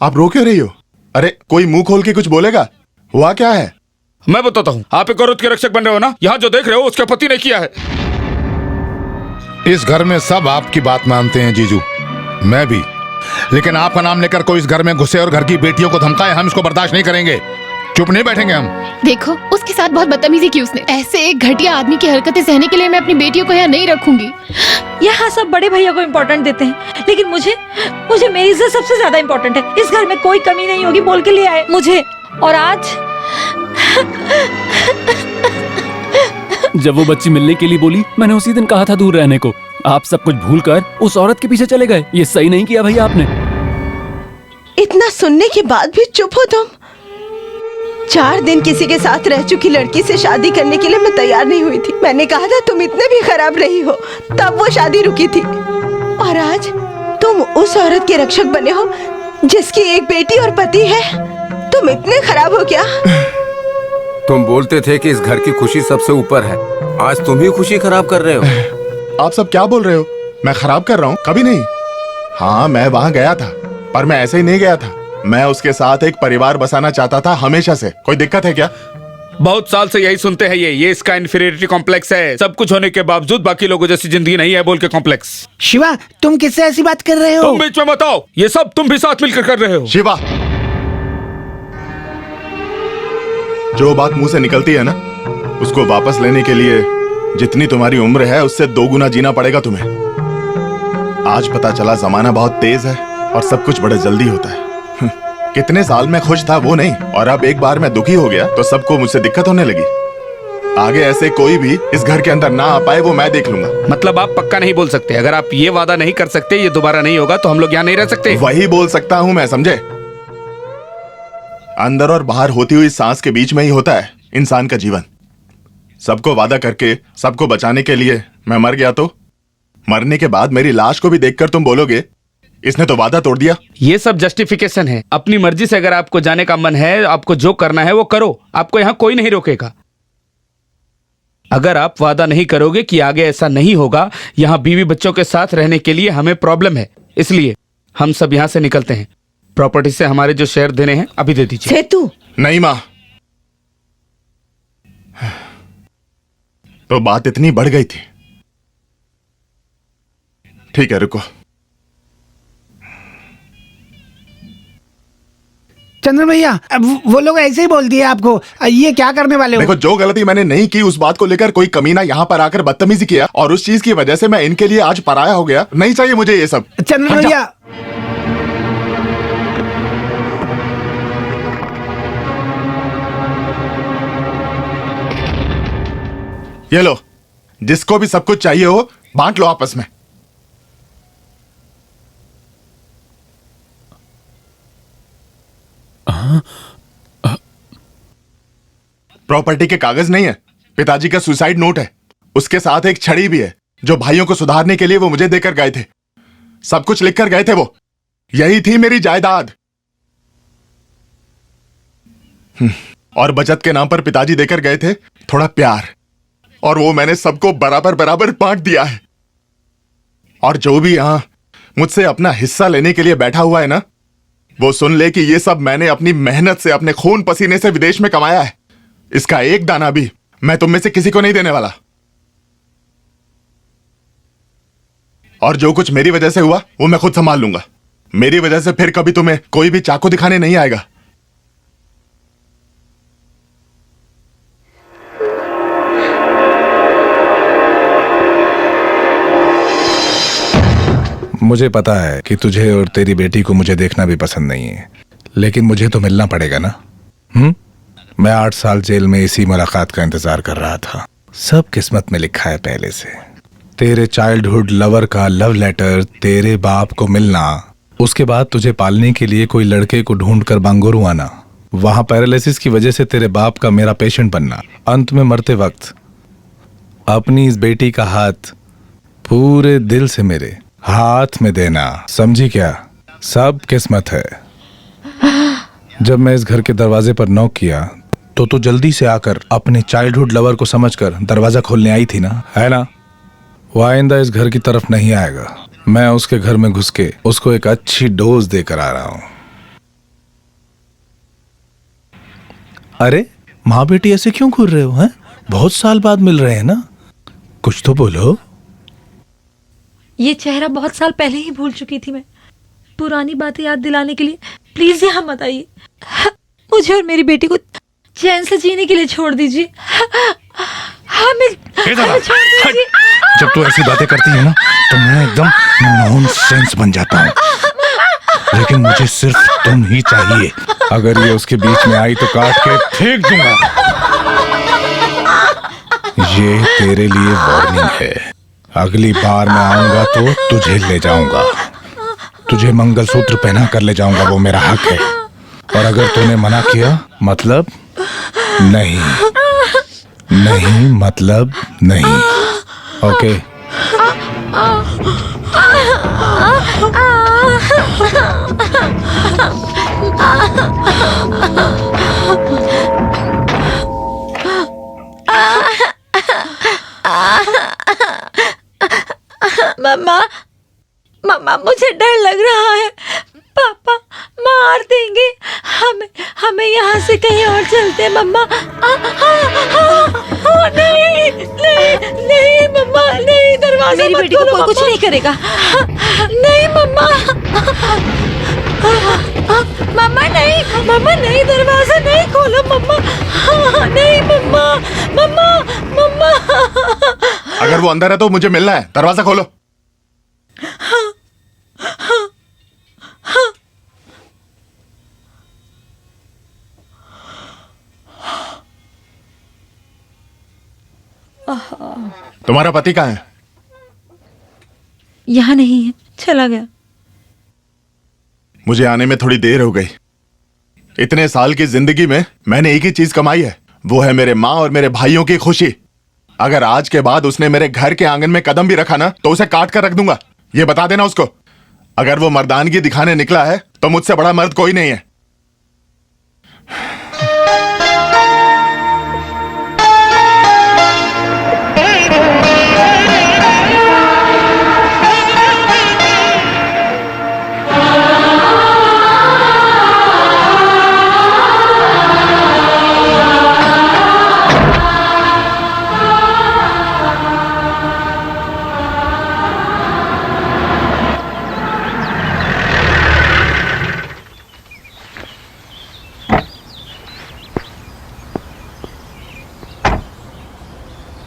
आप रो क्यों रही हो? अरे कोई मुंह खोल के कुछ बोलेगा। हुआ क्या है? मैं बताता हूँ। आप एक औरत के रक्षक बन रहे हो ना? यहाँ जो देख रहे हो उसके पति ने किया है। इस घर में सब आपकी बात मानते हैं जीजू, मैं भी। लेकिन आपका नाम लेकर कोई इस घर में घुसे और घर की बेटियों को धमकाए, हम इसको बर्दाश्त नहीं करेंगे। चुप नहीं बैठेंगे हम। देखो, उसके साथ बहुत बदतमीजी की उसने। ऐसे एक घटिया आदमी की हरकतें सहने के लिए मैं अपनी बेटियों को यहाँ नहीं रखूंगी। यहाँ सब बड़े भैया को इम्पोर्टेंट देते हैं, लेकिन मुझे मेरी इज्जत सबसे ज्यादा इम्पोर्टेंट है। इस घर में कोई कमी नहीं होगी बोल के लिए आए मुझे, और आज जब वो बच्ची मिलने के लिए बोली, मैंने उसी दिन कहा था दूर रहने को। आप सब कुछ भूलकर उस औरत के पीछे चले गए। ये सही नहीं किया भैया आपने। इतना सुनने के बाद भी चुप हो तुम? 4 दिन किसी के साथ रह चुकी लड़की से शादी करने के लिए मैं तैयार नहीं हुई थी। मैंने कहा था तुम इतने भी खराब नहीं हो, तब वो शादी रुकी थी। और आज तुम उस औरत के रक्षक बने हो जिसकी एक बेटी और पति है। तुम इतने खराब हो क्या? तुम बोलते थे कि इस घर की खुशी सबसे ऊपर है, आज तुम ही खुशी खराब कर रहे हो। आप सब क्या बोल रहे हो? मैं खराब कर रहा हूँ? कभी नहीं। हाँ, मैं वहाँ गया था, पर मैं ऐसे ही नहीं गया था। मैं उसके साथ एक परिवार बसाना चाहता था हमेशा से। कोई दिक्कत है क्या? बहुत साल से यही सुनते हैं ये इसका इंफीरियरिटी कॉम्प्लेक्स है। सब कुछ होने के बावजूद बाकी लोगों जैसी जिंदगी नहीं है बोल के कॉम्प्लेक्स। शिवा, तुम किससे ऐसी बात कर रहे हो? तुम बीच में बताओ, ये सब तुम भी साथ मिलकर कर रहे हो। शिवा, जो बात मुंह से निकलती है ना, उसको वापस लेने के लिए जितनी तुम्हारी उम्र है उससे 2 गुना जीना पड़ेगा तुम्हें। आज पता चला जमाना बहुत तेज है और सब कुछ बड़े जल्दी होता है। कितने साल में खुश था वो नहीं, और अब एक बार मैं दुखी हो गया तो सबको मुझसे दिक्कत होने लगी। आगे ऐसे कोई भी इस घर के अंदर ना आ पाए वो मैं देख लूंगा। मतलब आप पक्का नहीं बोल सकते? अगर आप ये वादा नहीं कर सकते ये दोबारा नहीं होगा तो हम लोग यहाँ नहीं रह सकते? वही बोल सकता हूँ मैं, समझे? अंदर और बाहर होती हुई सांस के बीच में ही होता है इंसान का जीवन। सबको वादा करके सबको बचाने के लिए मैं मर गया तो मरने के बाद मेरी लाश को भी देखकर तुम बोलोगे इसने तो वादा तोड़ दिया। ये सब जस्टिफिकेशन है। अपनी मर्जी से अगर आपको जाने का मन है, आपको जो करना है वो करो, आपको यहाँ कोई नहीं रोकेगा। अगर आप वादा नहीं करोगे कि आगे ऐसा नहीं होगा, यहाँ बीवी बच्चों के साथ रहने के लिए हमें प्रॉब्लम है, इसलिए हम सब यहाँ से निकलते हैं। प्रॉपर्टी से हमारे जो शेयर देने हैं अभी दे दीजिए। सेतु, नहीं माँ, तो बात इतनी बढ़ गई थी। ठीक है, रुको। चंद्र भैया, अब वो लोग ऐसे ही बोल दिए आपको, ये क्या करने वाले हो? देखो, जो गलती मैंने नहीं की उस बात को लेकर कोई कमीना यहाँ पर आकर बदतमीजी किया और उस चीज की वजह से मैं इनके लिए आज पराया हो गया। नहीं चाहिए मुझे ये सब। चंद्र भैया, ये लो, जिसको भी सब कुछ चाहिए हो बांट लो आपस में। प्रॉपर्टी के कागज नहीं है, पिताजी का सुसाइड नोट है। उसके साथ एक छड़ी भी है जो भाइयों को सुधारने के लिए वो मुझे देकर गए थे। सब कुछ लिखकर गए थे वो। यही थी मेरी जायदाद। और बचत के नाम पर पिताजी देकर गए थे थोड़ा प्यार, और वो मैंने सबको बराबर बराबर बांट दिया है। और जो भी यहां मुझसे अपना हिस्सा लेने के लिए बैठा हुआ है ना, वो सुन ले कि ये सब मैंने अपनी मेहनत से, अपने खून पसीने से विदेश में कमाया है। इसका एक दाना भी मैं तुम में से किसी को नहीं देने वाला। और जो कुछ मेरी वजह से हुआ वो मैं खुद संभाल लूंगा। मेरी वजह से फिर कभी तुम्हें कोई भी चाकू दिखाने नहीं आएगा। मुझे पता है कि तुझे और तेरी बेटी को मुझे देखना भी पसंद नहीं है, लेकिन मुझे तो मिलना पड़ेगा ना। मैं 8 साल जेल में इसी मुलाकात का इंतजार कर रहा था। सब किस्मत में लिखा है पहले से। तेरे चाइल्डहुड लवर का लव लेटर, तेरे बाप को मिलना, उसके बाद तुझे पालने के लिए कोई लड़के को ढूंढकर बांगुरू आना, वहां पैरालिसिस की वजह से तेरे बाप का मेरा पेशेंट बनना, अंत में मरते वक्त अपनी इस बेटी का हाथ पूरे दिल से मेरे हाथ में देना। समझी क्या? सब किस्मत है। जब मैं इस घर के दरवाजे पर नॉक किया तो तू जल्दी से आकर अपने चाइल्डहुड लवर को समझकर दरवाजा खोलने आई थी ना, है ना? वो आइंदा इस घर की तरफ नहीं आएगा। मैं उसके घर में घुस के उसको एक अच्छी डोज देकर आ रहा हूं। अरे माँ बेटी ऐसे क्यों घूर रहे हो हैं? बहुत साल बाद मिल रहे हैं ना, कुछ तो बोलो। ये चेहरा बहुत साल पहले ही भूल चुकी थी मैं। पुरानी बातें याद दिलाने के लिए प्लीज यहाँ मत आइए। मुझे और मेरी बेटी को चैन से जीने के लिए छोड़ दीजिए। हमें छोड़ दीजिए। जब तू ऐसी बातें करती है ना तो मैं एकदम नॉनसेंस बन जाता हूँ, लेकिन मुझे सिर्फ तुम ही चाहिए। अगर ये उसके बीच में आई तो काट के फेंक दूंगा। ये तेरे लिए वार्निंग है। अगली बार मैं आऊंगा तो तुझे ले जाऊंगा, तुझे मंगलसूत्र पहना कर ले जाऊंगा, वो मेरा हक है। और अगर तूने मना किया मतलब नहीं, नहीं मतलब नहीं। ओके? मम्मा, मम्मा मुझे डर लग रहा है। पापा मार देंगे हमें। हमें यहाँ से कहीं और चलते हैं मम्मा। नहीं नहीं नहीं मम्मा, नहीं, दरवाजा मेरी बेटी को कुछ नहीं करेगा। नहीं मम्मा, मम्मा नहीं, मम्मा नहीं, दरवाजा नहीं खोलो मम्मा। नहीं मम्मा, मम्मा, मम्मा। अगर वो अंदर है तो मुझे मिलना है, दरवाजा खोलो। तुम्हारा पति कहाँ है? यहाँ नहीं है, चला गया। मुझे आने में थोड़ी देर हो गई। इतने साल की जिंदगी में मैंने एक ही चीज कमाई है, वो है मेरे माँ और मेरे भाइयों की खुशी। अगर आज के बाद उसने मेरे घर के आंगन में कदम भी रखा ना तो उसे काट कर रख दूंगा। ये बता देना उसको। अगर वो मर्दानगी दिखाने निकला है तो मुझसे बड़ा मर्द कोई नहीं है।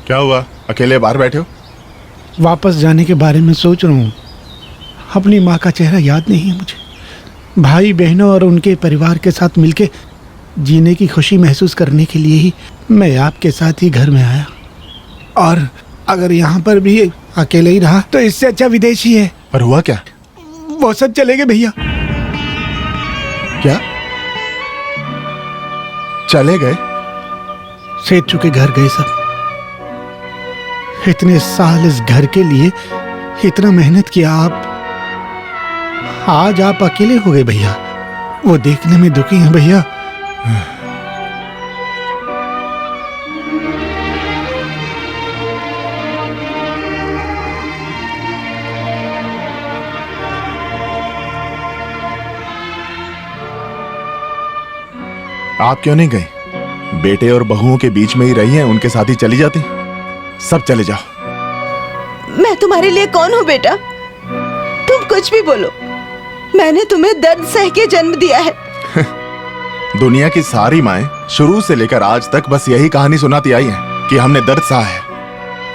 क्या हुआ, अकेले बाहर बैठे हो? वापस जाने के बारे में सोच रहा हूँ। अपनी माँ का चेहरा याद नहीं है मुझे। भाई बहनों और उनके परिवार के साथ मिलके जीने की खुशी महसूस करने के लिए ही मैं आपके साथ ही घर में आया। और अगर यहाँ पर भी अकेले ही रहा तो इससे अच्छा विदेशी है। पर हुआ क्या? वो सब चले गए भैया। क्या चले गए? सेठ के घर गए सब। इतने साल इस घर के लिए इतना मेहनत किया आप, आज आप अकेले हो गए भैया। वो देखने में दुखी हैं भैया। आप क्यों नहीं गए? बेटे और बहुओं के बीच में ही रही हैं, उनके साथ ही चली जाती। सब चले जाओ। मैं तुम्हारे लिए कौन हूँ बेटा? तुम कुछ भी बोलो, मैंने तुम्हें दर्द सह के जन्म दिया है। दुनिया की सारी माएं शुरू से लेकर आज तक बस यही कहानी सुनाती आई हैं कि हमने दर्द सहा है।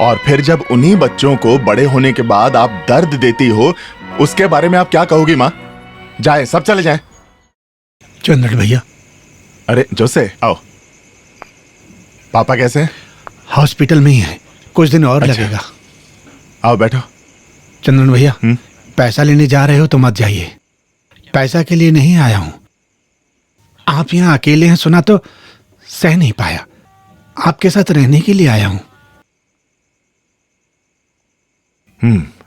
और फिर जब उन्हीं बच्चों को बड़े होने के बाद आप दर्द देती हो, उसके बारे में आप क्या कहोगी माँ? जाए, सब चले जाएं। चंद्रन भैया। अरे जोसे आओ। पापा कैसे हैं? हॉस्पिटल में ही है, कुछ दिन और लगेगा। आओ बैठो। चंद्रन भैया, पैसा लेने जा रहे हो तो मत जाइए। पैसा के लिए नहीं आया हूं। आप यहाँ अकेले हैं सुना तो सह नहीं पाया। आपके साथ रहने के लिए आया हूं।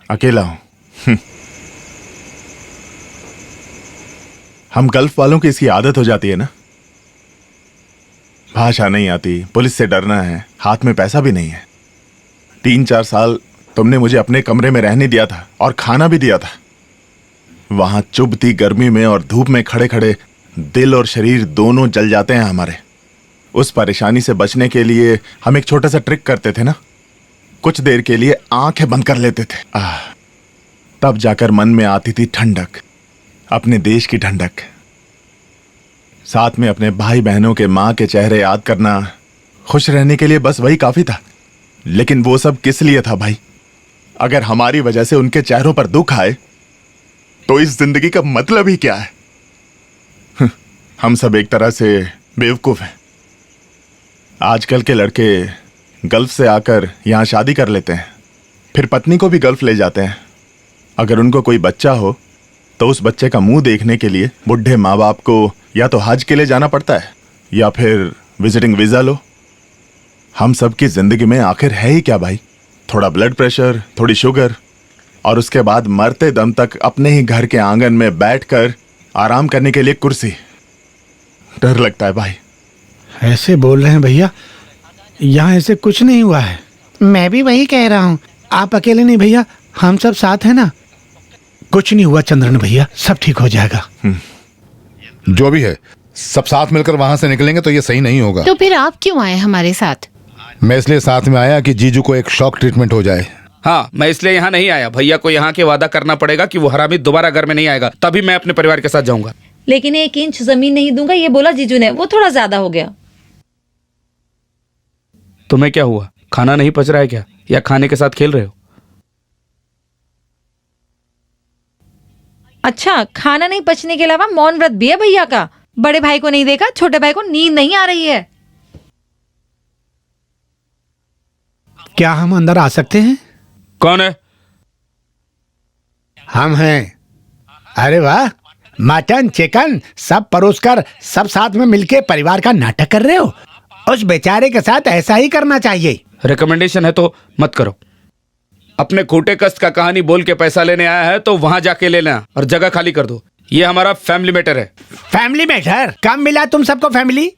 अकेला हूं। हम गल्फ वालों की इसकी आदत हो जाती है ना। भाषा नहीं आती, पुलिस से डरना है, हाथ में पैसा भी नहीं है। 3-4 साल तुमने मुझे अपने कमरे में रहने दिया था और खाना भी दिया था। वहां चुभती गर्मी में और धूप में खड़े खड़े दिल और शरीर दोनों जल जाते हैं हमारे। उस परेशानी से बचने के लिए हम एक छोटा सा ट्रिक करते थे ना। कुछ देर के लिए आंखें बंद कर लेते थे। तब जाकर मन में आती थी ठंडक, अपने देश की ठंडक। साथ में अपने भाई बहनों के माँ के चेहरे याद करना, खुश रहने के लिए बस वही काफी था। लेकिन वो सब किस लिए था भाई? अगर हमारी वजह से उनके चेहरों पर दुख आए तो इस जिंदगी का मतलब ही क्या है? हम सब एक तरह से बेवकूफ हैं। आजकल के लड़के गल्फ से आकर यहाँ शादी कर लेते हैं, फिर पत्नी को भी गल्फ ले जाते हैं। अगर उनको कोई बच्चा हो तो उस बच्चे का मुंह देखने के लिए बुढ़े माँ बाप को या तो हज के लिए जाना पड़ता है या फिर विजिटिंग वीजा लो। हम सब की जिंदगी में आखिर है ही क्या भाई? थोड़ा ब्लड प्रेशर, थोड़ी शुगर, और उसके बाद मरते दम तक अपने ही घर के आंगन में बैठकर आराम करने के लिए कुर्सी। डर लगता है भाई। ऐसे बोल रहे हैं भैया, यहाँ ऐसे कुछ नहीं हुआ है। मैं भी वही कह रहा हूँ। आप अकेले नहीं भैया, हम सब साथ हैं ना। कुछ नहीं हुआ चंद्रन भैया, सब ठीक हो जाएगा। जो भी है, सब साथ मिलकर वहां से निकलेंगे तो ये सही नहीं होगा। तो फिर आप क्यों आए हमारे साथ? मैं इसलिए साथ में आया कि जीजू को एक शॉक ट्रीटमेंट हो जाए। हाँ, मैं इसलिए यहाँ नहीं आया। भैया को यहाँ के वादा करना पड़ेगा कि वो हरामी दोबारा घर में नहीं आएगा, तभी मैं अपने परिवार के साथ जाऊंगा। लेकिन 1 इंच जमीन नहीं दूंगा ये बोला जीजू ने, वो थोड़ा ज्यादा हो गया। तुम्हें क्या हुआ? खाना नहीं पच रहा है क्या, या खाने के साथ खेल रहे हो? अच्छा, खाना नहीं पचने के अलावा मौन व्रत भी है भैया का। बड़े भाई को नहीं देखा, छोटे भाई को नींद नहीं आ रही है। क्या हम अंदर आ सकते हैं? कौन है? हम हैं। अरे वाह, मटन चिकन सब परोसकर सब साथ में मिलके परिवार का नाटक कर रहे हो। उस बेचारे के साथ ऐसा ही करना चाहिए। रिकमेंडेशन है तो मत करो। अपने खोटे कष्ट का कहानी बोल के पैसा लेने आया है तो वहां जाके लेना और जगह खाली कर दो। ये हमारा फैमिली मैटर है। Family matter? कब मिला तुम सबको फैमिली?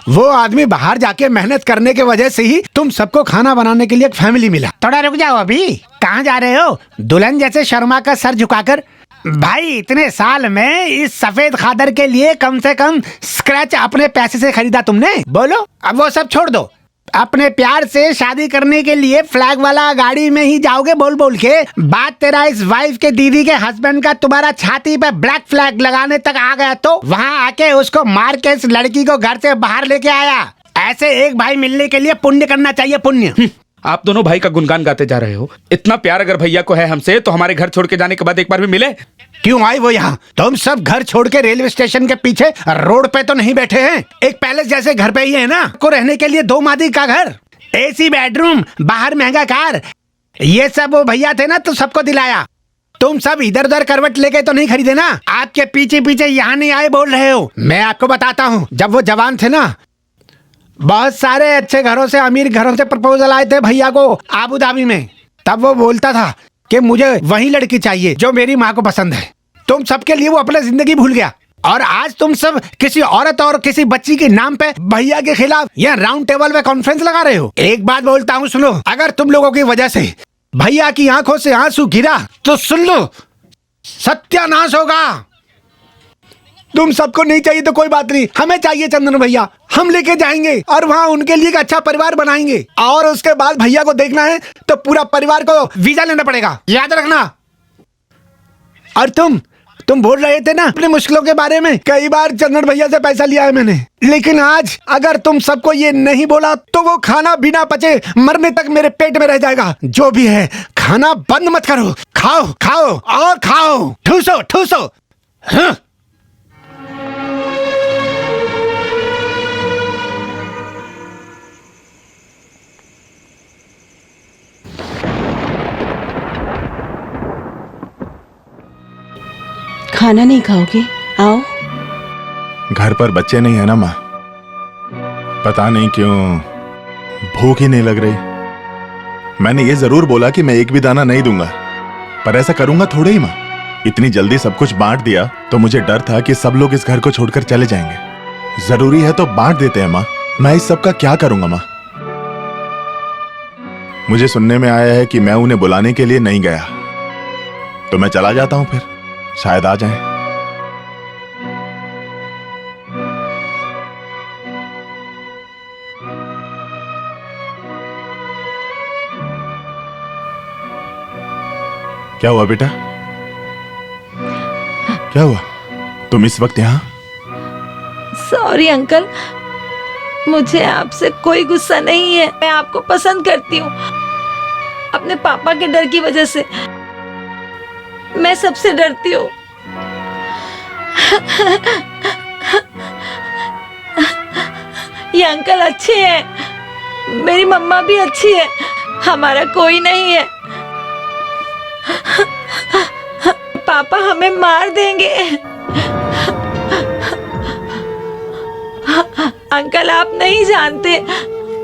वो आदमी बाहर जाके मेहनत करने के वजह से ही तुम सबको खाना बनाने के लिए एक फैमिली मिला। थोड़ा रुक जाओ, अभी कहाँ जा रहे हो? दुल्हन जैसे शर्मा का सर झुकाकर। भाई, इतने साल में इस सफेद खादर के लिए कम से कम स्क्रैच अपने पैसे से खरीदा तुमने? बोलो। अब वो सब छोड़ दो। अपने प्यार से शादी करने के लिए फ्लैग वाला गाड़ी में ही जाओगे बोल बोल के। बात तेरा इस वाइफ के दीदी के हस्बैंड का तुम्हारा छाती पे ब्लैक फ्लैग लगाने तक आ गया तो वहाँ आके उसको मार के इस लड़की को घर से बाहर लेके आया। ऐसे एक भाई मिलने के लिए पुण्य करना चाहिए, पुण्य। आप दोनों भाई का गुणगान गाते जा रहे हो। इतना प्यार अगर भैया को है हमसे तो हमारे घर छोड़ के जाने के बाद एक बार भी मिले। क्यों आए वो यहाँ? तुम सब घर छोड़ के रेलवे स्टेशन के पीछे रोड पे तो नहीं बैठे हैं। एक पैलेस जैसे घर पे ही है ना। को रहने के लिए 2 मादी का घर, एसी बेडरूम, बाहर महंगा कार, ये सब वो भैया थे ना तो सबको दिलाया। तुम सब इधर उधर करवट लेके तो नहीं खरीदे ना। आपके पीछे पीछे यहाँ नहीं आए बोल रहे हो। मैं आपको बताता हूँ, जब वो जवान थे ना, बहुत सारे अच्छे घरों से, अमीर घरों से प्रपोजल आए थे भैया को आबू धाबी में। तब वो बोलता था कि मुझे वही लड़की चाहिए जो मेरी माँ को पसंद है। तुम सबके लिए वो अपनी जिंदगी भूल गया और आज तुम सब किसी औरत और किसी बच्ची के नाम पे भैया के खिलाफ यह राउंड टेबल पे कॉन्फ्रेंस लगा रहे हो। एक बात बोलता हूँ, सुनो। अगर तुम लोगों की वजह से भैया की आंखों से आंसू गिरा तो सुन लो, सत्यानाश होगा। तुम सबको नहीं चाहिए तो कोई बात नहीं, हमें चाहिए चंदन भैया। हम लेके जाएंगे और वहाँ उनके लिए एक अच्छा परिवार बनाएंगे। और उसके बाद भैया को देखना है तो पूरा परिवार को वीजा लेना पड़ेगा, याद रखना। और तुम बोल रहे थे ना अपनी मुश्किलों के बारे में। कई बार चंदन भैया से पैसा लिया है मैंने, लेकिन आज अगर तुम सबको ये नहीं बोला तो वो खाना बिना पचे मरने तक मेरे पेट में रह जाएगा। जो भी है, खाना बंद मत करो। खाओ खाओ और खाओ, ठूसो ठूसो। हाँ। खाना नहीं खाओगे? आओ। घर पर बच्चे नहीं है ना माँ, पता नहीं क्यों भूख ही नहीं लग रही। मैंने ये जरूर बोला कि मैं एक भी दाना नहीं दूंगा, पर ऐसा करूंगा थोड़े ही माँ। इतनी जल्दी सब कुछ बांट दिया तो मुझे डर था कि सब लोग इस घर को छोड़कर चले जाएंगे। जरूरी है तो बांट देते हैं माँ, मैं इस सब का क्या करूंगा माँ? मुझे सुनने में आया है कि मैं उन्हें बुलाने के लिए नहीं गया, तो मैं चला जाता हूं, फिर शायद आ जाएं। क्या हुआ बेटा? क्या हुआ? तुम इस वक्त यहाँ? सॉरी अंकल, मुझे आपसे कोई गुस्सा नहीं है। मैं आपको पसंद करती हूँ। अपने पापा के डर की वजह से मैं सबसे डरती हूँ। ये अंकल अच्छे हैं, मेरी मम्मा भी अच्छी है, हमारा कोई नहीं है। पापा हमें मार देंगे। अंकल आप नहीं जानते,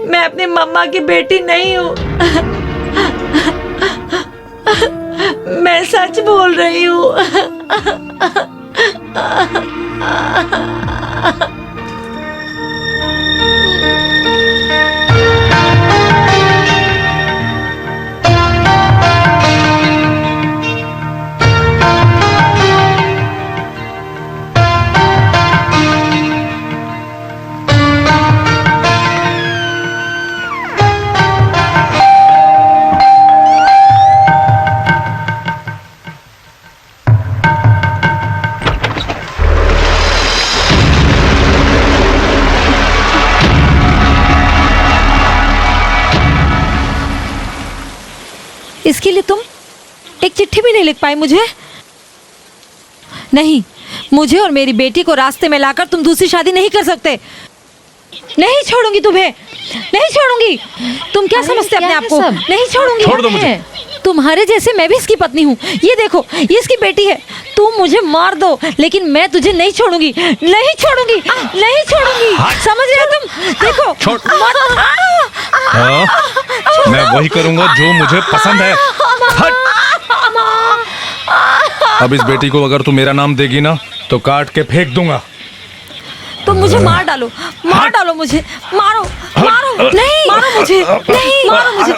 मैं अपनी मम्मा की बेटी नहीं हूँ। मैं सच बोल रही हूँ। इसके लिए तुम एक चिट्ठी भी नहीं लिख पाई मुझे? नहीं, मुझे और मेरी बेटी को रास्ते में लाकर तुम दूसरी शादी नहीं कर सकते। नहीं छोड़ूंगी तुम्हें, नहीं छोड़ूंगी। तुम क्या समझते अपने आप को? नहीं छोड़ूंगी। छोड़ दो मुझे। तुम्हारे जैसे मैं भी इसकी पत्नी हूँ। ये देखो, ये इसकी बेटी है। तुम मुझे मार दो लेकिन मैं तुझे नहीं छोड़ूंगी, नहीं छोड़ूंगी, नहीं छोड़ूंगी। समझ रहे हो तुम? देखो छोड़। हाँ, मैं वही करूंगा जो मुझे पसंद है। हट। अब इस बेटी को अगर तू मेरा नाम देगी ना तो काट के फेंक दूंगा। तुम मुझे मार डालो, मार डालो मुझे, मारो, मारो, नहीं मारो मुझे, नहीं मारो मुझे,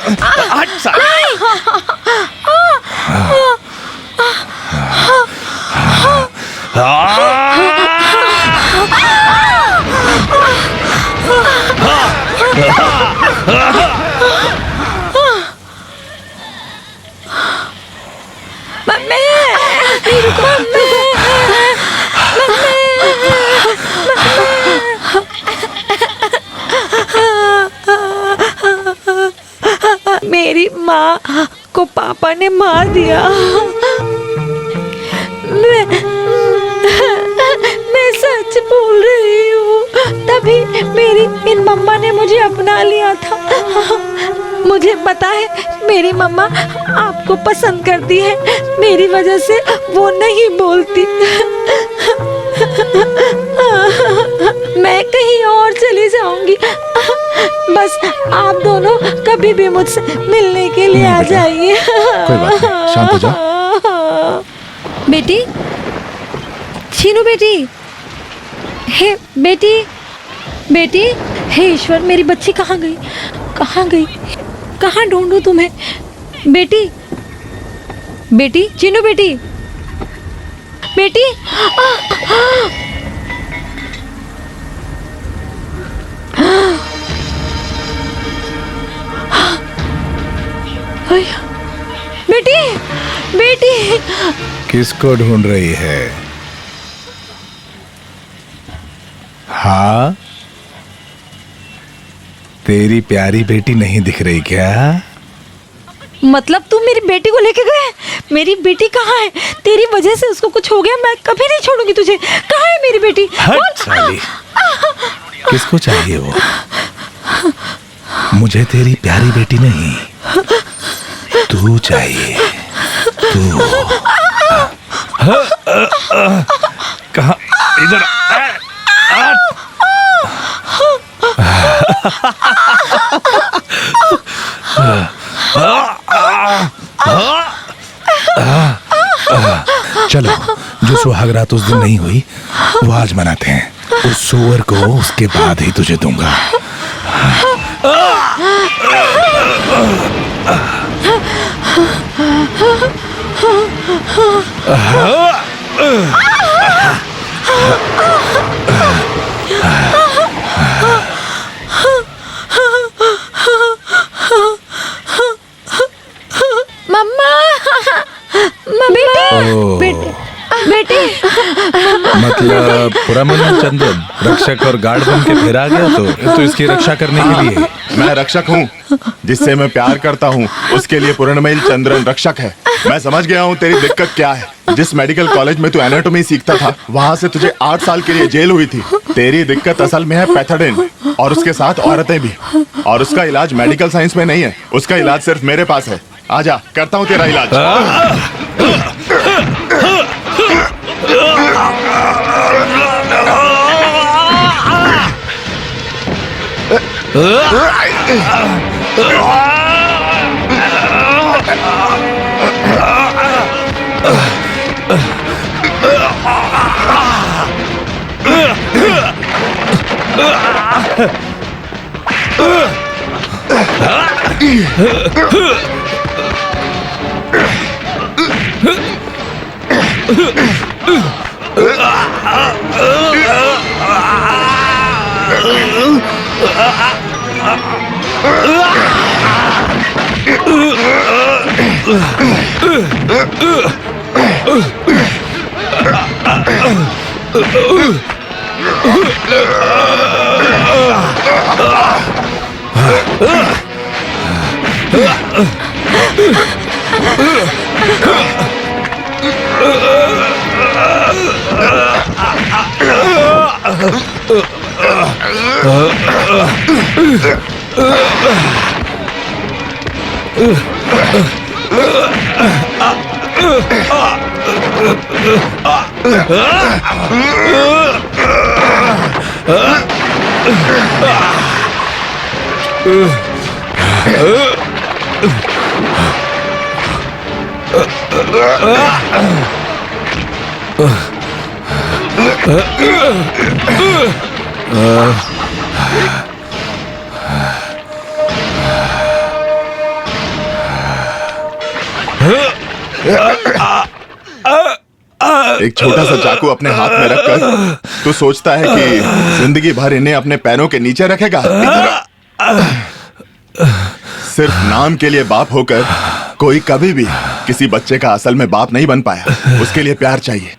मेरी माँ को पापा ने मार दिया। मैं सच बोल रही हूँ, तभी मेरी इन मम्मा ने मुझे अपना लिया था। मुझे पता है मेरी मम्मा आपको पसंद करती है, मेरी वजह से वो नहीं बोलती। मैं कहीं और चली जाऊंगी, बस आप दोनों कभी भी मुझसे मिलने के लिए आ जाइए। कोई बात नहीं, शांत हो जाओ। बेटी, छीनू बेटी, हे बेटी, बेटी, हे ईश्वर, मेरी बच्ची कहाँ गई? कहाँ गई? कहाँ ढूंढूं तुम्हें? बेटी, बेटी, चीनू बेटी, बेटी, बेटी, बेटी। किसको ढूंढ रही है? हाँ, तेरी प्यारी बेटी नहीं दिख रही क्या? मतलब तुम मेरी बेटी को लेके गए? मेरी बेटी कहाँ है? तेरी वजह से उसको कुछ हो गया, मैं कभी नहीं छोड़ूंगी तुझे। कहाँ है मेरी बेटी? हट साली, किसको चाहिए वो? मुझे तेरी प्यारी बेटी नहीं, तू चाहिए, तू। कहाँ इधर चलो, जो सुहाग रात उस दिन नहीं हुई वो आज मनाते हैं। उस सुअर को उसके बाद ही तुझे दूंगा। मतलब पुरमन चंद्रन रक्षक और गार्ड बन के फिर आ गया तो इसकी रक्षा करने के लिए। मैं रक्षक हूँ, जिससे मैं प्यार करता हूँ उसके लिए पूर्णमयी चंद्रन रक्षक है। मैं समझ गया हूँ तेरी दिक्कत क्या है। जिस मेडिकल कॉलेज में तू एनाटॉमी सीखता था वहाँ से तुझे 8 साल के लिए जेल हुई थी। तेरी दिक्कत असल में है पैथोडेन और उसके साथ औरतें भी। और उसका इलाज मेडिकल साइंस में नहीं है, उसका इलाज सिर्फ मेरे पास है। आजा, करता हूँ तेरा इलाज। एक छोटा सा चाकू अपने हाथ में रखकर तू सोचता है कि जिंदगी भर इन्हें अपने पैरों के नीचे रखेगा। सिर्फ नाम के लिए बाप होकर कोई कभी भी किसी बच्चे का असल में बाप नहीं बन पाया। उसके लिए प्यार चाहिए।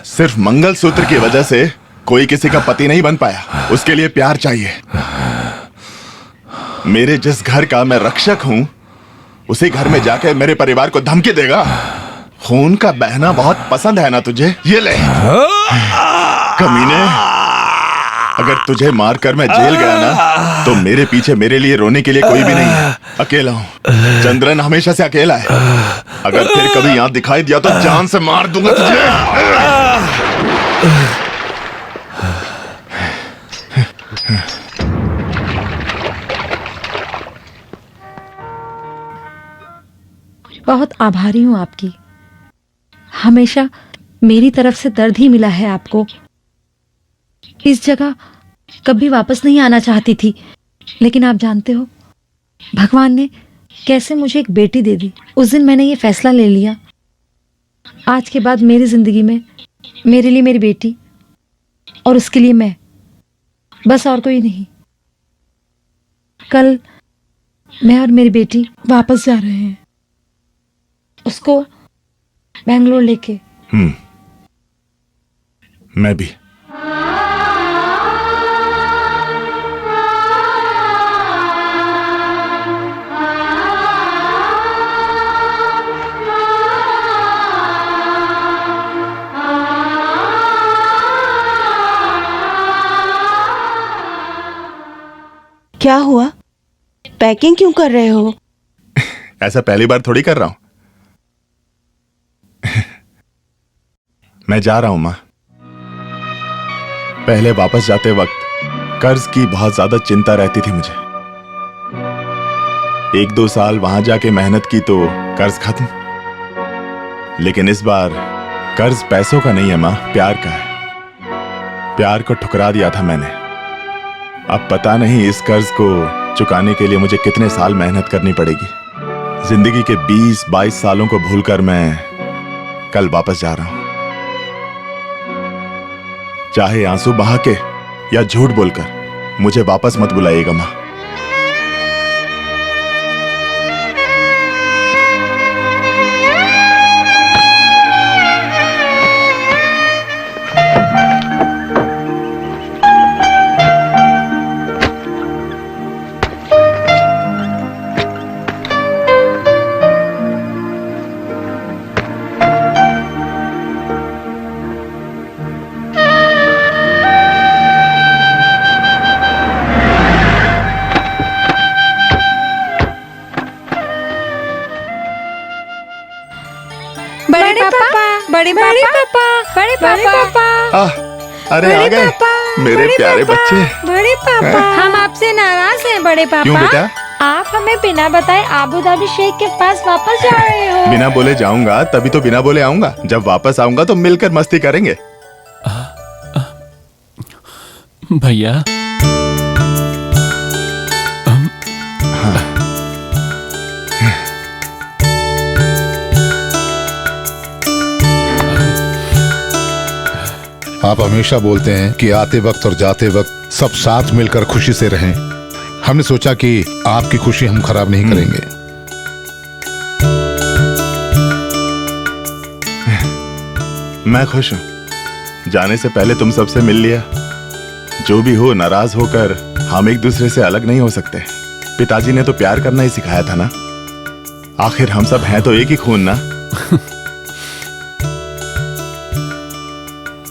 सिर्फ मंगलसूत्र की वजह से कोई किसी का पति नहीं बन पाया। उसके लिए प्यार चाहिए। मेरे जिस घर का मैं रक्षक हूं उसी घर में जाके मेरे परिवार को धमकी देगा। खून का बहना बहुत पसंद है ना तुझे? ये ले कमीने, अगर तुझे मारकर मैं जेल गया ना तो मेरे पीछे मेरे लिए रोने के लिए कोई भी नहीं है। अकेला हूँ। चंद्रन हमेशा से अकेला है। अगर फिर कभी यहाँ दिखाई दिया तो जान से मार दूंगा तुझे। बहुत आभारी हूँ आपकी। हमेशा मेरी तरफ से दर्द ही मिला है आपको। इस जगह कभी वापस नहीं आना चाहती थी, लेकिन आप जानते हो भगवान ने कैसे मुझे एक बेटी दे दी। उस दिन मैंने ये फैसला ले लिया, आज के बाद मेरी जिंदगी में मेरे लिए मेरी बेटी और उसके लिए मैं, बस और कोई नहीं। कल मैं और मेरी बेटी वापस जा रहे हैं, उसको बेंगलोर लेके। मैं भी। क्या हुआ? पैकिंग क्यों कर रहे हो? ऐसा पहली बार थोड़ी कर रहा हूं। मैं जा रहा हूं माँ। पहले वापस जाते वक्त कर्ज की बहुत ज्यादा चिंता रहती थी मुझे। 1-2 साल वहां जाके मेहनत की तो कर्ज खत्म। लेकिन इस बार कर्ज पैसों का नहीं है माँ, प्यार का है। प्यार को ठुकरा दिया था मैंने। अब पता नहीं इस कर्ज को चुकाने के लिए मुझे कितने साल मेहनत करनी पड़ेगी। जिंदगी के 20-22 सालों को भूलकर मैं कल वापस जा रहा हूं। चाहे आंसू बहा के या झूठ बोलकर मुझे वापस मत बुलाइएगा मां। बड़े पापा। अरे आ गए मेरे प्यारे बच्चे। बड़े पापा, हम आपसे नाराज हैं बड़े पापा। क्यों बेटा? आप हमें बिना बताए आबू धाबी शेख के पास वापस जा रहे हो। बिना बोले जाऊंगा तभी तो बिना बोले आऊंगा। जब वापस आऊंगा तो मिलकर मस्ती करेंगे। भैया आप हमेशा बोलते हैं कि आते वक्त और जाते वक्त सब साथ मिलकर खुशी से रहें। हमने सोचा कि आपकी खुशी हम खराब नहीं करेंगे। मैं खुश हूं। जाने से पहले तुम सबसे मिल लिया। जो भी हो, नाराज होकर हम एक दूसरे से अलग नहीं हो सकते। पिताजी ने तो प्यार करना ही सिखाया था ना। आखिर हम सब हैं तो एक ही खून ना।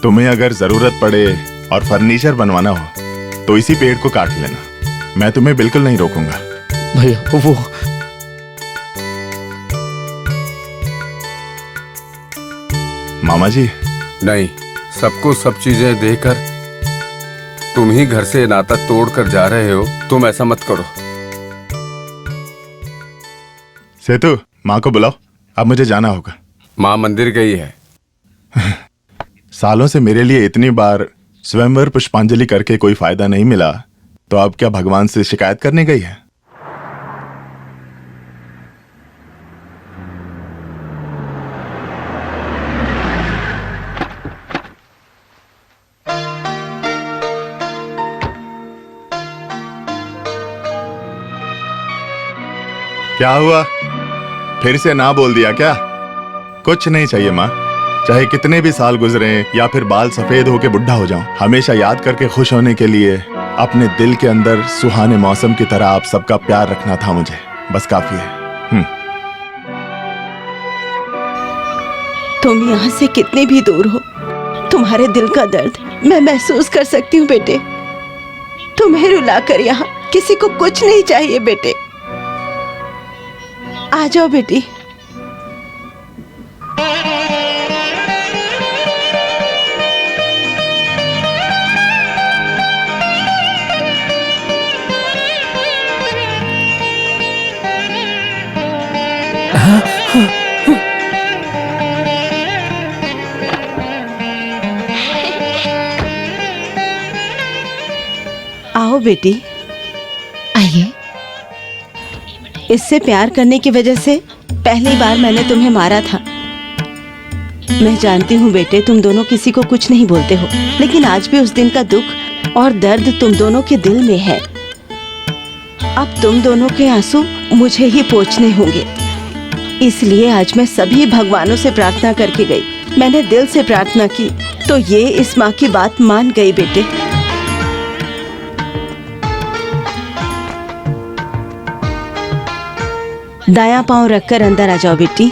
तुम्हें अगर जरूरत पड़े और फर्नीचर बनवाना हो तो इसी पेड़ को काट लेना। मैं तुम्हें बिल्कुल नहीं रोकूंगा। भैया वो मामा जी। नहीं, सबको सब चीजें देकर तुम ही घर से नाता तोड़कर जा रहे हो। तुम ऐसा मत करो। सेतु, माँ को बुलाओ, अब मुझे जाना होगा। माँ मंदिर गई है। सालों से मेरे लिए इतनी बार स्वयंवर पुष्पांजलि करके कोई फायदा नहीं मिला, तो अब क्या भगवान से शिकायत करने गई है? क्या हुआ? फिर से ना बोल दिया क्या? कुछ नहीं चाहिए माँ। चाहे कितने भी साल गुजरे या फिर बाल सफेद होके बुढ़ा हो जाऊं, हमेशा याद करके खुश होने के लिए अपने दिल के अंदर सुहाने मौसम की तरह आप सबका प्यार रखना था मुझे। बस काफी है। तुम यहाँ से कितने भी दूर हो, तुम्हारे दिल का दर्द मैं महसूस कर सकती हूँ बेटे। तुम्हें रुलाकर यहाँ किसी को कुछ नहीं चाहिए बेटे। आ जाओ बेटी। आओ बेटी, आइए। इससे प्यार करने की वजह से पहली बार मैंने तुम्हें मारा था। मैं जानती हूँ बेटे, तुम दोनों किसी को कुछ नहीं बोलते हो, लेकिन आज भी उस दिन का दुख और दर्द तुम दोनों के दिल में है। अब तुम दोनों के आंसू मुझे ही पोंछने होंगे। इसलिए आज मैं सभी भगवानों से प्रार्थना करके गई। मैंने दिल से प्रार्थना की तो ये इस माँ की बात मान गई बेटे। दायां पांव रखकर अंदर आ जाओ बेटी।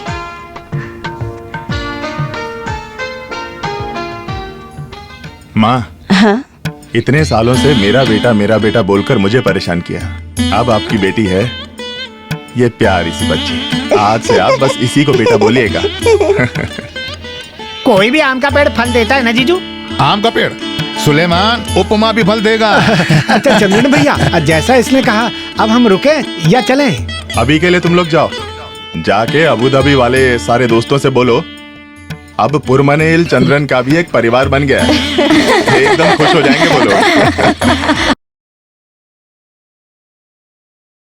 माँ, हाँ? इतने सालों से मेरा बेटा बोलकर मुझे परेशान किया। अब आपकी बेटी है, ये प्यारी सी बच्ची। आज से आप बस इसी को बेटा बोलिएगा। कोई भी आम का पेड़ फल देता है ना जीजू? आम का पेड़ सुलेमान उपमा भी फल देगा। अच्छा चंद्रन भैया, जैसा इसने कहा, अब हम रुके या चलें? अभी के लिए तुम लोग जाओ, जाके अबू धाबी वाले सारे दोस्तों से बोलो अब पुरमनेल चंद्रन का भी एक परिवार बन गया है। एकदम खुश हो जाएंगे वो लोग।